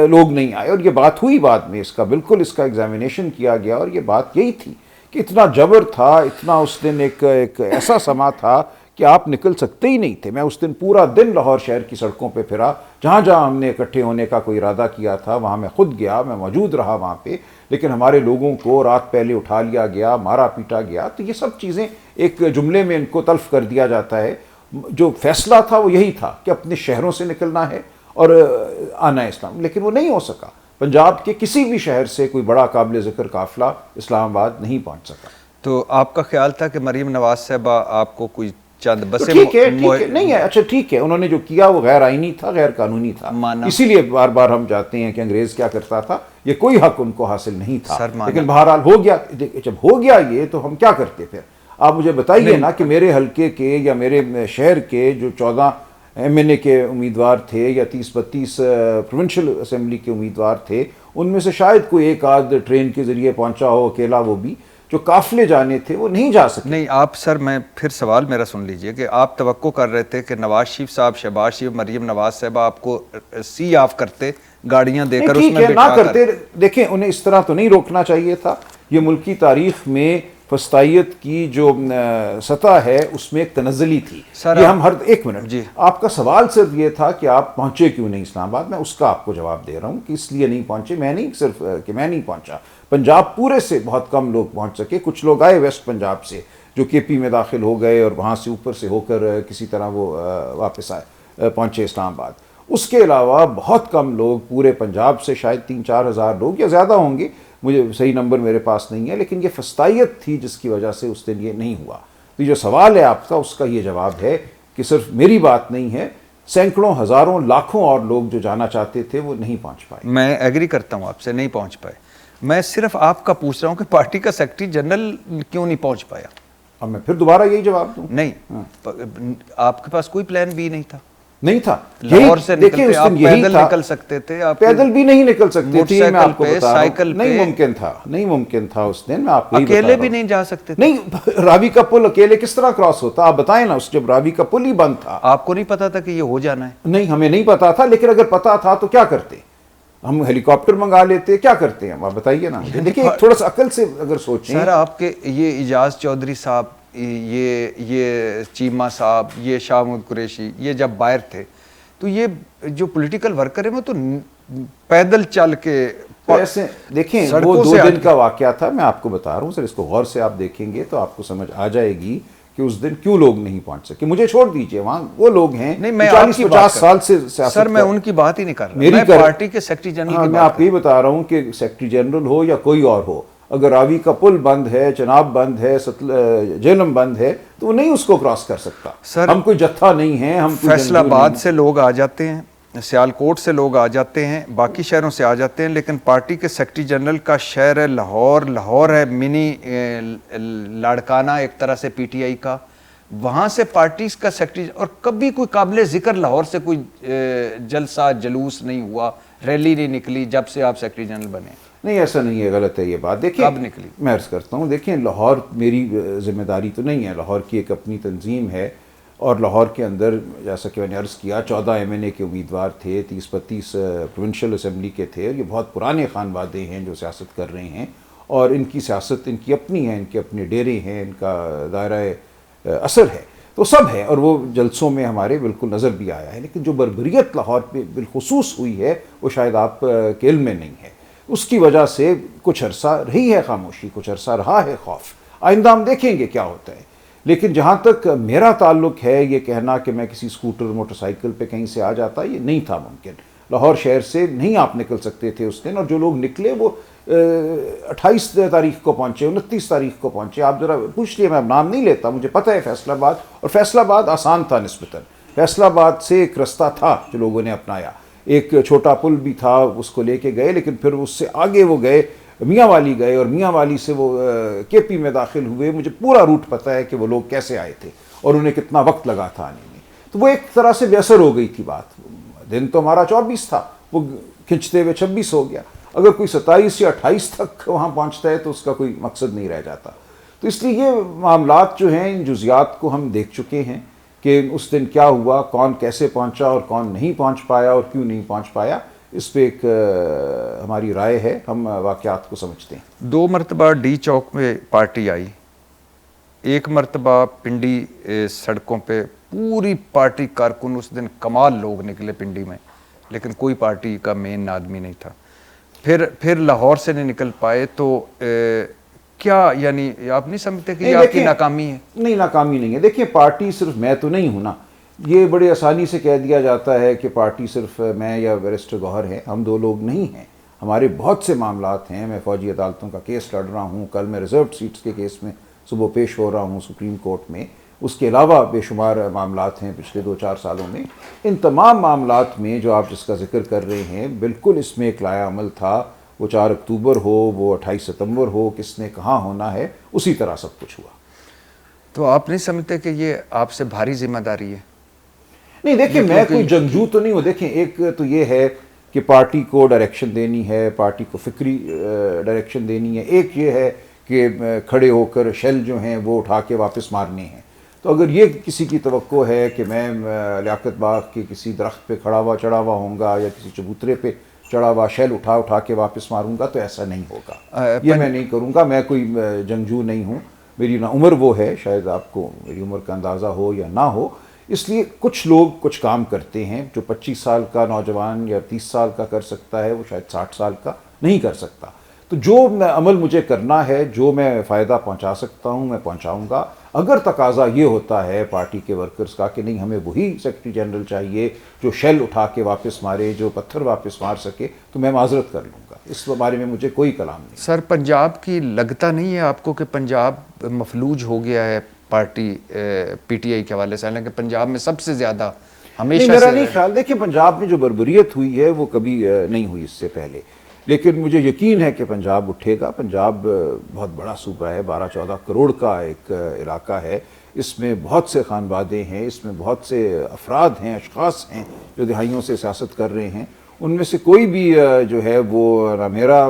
لوگ نہیں آئے, اور یہ بات ہوئی بعد میں, اس کا بالکل اس کا ایگزامینیشن کیا گیا, اور یہ بات یہی تھی کہ اتنا جبر تھا, اتنا اس دن ایک ایسا سما تھا کہ آپ نکل سکتے ہی نہیں تھے. میں اس دن پورا دن لاہور شہر کی سڑکوں پہ پھرا, جہاں جہاں ہم نے اکٹھے ہونے کا کوئی ارادہ کیا تھا وہاں میں خود گیا, میں موجود رہا وہاں پہ, لیکن ہمارے لوگوں کو رات پہلے اٹھا لیا گیا, مارا پیٹا گیا. تو یہ سب چیزیں ایک جملے میں ان کو تلف کر دیا جاتا ہے. جو فیصلہ تھا وہ یہی تھا کہ اپنے شہروں سے نکلنا ہے اور آنا ہے اسلام, لیکن وہ نہیں ہو سکا. پنجاب کے کسی بھی شہر سے کوئی بڑا قابل ذکر قافلہ اسلام آباد نہیں پہنچ سکا. تو آپ کا خیال تھا کہ مریم نواز صاحبہ آپ کو کوئی چند بسیں ٹھیک ہے نہیں ہے, اچھا ٹھیک ہے, انہوں نے جو کیا وہ غیر آئینی تھا, غیر قانونی تھا, اسی لیے بار بار ہم چاہتے ہیں کہ انگریز کیا کرتا تھا, یہ کوئی حق ان کو حاصل نہیں تھا, لیکن بہرحال ہو گیا. جب ہو گیا یہ تو ہم کیا کرتے پھر؟ آپ مجھے بتائیے نا کہ میرے حلقے کے یا میرے شہر کے جو 14 MNA کے امیدوار تھے یا 30-32 پروونشل اسمبلی کے امیدوار تھے, ان میں سے شاید کوئی ایک آدھ ٹرین کے ذریعے پہنچا ہو اکیلا, وہ بھی جو قافلے جانے تھے وہ نہیں جا سکے. نہیں آپ سر, میں پھر سوال میرا سن لیجئے کہ آپ توقع کر رہے تھے کہ نواز شریف صاحب, شہباز شریف, مریم نواز صاحبہ آپ کو سی آف کرتے, گاڑیاں دے کر اس میں نہ کرتے. دیکھیں انہیں اس طرح تو نہیں روکنا چاہیے تھا. یہ ملکی تاریخ میں فسطائیت کی جو سطح ہے اس میں ایک تنزلی تھی. یہ ہم ہر ایک منٹ جی, آپ کا سوال صرف یہ تھا کہ آپ پہنچے کیوں نہیں اسلام آباد. میں اس کا آپ کو جواب دے رہا ہوں کہ اس لیے نہیں پہنچے. میں نہیں صرف کہ میں نہیں پہنچا, پنجاب پورے سے بہت کم لوگ پہنچ سکے. کچھ لوگ آئے ویسٹ پنجاب سے جو KP میں داخل ہو گئے اور وہاں سے اوپر سے ہو کر کسی طرح وہ واپس آئے, پہنچے اسلام آباد. اس کے علاوہ بہت کم لوگ پورے پنجاب سے, شاید 3-4 ہزار لوگ یا زیادہ ہوں گے, مجھے صحیح نمبر میرے پاس نہیں ہے, لیکن یہ فسطائیت تھی جس کی وجہ سے اس دن یہ نہیں ہوا. تو جو سوال ہے آپ کا, اس کا یہ جواب ہے کہ صرف میری بات نہیں ہے, سینکڑوں, ہزاروں, لاکھوں اور لوگ جو جانا چاہتے تھے وہ نہیں پہنچ پائے. میں ایگری کرتا ہوں آپ سے, نہیں پہنچ پائے. میں صرف آپ کا پوچھ رہا ہوں کہ پارٹی کا سیکرٹری جنرل کیوں نہیں پہنچ پایا. اب میں پھر دوبارہ یہی جواب دوں. نہیں, آپ کے پاس کوئی پلان بھی نہیں تھا. نہیں تھا. لاہور سے نکلتے آپ پیدل نکل سکتے تھے, آپ پیدل بھی نہیں نکل سکتے تھے. میں آپ کو بتا رہا ہوں سائیکل نہیں ممکن تھا, نہیں ممکن تھا اس دن. میں آپ کو اکیلے بھی نہیں جا سکتے تھے. نہیں, راوی کا پل اکیلے کس طرح کراس ہوتا, آپ بتائیں نا. اس جب راوی کا پل ہی بند تھا, آپ کو نہیں پتا تھا کہ یہ ہو جانا ہے. نہیں ہمیں نہیں پتا تھا, لیکن اگر پتا تھا تو کیا کرتے, ہم ہیلی کاپٹر منگا لیتے, کیا کرتے ہیں آپ بتائیے نا. دیکھیں تھوڑا سا عقل سے اگر سوچیں. سر آپ کے یہ اجاز چودھری صاحب, یہ چیمہ صاحب, یہ شاہ محمود قریشی, یہ جب باہر تھے تو یہ جو پولیٹیکل ورکر ہیں وہ تو پیدل چل کے ایسے دیکھیں, وہ 2 دن کا واقعہ تھا. میں آپ کو بتا رہا ہوں سر, اس کو غور سے آپ دیکھیں گے تو آپ کو سمجھ آ جائے گی کہ اس دن کیوں لوگ نہیں پہنچ سکے. مجھے چھوڑ دیجئے, وہاں وہ لوگ ہیں 40-50 سال سے سیاست. سر میں ان کی بات ہی نہیں کر رہا, میں پارٹی کے سیکرٹری جنرل کی بات. میں آپ کو یہ بتا رہا ہوں کہ سیکرٹری جنرل ہو یا کوئی اور ہو, اگر راوی کا پل بند ہے, چناب بند ہے, جہلم بند ہے, تو وہ نہیں اس کو کراس کر سکتا. ہم کوئی جتھا نہیں ہیں. ہم فیصل آباد سے لوگ آ جاتے ہیں, سیالکوٹ سے لوگ آ جاتے ہیں, باقی شہروں سے آ جاتے ہیں, لیکن پارٹی کے سیکرٹری جنرل کا شہر ہے لاہور. لاہور ہے منی لاڑکانہ ایک طرح سے PTI کا. وہاں سے پارٹیز کا سیکرٹری, اور کبھی کوئی قابل ذکر لاہور سے کوئی جلسہ جلوس نہیں ہوا, ریلی نہیں نکلی جب سے آپ سیکرٹری جنرل بنے. نہیں ایسا نہیں ہے, غلط ہے یہ بات. دیکھیں کب نکلی, میں عرض کرتا ہوں. دیکھیں لاہور میری ذمہ داری تو نہیں ہے, لاہور کی ایک اپنی تنظیم ہے, اور لاہور کے اندر جیسا کہ میں نے عرض کیا 14 MNA کے امیدوار تھے, 30-32 پروونشل اسمبلی کے تھے, اور یہ بہت پرانے خانوادے ہیں جو سیاست کر رہے ہیں, اور ان کی سیاست ان کی اپنی ہے, ان کے اپنے ڈیرے ہیں, ان کا دائرہ اثر ہے, تو سب ہے, اور وہ جلسوں میں ہمارے بالکل نظر بھی آیا ہے. لیکن جو بربریت لاہور پہ بالخصوص ہوئی ہے وہ شاید آپ کے علم میں نہیں ہے. اس کی وجہ سے کچھ عرصہ رہی ہے خاموشی, کچھ عرصہ رہا ہے خوف. آئندہ ہم دیکھیں گے کیا ہوتا ہے. لیکن جہاں تک میرا تعلق ہے, یہ کہنا کہ میں کسی اسکوٹر موٹر سائیکل پہ کہیں سے آ جاتا, یہ نہیں تھا ممکن. لاہور شہر سے نہیں آپ نکل سکتے تھے اس دن, اور جو لوگ نکلے وہ 28 تاریخ کو پہنچے, 29 تاریخ کو پہنچے. آپ ذرا پوچھ لیے, میں اب نام نہیں لیتا, مجھے پتہ ہے فیصل آباد, اور فیصل آباد آسان تھا نسبتاً. فیصل آباد سے ایک رستہ تھا جو لوگوں نے اپنایا, ایک چھوٹا پل بھی تھا اس کو لے کے گئے، لیکن پھر اس سے آگے وہ گئے میاں والی گئے اور میاں والی سے وہ کے پی میں داخل ہوئے. مجھے پورا روٹ پتہ ہے کہ وہ لوگ کیسے آئے تھے اور انہیں کتنا وقت لگا تھا آنے میں. تو وہ ایک طرح سے بے اثر ہو گئی تھی بات. دن تو ہمارا 24 تھا، وہ کھنچتے ہوئے 26 ہو گیا. اگر کوئی 27 یا 28 تک وہاں پہنچتا ہے تو اس کا کوئی مقصد نہیں رہ جاتا. تو اس لیے یہ معاملات جو ہیں ان جزیات کو ہم دیکھ چکے ہیں کہ اس دن کیا ہوا، کون کیسے پہنچا اور کون نہیں پہنچ پایا اور کیوں نہیں پہنچ پایا. اس پہ ایک ہماری رائے ہے، ہم واقعات کو سمجھتے ہیں. 2 مرتبہ ڈی چوک میں پارٹی آئی، 1 مرتبہ پنڈی سڑکوں پہ پوری پارٹی کارکن، اس دن کمال لوگ نکلے پنڈی میں، لیکن کوئی پارٹی کا مین آدمی نہیں تھا. پھر لاہور سے نہیں نکل پائے. تو کیا یعنی آپ نہیں سمجھتے کہ یہ آپ کی ناکامی ہے؟ نہیں، ناکامی نہیں ہے. دیکھیں پارٹی صرف میں تو نہیں ہوں نا. یہ بڑے آسانی سے کہہ دیا جاتا ہے کہ پارٹی صرف میں یا بیرسٹر گوہر ہیں. ہم 2 لوگ نہیں ہیں، ہمارے بہت سے معاملات ہیں. میں فوجی عدالتوں کا کیس لڑ رہا ہوں، کل میں ریزروڈ سیٹس کے کیس میں صبح پیش ہو رہا ہوں سپریم کورٹ میں. اس کے علاوہ بے شمار معاملات ہیں پچھلے 2-4 سالوں میں. ان تمام معاملات میں جو آپ جس کا ذکر کر رہے ہیں، بالکل اس میں ایک لائحہ عمل تھا. وہ 4 اکتوبر ہو، وہ 28 ستمبر ہو، کس نے کہاں ہونا ہے، اسی طرح سب کچھ ہوا. تو آپ نہیں سمجھتے کہ یہ آپ سے بھاری ذمہ داری ہے؟ نہیں دیکھیں، میں کوئی جنگجو تو نہیں ہوں. دیکھیں ایک تو یہ ہے کہ پارٹی کو ڈائریکشن دینی ہے، پارٹی کو فکری ڈائریکشن دینی ہے. ایک یہ ہے کہ کھڑے ہو کر شیل جو ہیں وہ اٹھا کے واپس مارنے ہیں. تو اگر یہ کسی کی توقع ہے کہ میں لیاقت باغ کے کسی درخت پہ کھڑا ہوا چڑھا ہوا ہوں گا یا کسی چبوترے پہ چڑھا ہوا شیل اٹھا کے واپس ماروں گا، تو ایسا نہیں ہوگا. یہ میں نہیں کروں گا. میں کوئی جنگجو نہیں ہوں. میری نہ عمر وہ ہے، شاید آپ کو میری عمر کا اندازہ ہو یا نہ ہو. اس لیے کچھ لوگ کچھ کام کرتے ہیں جو 25 سال کا نوجوان یا 30 سال کا کر سکتا ہے، وہ شاید 60 سال کا نہیں کر سکتا. تو جو عمل مجھے کرنا ہے، جو میں فائدہ پہنچا سکتا ہوں میں پہنچاؤں گا. اگر تقاضا یہ ہوتا ہے پارٹی کے ورکرز کا کہ نہیں ہمیں وہی سیکرٹری جنرل چاہیے جو شیل اٹھا کے واپس مارے، جو پتھر واپس مار سکے، تو میں معذرت کر لوں گا. اس بارے میں مجھے کوئی کلام نہیں. سر پنجاب کی لگتا نہیں ہے آپ کو کہ پنجاب مفلوج ہو گیا ہے پارٹی پی ٹی آئی کے حوالے سے؟ حالانکہ پنجاب میں سب سے زیادہ ہمیشہ میرا نہیں خیال. دیکھیں پنجاب میں جو بربریت ہوئی ہے وہ کبھی نہیں ہوئی اس سے پہلے، لیکن مجھے یقین ہے کہ پنجاب اٹھے گا. پنجاب بہت بڑا صوبہ ہے، 12-14 کروڑ کا ایک علاقہ ہے. اس میں بہت سے خانوادے ہیں، اس میں بہت سے افراد ہیں، اشخاص ہیں جو دہائیوں سے سیاست کر رہے ہیں. ان میں سے کوئی بھی جو ہے وہ نہ میرا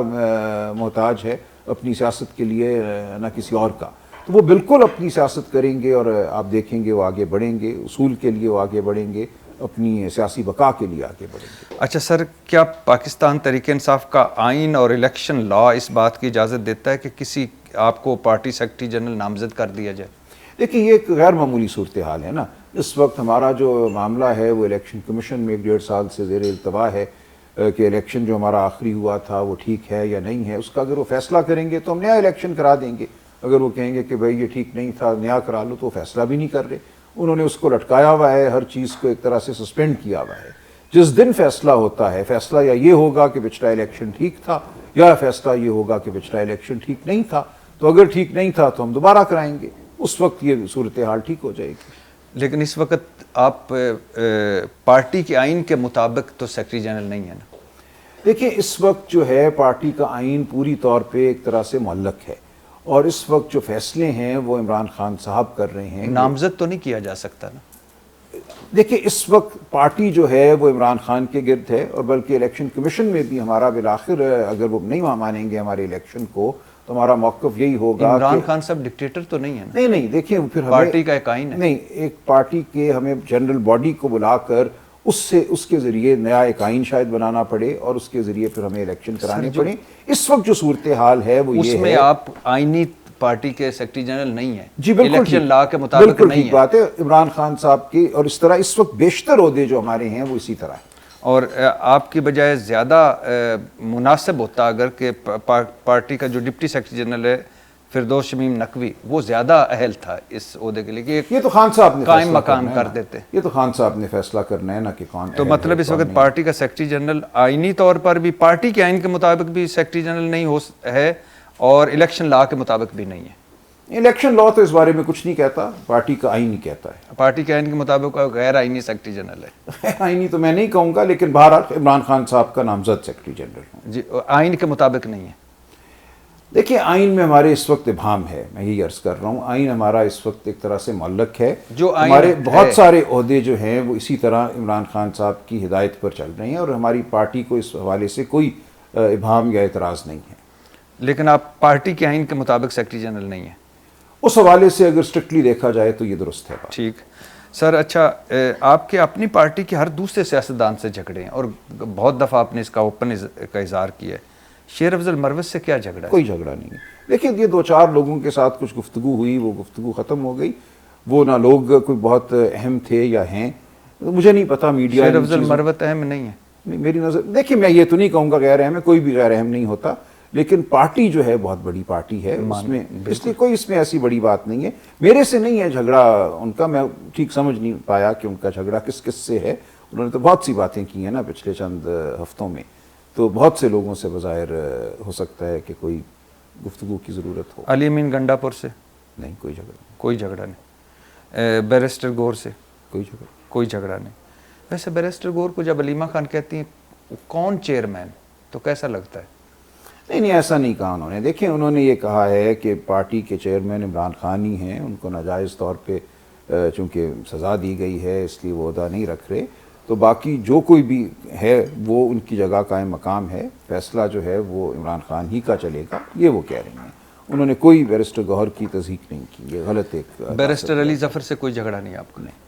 محتاج ہے اپنی سیاست کے لیے نہ کسی اور کا. تو وہ بالکل اپنی سیاست کریں گے اور آپ دیکھیں گے وہ آگے بڑھیں گے، اصول کے لیے وہ آگے بڑھیں گے، اپنی سیاسی بقا کے لیے آگے بڑھیں گے. اچھا سر، کیا پاکستان تحریک انصاف کا آئین اور الیکشن لا اس بات کی اجازت دیتا ہے کہ کسی آپ کو پارٹی سیکرٹری جنرل نامزد کر دیا جائے؟ دیکھیں یہ ایک غیر معمولی صورتحال ہے نا. اس وقت ہمارا جو معاملہ ہے وہ الیکشن کمیشن میں 1.5 سال سے زیر التوا ہے کہ الیکشن جو ہمارا آخری ہوا تھا وہ ٹھیک ہے یا نہیں ہے. اس کا اگر وہ فیصلہ کریں گے تو ہم نیا الیکشن کرا دیں گے. اگر وہ کہیں گے کہ بھائی یہ ٹھیک نہیں تھا نیا کرا لو، تو فیصلہ بھی نہیں کر رہے. انہوں نے اس کو لٹکایا ہوا ہے، ہر چیز کو ایک طرح سے سسپینڈ کیا ہوا ہے. جس دن فیصلہ ہوتا ہے، فیصلہ یا یہ ہوگا کہ پچھلا الیکشن ٹھیک تھا، یا فیصلہ یہ ہوگا کہ پچھلا الیکشن ٹھیک نہیں تھا. تو اگر ٹھیک نہیں تھا تو ہم دوبارہ کرائیں گے. اس وقت یہ صورتحال ٹھیک ہو جائے گی. لیکن اس وقت آپ پارٹی کے آئین کے مطابق تو سیکرٹری جنرل نہیں ہے نا؟ دیکھیں اس وقت جو ہے پارٹی کا آئین پوری طور پہ ایک طرح سے معلق ہے، اور اس وقت جو فیصلے ہیں وہ عمران خان صاحب کر رہے ہیں. نامزد تو نہیں کیا جا سکتا نا؟ دیکھیں اس وقت پارٹی جو ہے وہ عمران خان کے گرد ہے، اور بلکہ الیکشن کمیشن میں بھی ہمارا بالآخر اگر وہ نہیں مانیں گے ہمارے الیکشن کو تو ہمارا موقف یہی ہوگا. عمران خان صاحب ڈکٹیٹر تو نہیں ہے نا؟ نہیں دیکھیں پھر پارٹی کا ایک آئین ہے. نہیں، ایک پارٹی کے ہمیں جنرل باڈی کو بلا کر اس کے ذریعے نیا ایک آئین شاید بنانا پڑے اور اس کے ذریعے پھر ہمیں الیکشن کرانے پڑے. اس وقت جو صورتحال ہے وہ یہ ہے، اس میں آپ آئینی پارٹی کے سیکرٹری جنرل نہیں ہیں. جی بالکل الیکشن لا کے مطابق بالکل نہیں ٹھیک بات ہے. عمران خان صاحب کی اور اس طرح اس وقت بیشتر عہدے جو ہمارے ہیں وہ اسی طرح ہیں. اور آپ کی بجائے زیادہ مناسب ہوتا اگر کہ پارٹی کا جو ڈپٹی سیکرٹری جنرل ہے فردوس شمیم نقوی، وہ زیادہ اہل تھا اس عہدے کے لیے کہ یہ تو خان صاحب نے قائم مقام کر دیتے. یہ تو خان صاحب نے فیصلہ کرنا ہے نا کہ کون. تو مطلب اس وقت پارٹی کا سیکرٹری جنرل آئینی طور پر بھی پارٹی کے آئین کے مطابق بھی سیکرٹری جنرل نہیں ہے اور الیکشن لا کے مطابق بھی نہیں ہے. الیکشن لا تو اس بارے میں کچھ نہیں کہتا، پارٹی کا آئین ہی کہتا ہے. پارٹی کے آئین کے مطابق غیر آئینی سیکرٹری جنرل ہے. آئینی تو میں نہیں کہوں گا، لیکن بہرحال عمران خان صاحب کا نامزد سیکرٹری جنرل ہوں. جی آئین کے مطابق نہیں ہے. دیکھیں آئین میں ہمارے اس وقت ابہام ہے، میں یہی عرض کر رہا ہوں. آئین ہمارا اس وقت ایک طرح سے معلق ہے. جو آئین ہمارے ہے بہت سارے عہدے جو ہیں وہ اسی طرح عمران خان صاحب کی ہدایت پر چل رہے ہیں، اور ہماری پارٹی کو اس حوالے سے کوئی ابہام یا اعتراض نہیں ہے. لیکن آپ پارٹی کے آئین کے مطابق سیکرٹری جنرل نہیں ہیں. اس حوالے سے اگر اسٹرکٹلی دیکھا جائے تو یہ درست ہے بات. ٹھیک سر. اچھا آپ کے اپنی پارٹی کے ہر دوسرے سیاستدان سے جھگڑے ہیں اور بہت دفعہ آپ نے اس کا اوپن کا اظہار کیا ہے. شیر افضل مروت سے کیا جھگڑا ہے؟ کوئی جھگڑا نہیں ہے. دیکھیں یہ 2-4 لوگوں کے ساتھ کچھ گفتگو ہوئی، وہ گفتگو ختم ہو گئی. وہ نہ لوگ کوئی بہت اہم تھے یا ہیں، مجھے نہیں پتا. میڈیا شیر افضل مروت اہم نہیں ہے. میری نظر دیکھیں میں یہ تو نہیں کہوں گا غیر اہم ہے، کوئی بھی غیر اہم نہیں ہوتا، لیکن پارٹی جو ہے بہت بڑی پارٹی ہے. اس میں اس لیے کوئی اس میں ایسی بڑی بات نہیں ہے. میرے سے نہیں ہے جھگڑا ان کا، میں ٹھیک سمجھ نہیں پایا کہ ان کا جھگڑا کس کس سے ہے. انہوں نے تو بہت سی باتیں کی ہیں نا پچھلے چند ہفتوں میں، تو بہت سے لوگوں سے بظاہر ہو سکتا ہے کہ کوئی گفتگو کی ضرورت ہو. علی امین گنڈا پور سے نہیں، کوئی جھگڑا نہیں. کوئی جھگڑا نہیں. بیرسٹر گور سے کوئی جھگڑا کوئی جھگڑا نہیں. ویسے بیرسٹر گور کو جب علیمہ خان کہتی ہیں کون چیئرمین تو کیسا لگتا ہے؟ نہیں ایسا نہیں کہا انہوں نے. دیکھیں انہوں نے یہ کہا ہے کہ پارٹی کے چیئرمین عمران خان ہی ہیں، ان کو ناجائز طور پہ چونکہ سزا دی گئی ہے اس لیے وہ عہدہ نہیں رکھ رہے، تو باقی جو کوئی بھی ہے وہ ان کی جگہ قائم مقام ہے. فیصلہ جو ہے وہ عمران خان ہی کا چلے گا، یہ وہ کہہ رہی ہیں. انہوں نے کوئی بیرسٹر گوہر کی تصدیق نہیں کی. یہ غلط ایک بیرسٹر علی ظفر سے کوئی جھگڑا نہیں آپ کو؟ نہیں.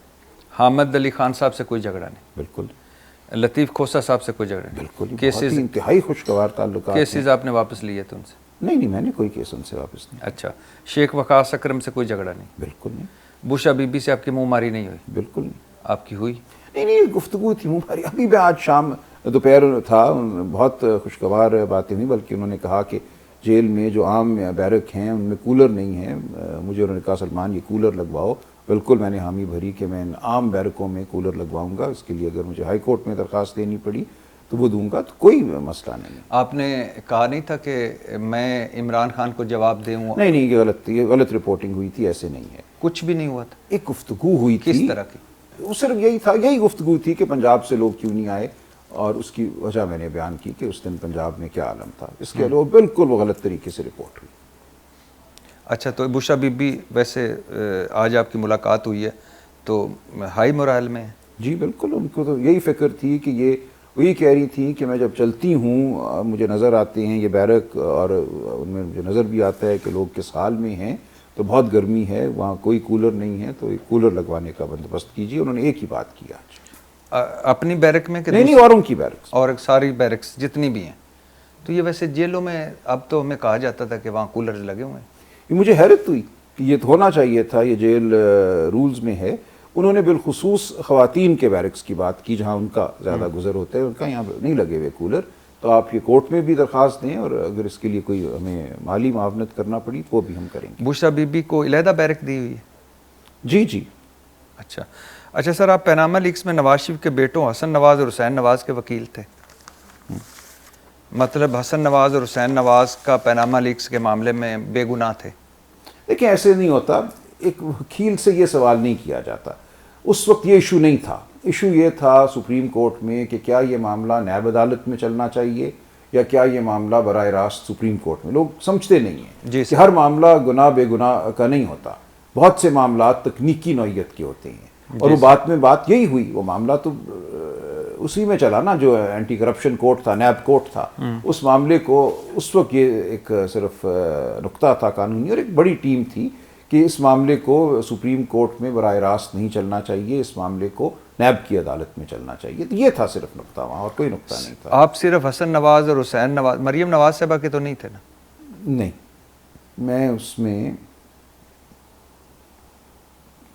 حامد علی خان صاحب سے کوئی جھگڑا نہیں؟ بالکل. لطیف کھوسہ صاحب سے کوئی جھگڑا نہیں؟ بالکل. کیسز انتہائی خوشگوار تعلقات. کیسز آپ نے واپس لیے تھے ان سے؟ نہیں میں نے کوئی کیس ان سے واپس نہیں. اچھا. شیخ وقاص اکرم سے کوئی جھگڑا نہیں؟ بالکل نہیں. بوشا بی بی سے آپ کی منہ ماری نہیں ہوئی؟ بالکل نہیں. آپ کی ہوئی؟ نہیں گفتگو تھی منہ ماری. ابھی بھی آج شام دوپہر تھا، بہت خوشگوار باتیں ہوئی، بلکہ انہوں نے کہا کہ جیل میں جو عام بیرک ہیں ان میں کولر نہیں ہیں. مجھے انہوں نے کہا سلمان یہ کولر لگواؤ. بالکل میں نے حامی بھری کہ میں ان عام بیرکوں میں کولر لگواؤں گا. اس کے لیے اگر مجھے ہائی کورٹ میں درخواست دینی پڑی تو وہ دوں گا، تو کوئی مسئلہ نہیں ہے. آپ نے کہا نہیں تھا کہ میں عمران خان کو جواب دوں؟ نہیں یہ غلط رپورٹنگ ہوئی تھی، ایسے نہیں ہے. کچھ بھی نہیں ہوا تھا. ایک گفتگو ہوئی تھی. کس طرح کی؟ وہ صرف یہی گفتگو تھی کہ پنجاب سے لوگ کیوں نہیں آئے، اور اس کی وجہ میں نے بیان کی کہ اس دن پنجاب میں کیا عالم تھا. اس کے علاوہ بالکل وہ غلط طریقے سے رپورٹ ہوئی. اچھا. تو بوشا بی بی ویسے آج آپ کی ملاقات ہوئی ہے تو ہائی مورال میں ہے؟ جی بالکل. ان کو تو یہی فکر تھی کہ وہی کہہ رہی تھی کہ میں جب چلتی ہوں مجھے نظر آتے ہیں یہ بیرک، اور ان میں مجھے نظر بھی آتا ہے کہ لوگ کس حال میں ہیں، تو بہت گرمی ہے وہاں، کوئی کولر نہیں ہے، تو ایک کولر لگوانے کا بندوبست کیجیے. انہوں نے ایک ہی بات کی آج. اپنی بیرک میں کہ نہیں اوروں کی بیرک اور ساری بیرکس جتنی بھی ہیں؟ تو یہ ویسے جیلوں میں اب تو ہمیں کہا جاتا تھا کہ وہاں کولرز لگے ہوئے ہیں. یہ مجھے حیرت ہوئی کہ یہ تو ہونا چاہیے تھا، یہ جیل رولز میں ہے. انہوں نے بالخصوص خواتین کے بیرکس کی بات کی جہاں ان کا زیادہ گزر ہوتا ہے، ان کا یہاں نہیں لگے ہوئے کولر. تو آپ یہ کورٹ میں بھی درخواست دیں، اور اگر اس کے لیے کوئی ہمیں مالی معاونت کرنا پڑی تو وہ بھی ہم کریں گے. بوشا بی بی کو علیحدہ بیرک دی ہوئی ہے؟ جی. اچھا سر، آپ پیناما لیکس میں نواز شریف کے بیٹوں حسن نواز اور حسین نواز کے وکیل تھے. مطلب حسن نواز اور حسین نواز کا پیناما لیکس کے معاملے میں بے گناہ تھے؟ دیکھیں ایسے نہیں ہوتا. ایک وکیل سے یہ سوال نہیں کیا جاتا. اس وقت یہ ایشو نہیں تھا. ایشو یہ تھا سپریم کورٹ میں کہ کیا یہ معاملہ نیب عدالت میں چلنا چاہیے یا کیا یہ معاملہ براہ راست سپریم کورٹ میں. لوگ سمجھتے نہیں ہیں کہ ہر معاملہ گناہ بے گناہ کا نہیں ہوتا. بہت سے معاملات تکنیکی نوعیت کے ہوتے ہیں، اور وہ بات یہی ہوئی. وہ معاملہ تو اسی میں چلا نا جو اینٹی کرپشن کورٹ تھا، نیب کورٹ تھا. اس معاملے کو اس وقت یہ ایک صرف نقطہ تھا قانونی، اور ایک بڑی ٹیم تھی کہ اس معاملے کو سپریم کورٹ میں براہ راست نہیں چلنا چاہیے، اس معاملے کو نیب کی عدالت میں چلنا چاہیے. تو یہ تھا صرف نقطہ، وہاں اور کوئی نقطہ نہیں تھا. آپ صرف حسن نواز اور حسین نواز، مریم نواز صاحبہ کے تو نہیں تھے نا؟ نہیں، میں اس میں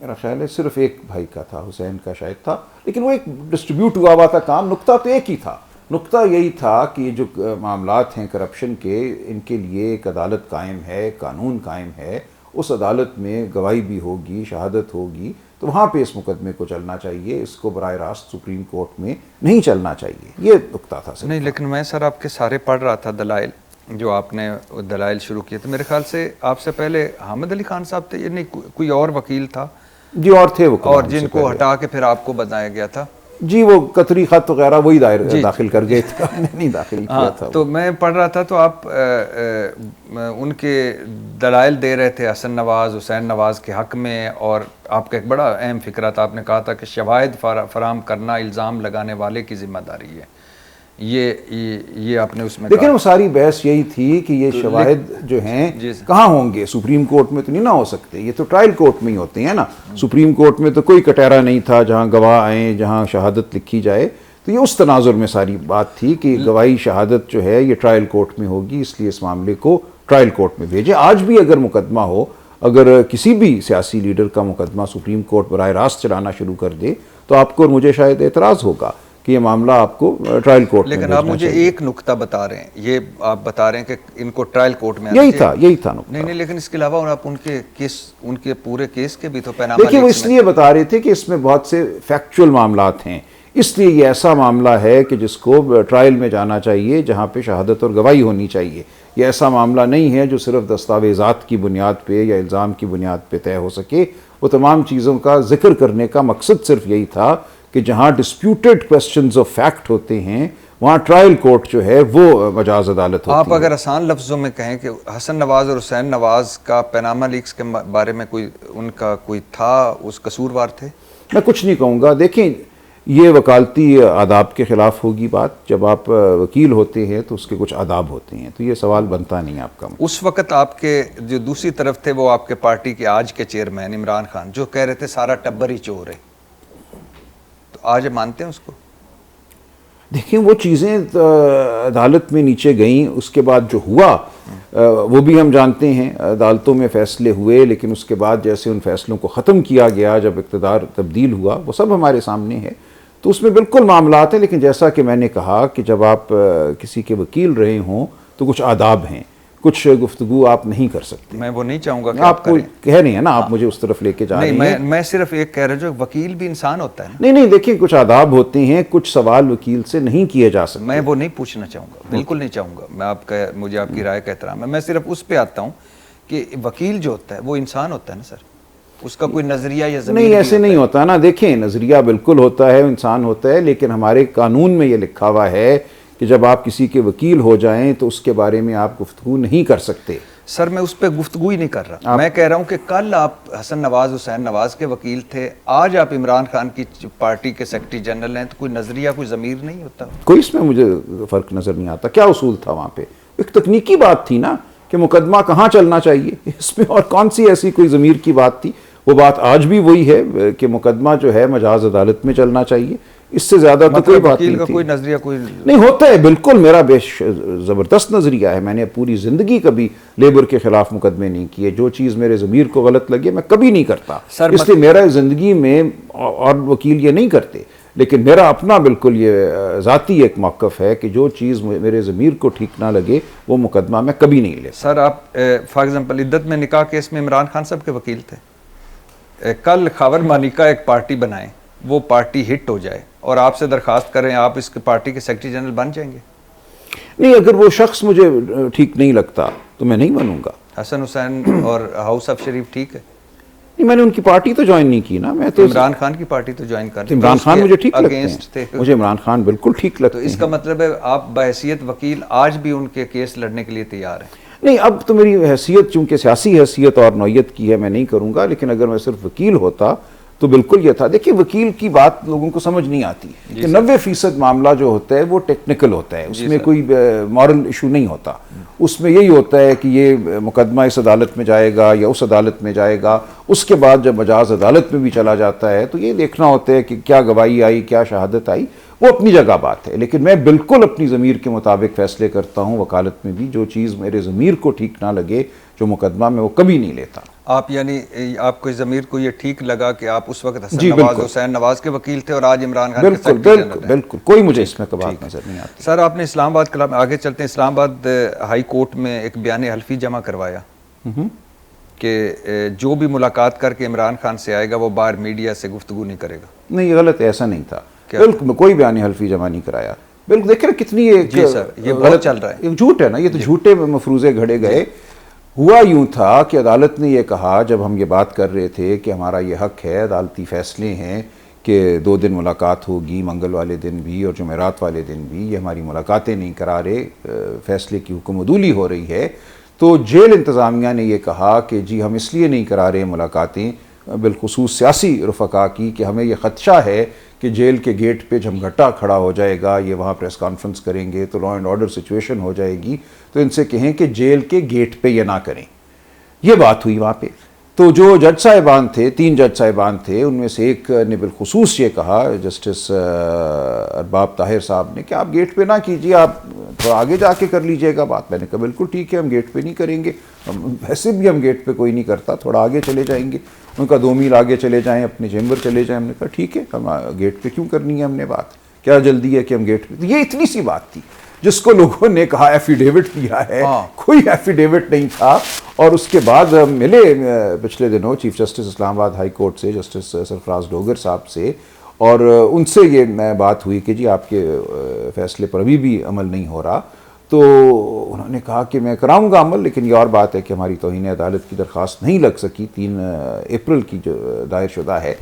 میرا خیال ہے صرف ایک بھائی کا تھا، حسین کا شاید تھا، لیکن وہ ایک ڈسٹریبیوٹ ہوا تھا کام. نقطہ تو ایک ہی تھا. نقطہ یہی تھا کہ یہ جو معاملات ہیں کرپشن کے، ان کے لیے ایک عدالت قائم ہے، قانون قائم ہے. اس عدالت میں گواہی بھی ہوگی، شہادت ہوگی، تو وہاں پہ اس مقدمے کو چلنا چاہیے. اس کو براہ راست سپریم کورٹ میں نہیں چلنا چاہیے. یہ نقطہ تھا. نہیں، لیکن میں سر آپ کے سارے پڑھ رہا تھا دلائل، جو آپ نے دلائل شروع کیے تھے، میرے خیال سے آپ سے پہلے حامد علی خان صاحب تھے، یہ نہیں کوئی اور وکیل تھا جی اور تھے وہ اور جن کو ہٹا کے پھر آپ کو بتایا گیا تھا؟ جی وہ قطری خط وغیرہ وہی داخل کر گئے تھے، ہم نے نہیں داخل کیا تھا۔ تو میں پڑھ رہا تھا تو آپ ان کے دلائل دے رہے تھے حسن نواز حسین نواز کے حق میں، اور آپ کا ایک بڑا اہم فکرہ تھا، آپ نے کہا تھا کہ شواہد فراہم کرنا الزام لگانے والے کی ذمہ داری ہے، یہ آپ نے اس میں لیکن وہ ساری بحث یہی تھی کہ یہ شواہد جو ہیں کہاں ہوں گے، سپریم کورٹ میں تو نہیں نہ ہو سکتے، یہ تو ٹرائل کورٹ میں ہی ہوتے ہیں نا، سپریم کورٹ میں تو کوئی کٹہرا نہیں تھا جہاں گواہ آئیں جہاں شہادت لکھی جائے، تو یہ اس تناظر میں ساری بات تھی کہ گواہی شہادت جو ہے یہ ٹرائل کورٹ میں ہوگی، اس لیے اس معاملے کو ٹرائل کورٹ میں بھیجے۔ آج بھی اگر مقدمہ ہو، اگر کسی بھی سیاسی لیڈر کا مقدمہ سپریم کورٹ براہ راست چلانا شروع کر دے تو آپ کو اور مجھے شاید اعتراض ہوگا کہ یہ معاملہ آپ کو ٹرائل کورٹ میں لیکن آپ مجھے ایک نقطہ بتا رہے ہیں، یہ آپ بتا رہے ہیں کہ ان کو ٹرائل کورٹ میں یہی تھا نقطہ۔ نہیں لیکن اس کے علاوہ آپ ان کے پورے کیس کے بھی تو پیناما دیکھیے وہ اس لیے بتا رہے تھے کہ اس میں بہت سے فیکچول معاملات ہیں، اس لیے یہ ایسا معاملہ ہے کہ جس کو ٹرائل میں جانا چاہیے جہاں پہ شہادت اور گواہی ہونی چاہیے، یہ ایسا معاملہ نہیں ہے جو صرف دستاویزات کی بنیاد پہ یا الزام کی بنیاد پہ طے ہو سکے۔ وہ تمام چیزوں کا ذکر کرنے کا مقصد صرف یہی تھا کہ جہاں ڈسپیوٹڈ کوسچنز آف فیکٹ ہوتے ہیں وہاں ٹرائل کورٹ جو ہے وہ مجاز عدالت ہوتی ہے۔ آپ اگر آسان لفظوں میں کہیں کہ حسن نواز اور حسین نواز کا پیناما لیکس کے بارے میں ان کا کوئی تھا، اس قصوروار تھے؟ میں کچھ نہیں کہوں گا، دیکھیں یہ وکالتی آداب کے خلاف ہوگی بات، جب آپ وکیل ہوتے ہیں تو اس کے کچھ آداب ہوتے ہیں، تو یہ سوال بنتا نہیں آپ کا۔ اس وقت آپ کے جو دوسری طرف تھے وہ آپ کے پارٹی کے آج کے چیئرمین عمران خان، جو کہہ رہے تھے سارا ٹبر ہی چور ہے، تو آج مانتے ہیں اس کو؟ دیکھیں وہ چیزیں عدالت میں نیچے گئیں، اس کے بعد جو ہوا وہ بھی ہم جانتے ہیں، عدالتوں میں فیصلے ہوئے، لیکن اس کے بعد جیسے ان فیصلوں کو ختم کیا گیا جب اقتدار تبدیل ہوا، وہ سب ہمارے سامنے ہے، تو اس میں بالکل معاملات ہیں۔ لیکن جیسا کہ میں نے کہا کہ جب آپ کسی کے وکیل رہے ہوں تو کچھ آداب ہیں، کچھ گفتگو آپ نہیں کر سکتے۔ میں وہ نہیں چاہوں گا کہ آپ کو کہہ رہے ہیں نا، آپ مجھے اس طرف لے کے جا رہے ہیں۔ میں صرف ایک کہہ رہا ہوں، جو وکیل بھی انسان ہوتا ہے۔ نہیں دیکھیں کچھ آداب ہوتے ہیں، کچھ سوال وکیل سے نہیں کیے جا سکتے۔ میں وہ نہیں پوچھنا چاہوں گا، بالکل نہیں چاہوں گا، مجھے آپ کی رائے کا احترام ہے، میں صرف اس پہ آتا ہوں کہ وکیل جو ہوتا ہے وہ انسان ہوتا ہے نا سر، اس کا کوئی نظریہ یا ضمیر نہیں ایسے نہیں ہوتا نا، دیکھیں نظریہ بالکل ہوتا ہے، انسان ہوتا ہے، لیکن ہمارے قانون میں یہ لکھا ہوا ہے کہ جب آپ کسی کے وکیل ہو جائیں تو اس کے بارے میں آپ گفتگو نہیں کر سکتے۔ سر میں اس پہ گفتگو ہی نہیں کر رہا، میں کہہ رہا ہوں کہ کل آپ حسن نواز حسین نواز کے وکیل تھے، آج آپ عمران خان کی پارٹی کے سیکرٹری جنرل ہیں، تو کوئی نظریہ کوئی ضمیر نہیں ہوتا؟ کوئی اس میں مجھے فرق نظر نہیں آتا۔ کیا اصول تھا وہاں پہ؟ ایک تکنیکی بات تھی نا کہ مقدمہ کہاں چلنا چاہیے، اس میں اور کون سی ایسی کوئی ضمیر کی بات تھی؟ وہ بات آج بھی وہی ہے کہ مقدمہ جو ہے مجاز عدالت میں چلنا چاہیے، اس سے زیادہ تو کوئی بات نہیں تھی۔ کوئی نظریہ کوئی نہیں ہوتا ہے، بالکل میرا زبردست نظریہ ہے، میں نے پوری زندگی کبھی لیبر کے خلاف مقدمے نہیں کیے، جو چیز میرے ضمیر کو غلط لگے میں کبھی نہیں کرتا، اس لیے میرا زندگی میں اور وکیل یہ نہیں کرتے، لیکن میرا اپنا بالکل یہ ذاتی ایک موقف ہے کہ جو چیز میرے ضمیر کو ٹھیک نہ لگے وہ مقدمہ میں کبھی نہیں لیتا۔ سر آپ فار ایگزامپل عدت میں نکاح کیس میں عمران خان صاحب کے وکیل تھے، کل خاور مانیکا ایک پارٹی بنائیں، وہ پارٹی ہٹ ہو جائے اور آپ سے درخواست کریں آپ اس پارٹی کے سیکرٹری جنرل بن جائیں گے؟ نہیں، اگر وہ شخص مجھے ٹھیک نہیں لگتا تو میں نہیں بنوں گا۔ حسن حسین اور ہاؤس آف شریف ٹھیک ہے؟ نہیں، میں نے ان کی پارٹی تو جوائن نہیں کی نا، میں تو عمران خان کی پارٹی تو جوائن کر عمران خان مجھے ٹھیک لگتے ہیں، مجھے عمران خان بالکل ٹھیک لگتے ہیں۔ تو اس کا مطلب ہے آپ بحیثیت وکیل آج بھی ان کے کیس لڑنے کے لیے تیار ہیں؟ نہیں، اب تو میری حیثیت چونکہ سیاسی حیثیت اور نوعیت کی ہے میں نہیں کروں گا، لیکن اگر میں صرف وکیل ہوتا تو بالکل یہ تھا۔ دیکھیں وکیل کی بات لوگوں کو سمجھ نہیں آتی کہ 90% معاملہ جو ہوتا ہے وہ ٹیکنیکل ہوتا ہے، اس میں کوئی مورل ایشو نہیں ہوتا، اس میں یہی ہوتا ہے کہ یہ مقدمہ اس عدالت میں جائے گا یا اس عدالت میں جائے گا، اس کے بعد جب مجاز عدالت میں بھی چلا جاتا ہے تو یہ دیکھنا ہوتا ہے کہ کیا گواہی آئی، کیا شہادت آئی، وہ اپنی جگہ بات ہے، لیکن میں بالکل اپنی ضمیر کے مطابق فیصلے کرتا ہوں وکالت میں بھی، جو چیز میرے ضمیر کو ٹھیک نہ لگے جو مقدمہ میں وہ کبھی نہیں لیتا۔ آپ یعنی آپ کو ضمیر کو یہ ٹھیک لگا کہ آپ اس وقت حسن نواز حسین نواز کے وکیل تھے اور آج عمران خان کے سیکرٹری جنرل ہیں؟ بالکل کوئی مجھے اس میں بات نظر نہیں آتی۔ سر آپ نے اسلام آباد کلام آگے چلتے ہیں، اسلام آباد ہائی کورٹ میں ایک بیان حلفی جمع کروایا کہ جو بھی ملاقات کر کے عمران خان سے آئے گا وہ باہر میڈیا سے گفتگو نہیں کرے گا۔ نہیں، یہ غلط ہے، ایسا نہیں تھا، بالکل کوئی بیان حلفی جمع نہیں کرایا، بالکل دیکھ رہے کتنی ایک جی سر، یہ بہت چل رہا ہے، ایک جھوٹ ہے نا، یہ تو جھوٹے مفروضے گھڑے گئے. ہوا یوں تھا کہ عدالت نے یہ کہا جب ہم یہ بات کر رہے تھے کہ ہمارا یہ حق ہے، عدالتی فیصلے ہیں کہ 2 دن ملاقات ہوگی، منگل والے دن بھی اور جمعرات والے دن بھی، یہ ہماری ملاقاتیں نہیں کرا رہے، فیصلے کی حکم عدولی ہو رہی ہے. تو جیل انتظامیہ نے یہ کہا کہ جی ہم اس لیے نہیں کرا رہے ملاقاتیں بالخصوص سیاسی رفقا کی کہ ہمیں یہ خدشہ ہے کہ جیل کے گیٹ پہ جھمگھٹا کھڑا ہو جائے گا، یہ وہاں پریس کانفرنس کریں گے تو لا اینڈ آرڈر سچویشن ہو جائے گی، تو ان سے کہیں کہ جیل کے گیٹ پہ یہ نہ کریں. یہ بات ہوئی وہاں پہ. تو جو جج صاحبان تھے، 3 جج صاحبان تھے، ان میں سے ایک نے بالخصوص یہ کہا، جسٹس ارباب طاہر صاحب نے، کہ آپ گیٹ پہ نہ کیجیے، آپ تھوڑا آگے جا کے کر لیجئے گا بات. میں نے کہا بالکل ٹھیک ہے، ہم گیٹ پہ نہیں کریں گے، ویسے بھی ہم گیٹ پہ کوئی نہیں کرتا، تھوڑا آگے چلے جائیں گے. ان کا 2 میل آگے چلے جائیں، اپنے چیمبر چلے جائیں. ہم نے کہا ٹھیک ہے، ہم گیٹ پہ کیوں کرنی ہے ہم نے بات، کیا جلدی ہے کہ ہم گیٹ پہ. یہ اتنی سی بات تھی جس کو لوگوں نے کہا ایفیڈیوٹ دیا ہے. کوئی ایفیڈیوٹ نہیں تھا. اور اس کے بعد ہم ملے پچھلے دنوں چیف جسٹس اسلام آباد ہائی کورٹ سے، جسٹس سرفراز ڈوگر صاحب سے، اور ان سے یہ بات ہوئی کہ جی آپ کے فیصلے پر ابھی بھی عمل نہیں ہو رہا. تو انہوں نے کہا کہ میں کراؤں گا عمل، لیکن یہ اور بات ہے کہ ہماری توہین عدالت کی درخواست نہیں لگ سکی 3 اپریل کی جو دائر شدہ ہے.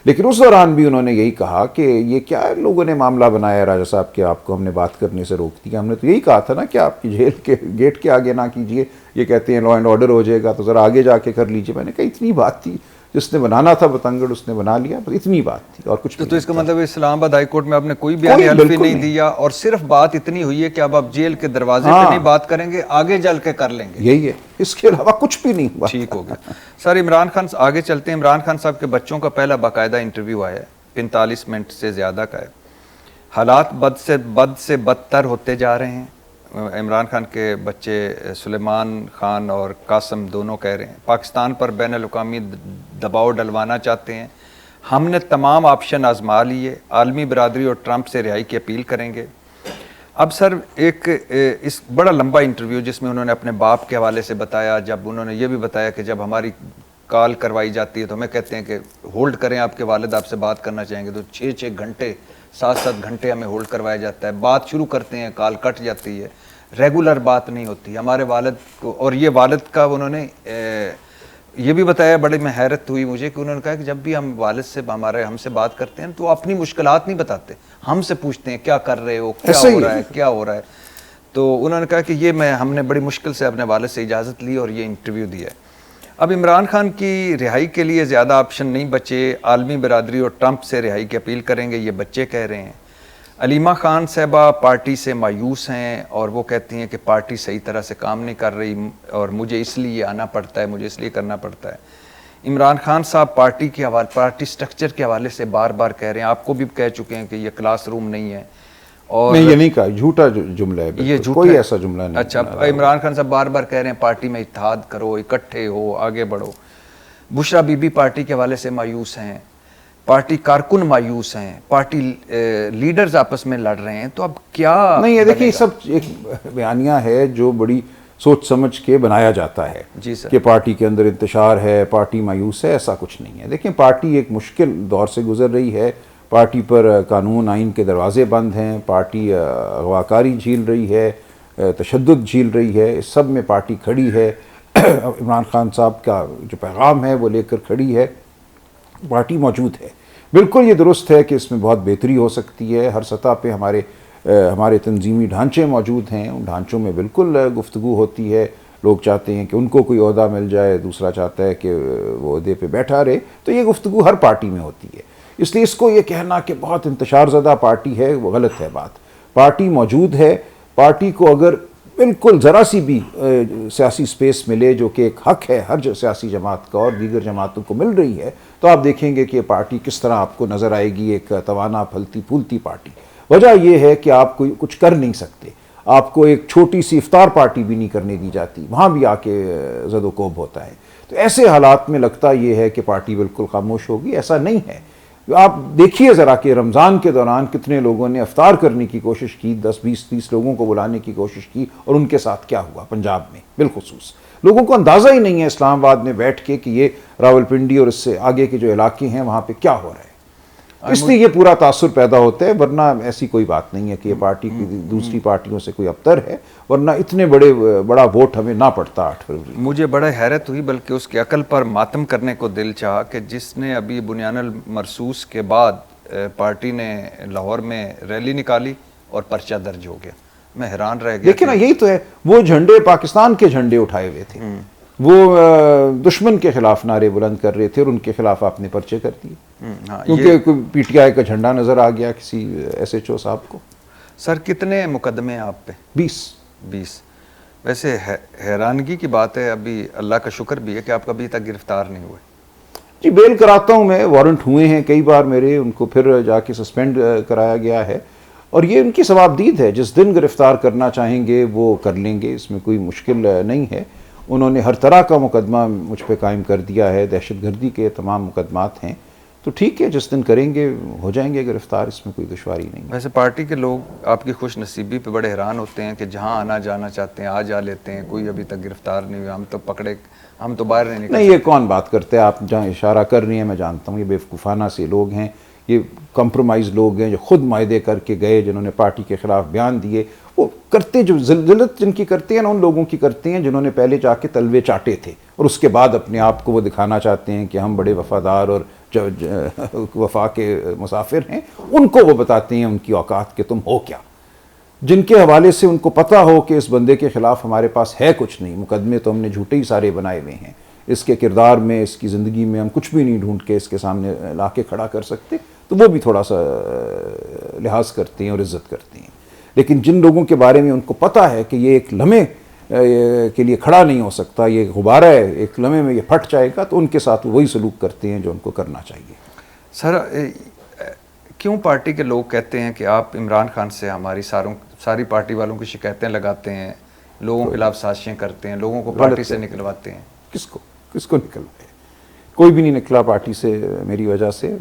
لیکن اس دوران بھی انہوں نے یہی کہا کہ یہ کیا لوگوں نے معاملہ بنایا راجہ صاحب کہ آپ کو ہم نے بات کرنے سے روک دیا. ہم نے تو یہی کہا تھا نا کہ آپ کی جیل کے گیٹ کے آگے نہ کیجئے، یہ کہتے ہیں لا اینڈ آرڈر ہو جائے گا تو ذرا آگے جا کے کر لیجئے. میں نے کہا اتنی بات تھی، جس نے بنانا تھا بتنگڑ اس نے بنا لیا، بس اتنی بات تھی اور کچھ. تو اس کا مطلب اسلام آباد ہائی کورٹ میں آپ نے کوئی بیان حلفی نہیں دیا، اور صرف بات اتنی ہوئی ہے کہ اب آپ جیل کے دروازے پہ نہیں بات کریں گے، آگے جل کے کر لیں گے. یہی ہے، اس کے علاوہ کچھ بھی نہیں ہوا. ٹھیک ہو گیا. سر عمران خان آگے چلتے ہیں. عمران خان صاحب کے بچوں کا پہلا باقاعدہ انٹرویو آیا ہے، 45 منٹ سے زیادہ کا ہے. حالات بد سے بدتر ہوتے جا رہے ہیں. عمران خان کے بچے سلیمان خان اور قاسم دونوں کہہ رہے ہیں پاکستان پر بین الاقوامی دباؤ ڈلوانا چاہتے ہیں. ہم نے تمام آپشن آزما لیے، عالمی برادری اور ٹرمپ سے رہائی کی اپیل کریں گے. اب سر ایک اس بڑا لمبا انٹرویو جس میں انہوں نے اپنے باپ کے حوالے سے بتایا، جب انہوں نے یہ بھی بتایا کہ جب ہماری کال کروائی جاتی ہے تو ہمیں کہتے ہیں کہ ہولڈ کریں، آپ کے والد آپ سے بات کرنا چاہیں گے، تو 6 گھنٹے 7 گھنٹے ہمیں ہولڈ کروایا جاتا ہے. بات شروع کرتے ہیں، کال کٹ جاتی ہے، ریگولر بات نہیں ہوتی. ہمارے والد کو، اور یہ والد کا انہوں نے یہ بھی بتایا، بڑے میں حیرت ہوئی مجھے کہ انہوں نے کہا کہ جب بھی ہم والد سے ہم سے بات کرتے ہیں تو اپنی مشکلات نہیں بتاتے، ہم سے پوچھتے ہیں کیا کر رہے ہو، کیا ہو رہا ہے، کیا ہو رہا ہے. تو انہوں نے کہا کہ یہ ہم نے بڑی مشکل سے اپنے والد سے اجازت لی اور یہ انٹرویو دیا ہے. اب عمران خان کی رہائی کے لیے زیادہ آپشن نہیں بچے، عالمی برادری اور ٹرمپ سے رہائی کی اپیل کریں گے، یہ بچے کہہ رہے ہیں. علیمہ خان صاحبہ پارٹی سے مایوس ہیں اور وہ کہتی ہیں کہ پارٹی صحیح طرح سے کام نہیں کر رہی اور مجھے اس لیے آنا پڑتا ہے، مجھے اس لیے کرنا پڑتا ہے. عمران خان صاحب پارٹی سٹرکچر کے حوالے سے بار بار کہہ رہے ہیں، آپ کو بھی کہہ چکے ہیں کہ یہ کلاس روم نہیں ہے. اور نہیں، یہ نہیں کہا، جھوٹا جملہ ہے، یہ جھوٹا، کوئی ایسا جملہ نہیں. اچھا، عمران خان صاحب بار بار کہہ رہے ہیں پارٹی میں اتحاد کرو، اکٹھے ہو، آگے بڑھو. بشرا بی بی پارٹی کے حوالے سے مایوس ہیں، پارٹی کارکن مایوس ہیں، پارٹی لیڈرز آپس میں لڑ رہے ہیں. تو اب کیا نہیں، یہ دیکھیں سب ایک بیانیہ ہے جو بڑی سوچ سمجھ کے بنایا جاتا ہے. جی سر. کہ پارٹی کے اندر انتشار ہے، پارٹی مایوس ہے، ایسا کچھ نہیں ہے. دیکھیں پارٹی ایک مشکل دور سے گزر رہی ہے، پارٹی پر قانون آئین کے دروازے بند ہیں، پارٹی اغواکاری جھیل رہی ہے، تشدد جھیل رہی ہے، اس سب میں پارٹی کھڑی ہے. عمران خان صاحب کا جو پیغام ہے وہ لے کر کھڑی ہے، پارٹی موجود ہے. بالکل یہ درست ہے کہ اس میں بہت بہتری ہو سکتی ہے. ہر سطح پہ ہمارے تنظیمی ڈھانچے موجود ہیں، ان ڈھانچوں میں بالکل گفتگو ہوتی ہے. لوگ چاہتے ہیں کہ ان کو کوئی عہدہ مل جائے، دوسرا چاہتا ہے کہ وہ عہدے پہ بیٹھا رہے. تو یہ گفتگو ہر پارٹی میں ہوتی ہے. اس لیے اس کو یہ کہنا کہ بہت انتشار زدہ پارٹی ہے وہ غلط ہے بات. پارٹی موجود ہے. پارٹی کو اگر بالکل ذرا سی بھی سیاسی سپیس ملے، جو کہ ایک حق ہے ہر سیاسی جماعت کا اور دیگر جماعتوں کو مل رہی ہے، تو آپ دیکھیں گے کہ یہ پارٹی کس طرح آپ کو نظر آئے گی، ایک توانا پھلتی پھولتی پارٹی. وجہ یہ ہے کہ آپ کوئی کچھ کر نہیں سکتے. آپ کو ایک چھوٹی سی افطار پارٹی بھی نہیں کرنے دی جاتی، وہاں بھی آ کے زد و کوب ہوتا ہے. تو ایسے حالات میں لگتا یہ ہے کہ پارٹی بالکل خاموش ہوگی. ایسا نہیں ہے. آپ دیکھیے ذرا کہ رمضان کے دوران کتنے لوگوں نے افطار کرنے کی کوشش کی، 10 20 30 لوگوں کو بلانے کی کوشش کی، اور ان کے ساتھ کیا ہوا پنجاب میں بالخصوص. لوگوں کو اندازہ ہی نہیں ہے اسلام آباد میں بیٹھ کے کہ یہ راولپنڈی اور اس سے آگے کے جو علاقے ہیں وہاں پہ کیا ہو رہا ہے. اس لیے یہ پورا تاثر پیدا ہوتا ہے، ورنہ ایسی کوئی بات نہیں ہے کہ یہ پارٹی دوسری پارٹیوں سے کوئی ابتر ہے، ورنہ اتنے بڑا ووٹ ہمیں نہ پڑتا 8 فروری۔ مجھے بڑا حیرت ہوئی، بلکہ اس کی عقل پر ماتم کرنے کو دل چاہا کہ جس نے ابھی بنیان المرصوص کے بعد پارٹی نے لاہور میں ریلی نکالی اور پرچہ درج ہو گیا۔ میں حیران رہ گیا۔ دیکھیں نا، یہی تو ہے، وہ جھنڈے پاکستان کے جھنڈے اٹھائے ہوئے تھے، وہ دشمن کے خلاف نعرے بلند کر رہے تھے اور ان کے خلاف آپ نے پرچے کر دیے، کیونکہ پی ٹی آئی کا جھنڈا نظر آ گیا کسی ایس ایچ او صاحب کو۔ سر کتنے مقدمے ہیں آپ پہ؟ 20۔ ویسے حیرانگی کی بات ہے، ابھی اللہ کا شکر بھی ہے کہ آپ کبھی تک گرفتار نہیں ہوئے۔ جی بیل کراتا ہوں میں، وارنٹ ہوئے ہیں کئی بار میرے، ان کو پھر جا کے سسپینڈ کرایا گیا ہے، اور یہ ان کی ثوابدید ہے، جس دن گرفتار کرنا چاہیں گے وہ کر لیں گے، اس میں کوئی مشکل نہیں ہے۔ انہوں نے ہر طرح کا مقدمہ مجھ پہ قائم کر دیا ہے، دہشت گردی کے تمام مقدمات ہیں، تو ٹھیک ہے، جس دن کریں گے ہو جائیں گے گرفتار، اس میں کوئی دشواری نہیں۔ ویسے پارٹی کے لوگ آپ کی خوش نصیبی پہ بڑے حیران ہوتے ہیں کہ جہاں آنا جانا چاہتے ہیں جا لیتے ہیں، کوئی ابھی تک گرفتار نہیں ہوا، ہم تو باہر نہیں نہیں، یہ کون بات کرتے ہیں؟ آپ جہاں اشارہ کر رہی ہیں میں جانتا ہوں، یہ بیوقوفانہ سے لوگ ہیں، یہ کمپرومائز لوگ ہیں جو خود معاہدے کر کے گئے، جنہوں نے پارٹی کے خلاف بیان دیے، وہ کرتے جو ذلت جن کی کرتے ہیں نا، ان لوگوں کی کرتے ہیں جنہوں نے پہلے جا کے تلوے چاٹے تھے اور اس کے بعد اپنے آپ کو وہ دکھانا چاہتے ہیں کہ ہم بڑے وفادار اور وفا کے مسافر ہیں، ان کو وہ بتاتے ہیں ان کی اوقات کہ تم ہو کیا۔ جن کے حوالے سے ان کو پتہ ہو کہ اس بندے کے خلاف ہمارے پاس ہے کچھ نہیں، مقدمے تو ہم نے جھوٹے ہی سارے بنائے ہوئے ہیں، اس کے کردار میں، اس کی زندگی میں ہم کچھ بھی نہیں ڈھونڈ کے اس کے سامنے لا کے کھڑا کر سکتے، تو وہ بھی تھوڑا سا لحاظ کرتے ہیں اور عزت کرتے ہیں۔ لیکن جن لوگوں کے بارے میں ان کو پتہ ہے کہ یہ ایک لمحے کے لیے کھڑا نہیں ہو سکتا، یہ غبارہ ہے، ایک لمحے میں یہ پھٹ جائے گا، تو ان کے ساتھ وہی سلوک کرتے ہیں جو ان کو کرنا چاہیے۔ سر کیوں پارٹی کے لوگ کہتے ہیں کہ آپ عمران خان سے ہماری ساری پارٹی والوں کی شکایتیں لگاتے ہیں، لوگوں کے خلاف سازشیں کرتے ہیں، لوگوں کو پارٹی سے نکلواتے ہیں؟ کس کو نکلوائے؟ کوئی بھی نہیں نکلا پارٹی سے میری وجہ سے،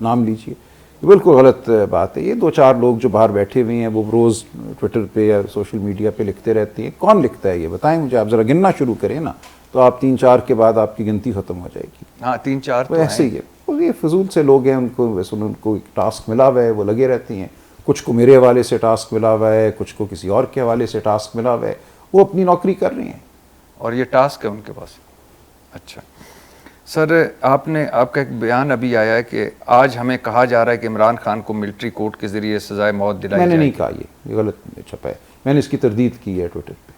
نام لیجئے، بالکل غلط بات ہے۔ یہ 2-4 لوگ جو باہر بیٹھے ہوئے ہیں وہ روز ٹویٹر پہ یا سوشل میڈیا پہ لکھتے رہتے ہیں، کون لکھتا ہے یہ بتائیں مجھے؟ آپ ذرا گننا شروع کریں نا، تو آپ 3-4 کے بعد آپ کی گنتی ختم ہو جائے گی۔ ہاں 3-4 تو ایسے ہی ہے، یہ فضول سے لوگ ہیں، ان کو ایک ٹاسک ملا ہوا ہے، وہ لگے رہتے ہیں، کچھ کو میرے حوالے سے ٹاسک ملا ہوا ہے، کچھ کو کسی اور کے حوالے سے ٹاسک ملا ہوا ہے، وہ اپنی نوکری کر رہے ہیں اور یہ ٹاسک ہے ان کے پاس۔ اچھا سر، آپ کا ایک بیان ابھی آیا ہے کہ آج ہمیں کہا جا رہا ہے کہ عمران خان کو ملٹری کورٹ کے ذریعے سزائے موت دلائی میں نے جائے نہیں کہا، یہ غلط چھپا ہے، میں نے اس کی تردید کی ہے ٹویٹر پہ۔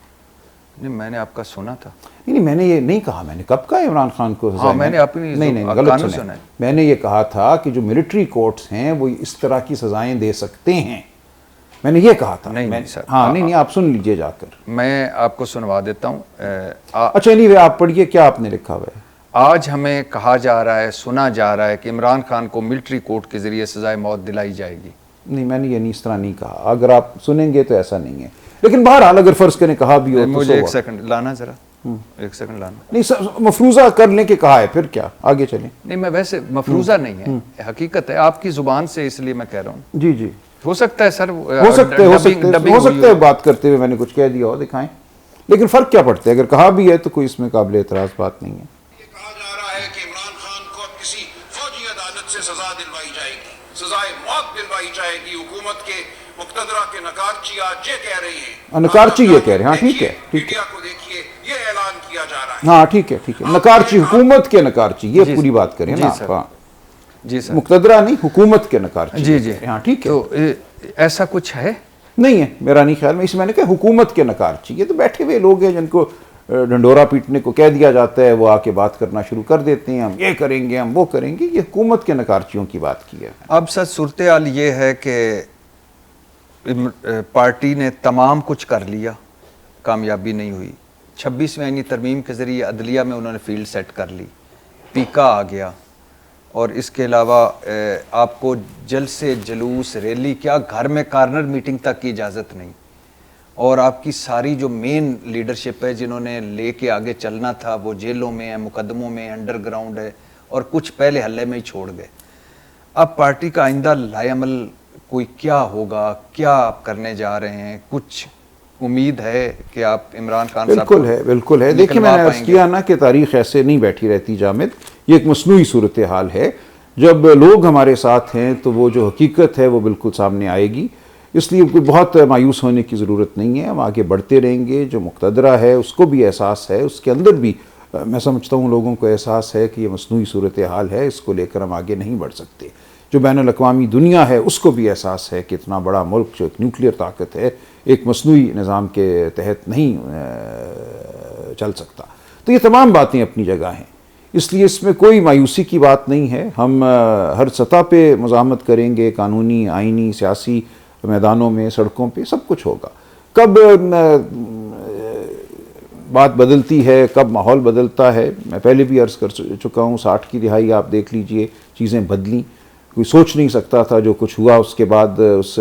نہیں، میں نے آپ کا سنا تھا۔ نہیں، میں نے یہ نہیں کہا، میں نے کب کہا عمران خان کو ہاں، میں نے اپنی نہیں غلط سنا ہے۔ میں نے یہ کہا تھا کہ جو ملٹری کورٹس ہیں وہ اس طرح کی سزائیں دے سکتے ہیں، میں نے یہ کہا تھا۔ نہیں سر، ہاں نہیں، آپ سن لیجئے جا کر، میں آپ کو سنوا دیتا ہوں۔ اچھا نہیں، آپ پڑھیے کیا آپ نے لکھا ہوا ہے۔ آج ہمیں کہا جا رہا ہے، سنا جا رہا ہے کہ عمران خان کو ملٹری کورٹ کے ذریعے سزائے موت دلائی جائے گی۔ نہیں، میں نے یہ نہیں، اس طرح نہیں کہا، اگر آپ سنیں گے تو ایسا نہیں ہے، لیکن بہرحال اگر فرض کریں کہا بھی ہو تو مجھے ایک سیکنڈ لانا، ذرا ایک سیکنڈ لانا۔ نہیں، مفروضہ کرنے کے کہا ہے، پھر کیا آگے چلیں؟ نہیں، میں ویسے مفروضہ نہیں ہے، حقیقت ہے آپ کی زبان سے، اس لیے میں کہہ رہا ہوں۔ جی جی، ہو سکتا ہے سر، ہو سکتا ہے بات کرتے ہوئے میں نے کچھ کہہ دیا ہو، دکھائیں، لیکن فرق کیا پڑتا ہے؟ اگر کہا بھی ہے تو کوئی اس میں قابل اعتراض بات نہیں ہے۔ یہ کہا جا رہا ہے کہ عمران خان کو اب کسی فوجی عدالت سے سزا دلوائی جائے گی، سزائے موت دلوائی جائے گی۔ حکومت کے مقتدرہ کے نکارچی آج یہ کہہ رہی ہیں، نکارچی یہ کہہ رہے ہیں، ہاں ٹھیک ہے، میڈیا کو دیکھیے، یہ اعلان کیا جا رہا ہے۔ ہاں ٹھیک ہے، نکارچی، حکومت کے نکارچی، یہ پوری بات کریں نا آپ۔ ہاں جی سر، مقتدرہ نہیں، حکومت کے نکارچی۔ جی جی، ہاں ٹھیک ہے، تو ایسا کچھ ہے؟ نہیں ہے، میرا نہیں خیال میں، اس میں نے کہا حکومت کے نکارچی، یہ تو بیٹھے ہوئے لوگ ہیں جن کو ڈنڈورا پیٹنے کو کہہ دیا جاتا ہے، وہ آ کے بات کرنا شروع کر دیتے ہیں، ہم یہ کریں گے، ہم وہ کریں گے، یہ حکومت کے نکارچیوں کی بات کی ہے۔ اب سر صورتحال یہ ہے کہ پارٹی نے تمام کچھ کر لیا، کامیابی نہیں ہوئی۔ 26ویں آئینی ترمیم کے ذریعے عدلیہ میں انہوں نے فیلڈ سیٹ کر لی، پیکا آ گیا، اور اس کے علاوہ آپ کو جلسے، جلوس، ریلی، کیا گھر میں کارنر میٹنگ تک کی اجازت نہیں، اور آپ کی ساری جو مین لیڈرشپ ہے جنہوں نے لے کے آگے چلنا تھا وہ جیلوں میں ہیں، مقدموں میں، انڈر گراؤنڈ ہے، اور کچھ پہلے حلے میں ہی چھوڑ گئے۔ اب پارٹی کا آئندہ لائے عمل کوئی کیا ہوگا، کیا آپ کرنے جا رہے ہیں؟ کچھ امید ہے کہ آپ عمران خان صاحب بالکل ہے۔ دیکھیں، میں نے عرض کیا نا کہ تاریخ ایسے نہیں بیٹھی رہتی جامد، یہ ایک مصنوعی صورتحال ہے۔ جب لوگ ہمارے ساتھ ہیں تو وہ جو حقیقت ہے وہ بالکل سامنے آئے گی. اس لیے کوئی بہت مایوس ہونے کی ضرورت نہیں ہے. ہم آگے بڑھتے رہیں گے. جو مقتدرہ ہے اس کو بھی احساس ہے, اس کے اندر بھی میں سمجھتا ہوں لوگوں کو احساس ہے کہ یہ مصنوعی صورتحال ہے, اس کو لے کر ہم آگے نہیں بڑھ سکتے. جو بین الاقوامی دنیا ہے اس کو بھی احساس ہے کہ اتنا بڑا ملک جو ایک نیوکلیئر طاقت ہے ایک مصنوعی نظام کے تحت نہیں چل سکتا. تو یہ تمام باتیں اپنی جگہ ہیں, اس لیے اس میں کوئی مایوسی کی بات نہیں ہے. ہم ہر سطح پہ مزاحمت کریں گے, قانونی, آئینی, سیاسی میدانوں میں, سڑکوں پہ, سب کچھ ہوگا. کب بات بدلتی ہے, کب ماحول بدلتا ہے, میں پہلے بھی عرض کر چکا ہوں. 60 کی دہائی آپ دیکھ لیجئے, چیزیں بدلیں. کوئی سوچ نہیں سکتا تھا جو کچھ ہوا اس کے بعد, اس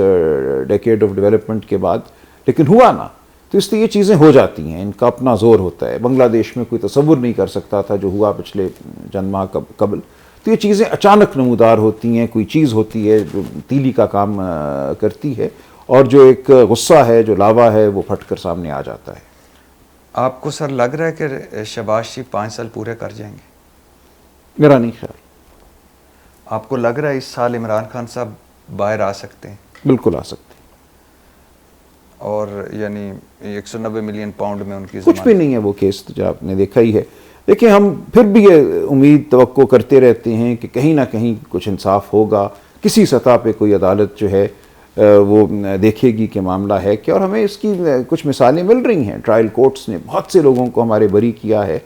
ڈیکیڈ آف ڈیولپمنٹ کے بعد, لیکن ہوا نا. تو اس لیے یہ چیزیں ہو جاتی ہیں, ان کا اپنا زور ہوتا ہے. بنگلہ دیش میں کوئی تصور نہیں کر سکتا تھا جو ہوا پچھلے چند ماہ قبل. تو یہ چیزیں اچانک نمودار ہوتی ہیں. کوئی چیز ہوتی ہے جو تیلی کا کام کرتی ہے, اور جو ایک غصہ ہے, جو لاوا ہے, وہ پھٹ کر سامنے آ جاتا ہے. آپ کو سر لگ رہا ہے کہ شہباز شریف 5 سال پورے کر جائیں گے؟ میرا نہیں خیال. آپ کو لگ رہا ہے اس سال عمران خان صاحب باہر آ سکتے ہیں؟ بالکل آ سکتے ہیں. اور یعنی 190 ملین پاؤنڈ میں ان کی کچھ بھی نہیں ہے وہ کیس, جو آپ نے دیکھا ہی ہے. دیکھیں, ہم پھر بھی یہ امید توقع کرتے رہتے ہیں کہ کہیں نہ کہیں کچھ انصاف ہوگا. کسی سطح پہ کوئی عدالت جو ہے وہ دیکھے گی کہ معاملہ ہے کیا. اور ہمیں اس کی کچھ مثالیں مل رہی ہیں. ٹرائل کورٹس نے بہت سے لوگوں کو ہمارے بری کیا ہے,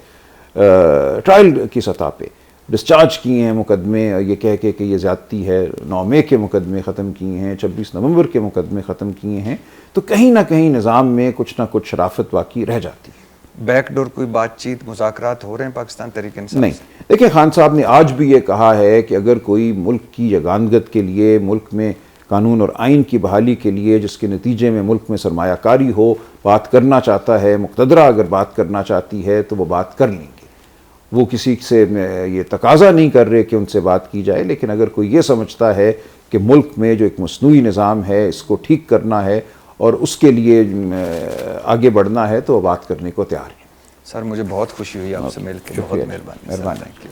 ٹرائل کی سطح پہ ڈسچارج کیے ہیں مقدمے یہ کہہ کے کہ یہ زیادتی ہے. 9 مئی کے مقدمے ختم کیے ہیں, 26 نومبر کے مقدمے ختم کیے ہیں. تو کہیں نہ کہیں نظام میں کچھ نہ کچھ شرافت باقی رہ جاتی ہے. بیک ڈور کوئی بات چیت, مذاکرات ہو رہے ہیں پاکستان تحریک انصاف؟ نہیں. دیکھیں, خان صاحب نے آج بھی یہ کہا ہے کہ اگر کوئی ملک کی یگانگت کے لیے, ملک میں قانون اور آئین کی بحالی کے لیے, جس کے نتیجے میں ملک میں سرمایہ کاری ہو, بات کرنا چاہتا ہے, مقتدرہ اگر بات کرنا چاہتی ہے تو وہ بات کر لیں گے. وہ کسی سے یہ تقاضا نہیں کر رہے کہ ان سے بات کی جائے, لیکن اگر کوئی یہ سمجھتا ہے کہ ملک میں جو ایک مصنوعی نظام ہے اس کو ٹھیک کرنا ہے اور اس کے لیے آگے بڑھنا ہے تو وہ بات کرنے کو تیار ہے. سر مجھے بہت خوشی ہوئی آپ سے مل کے. بہت مہربانی.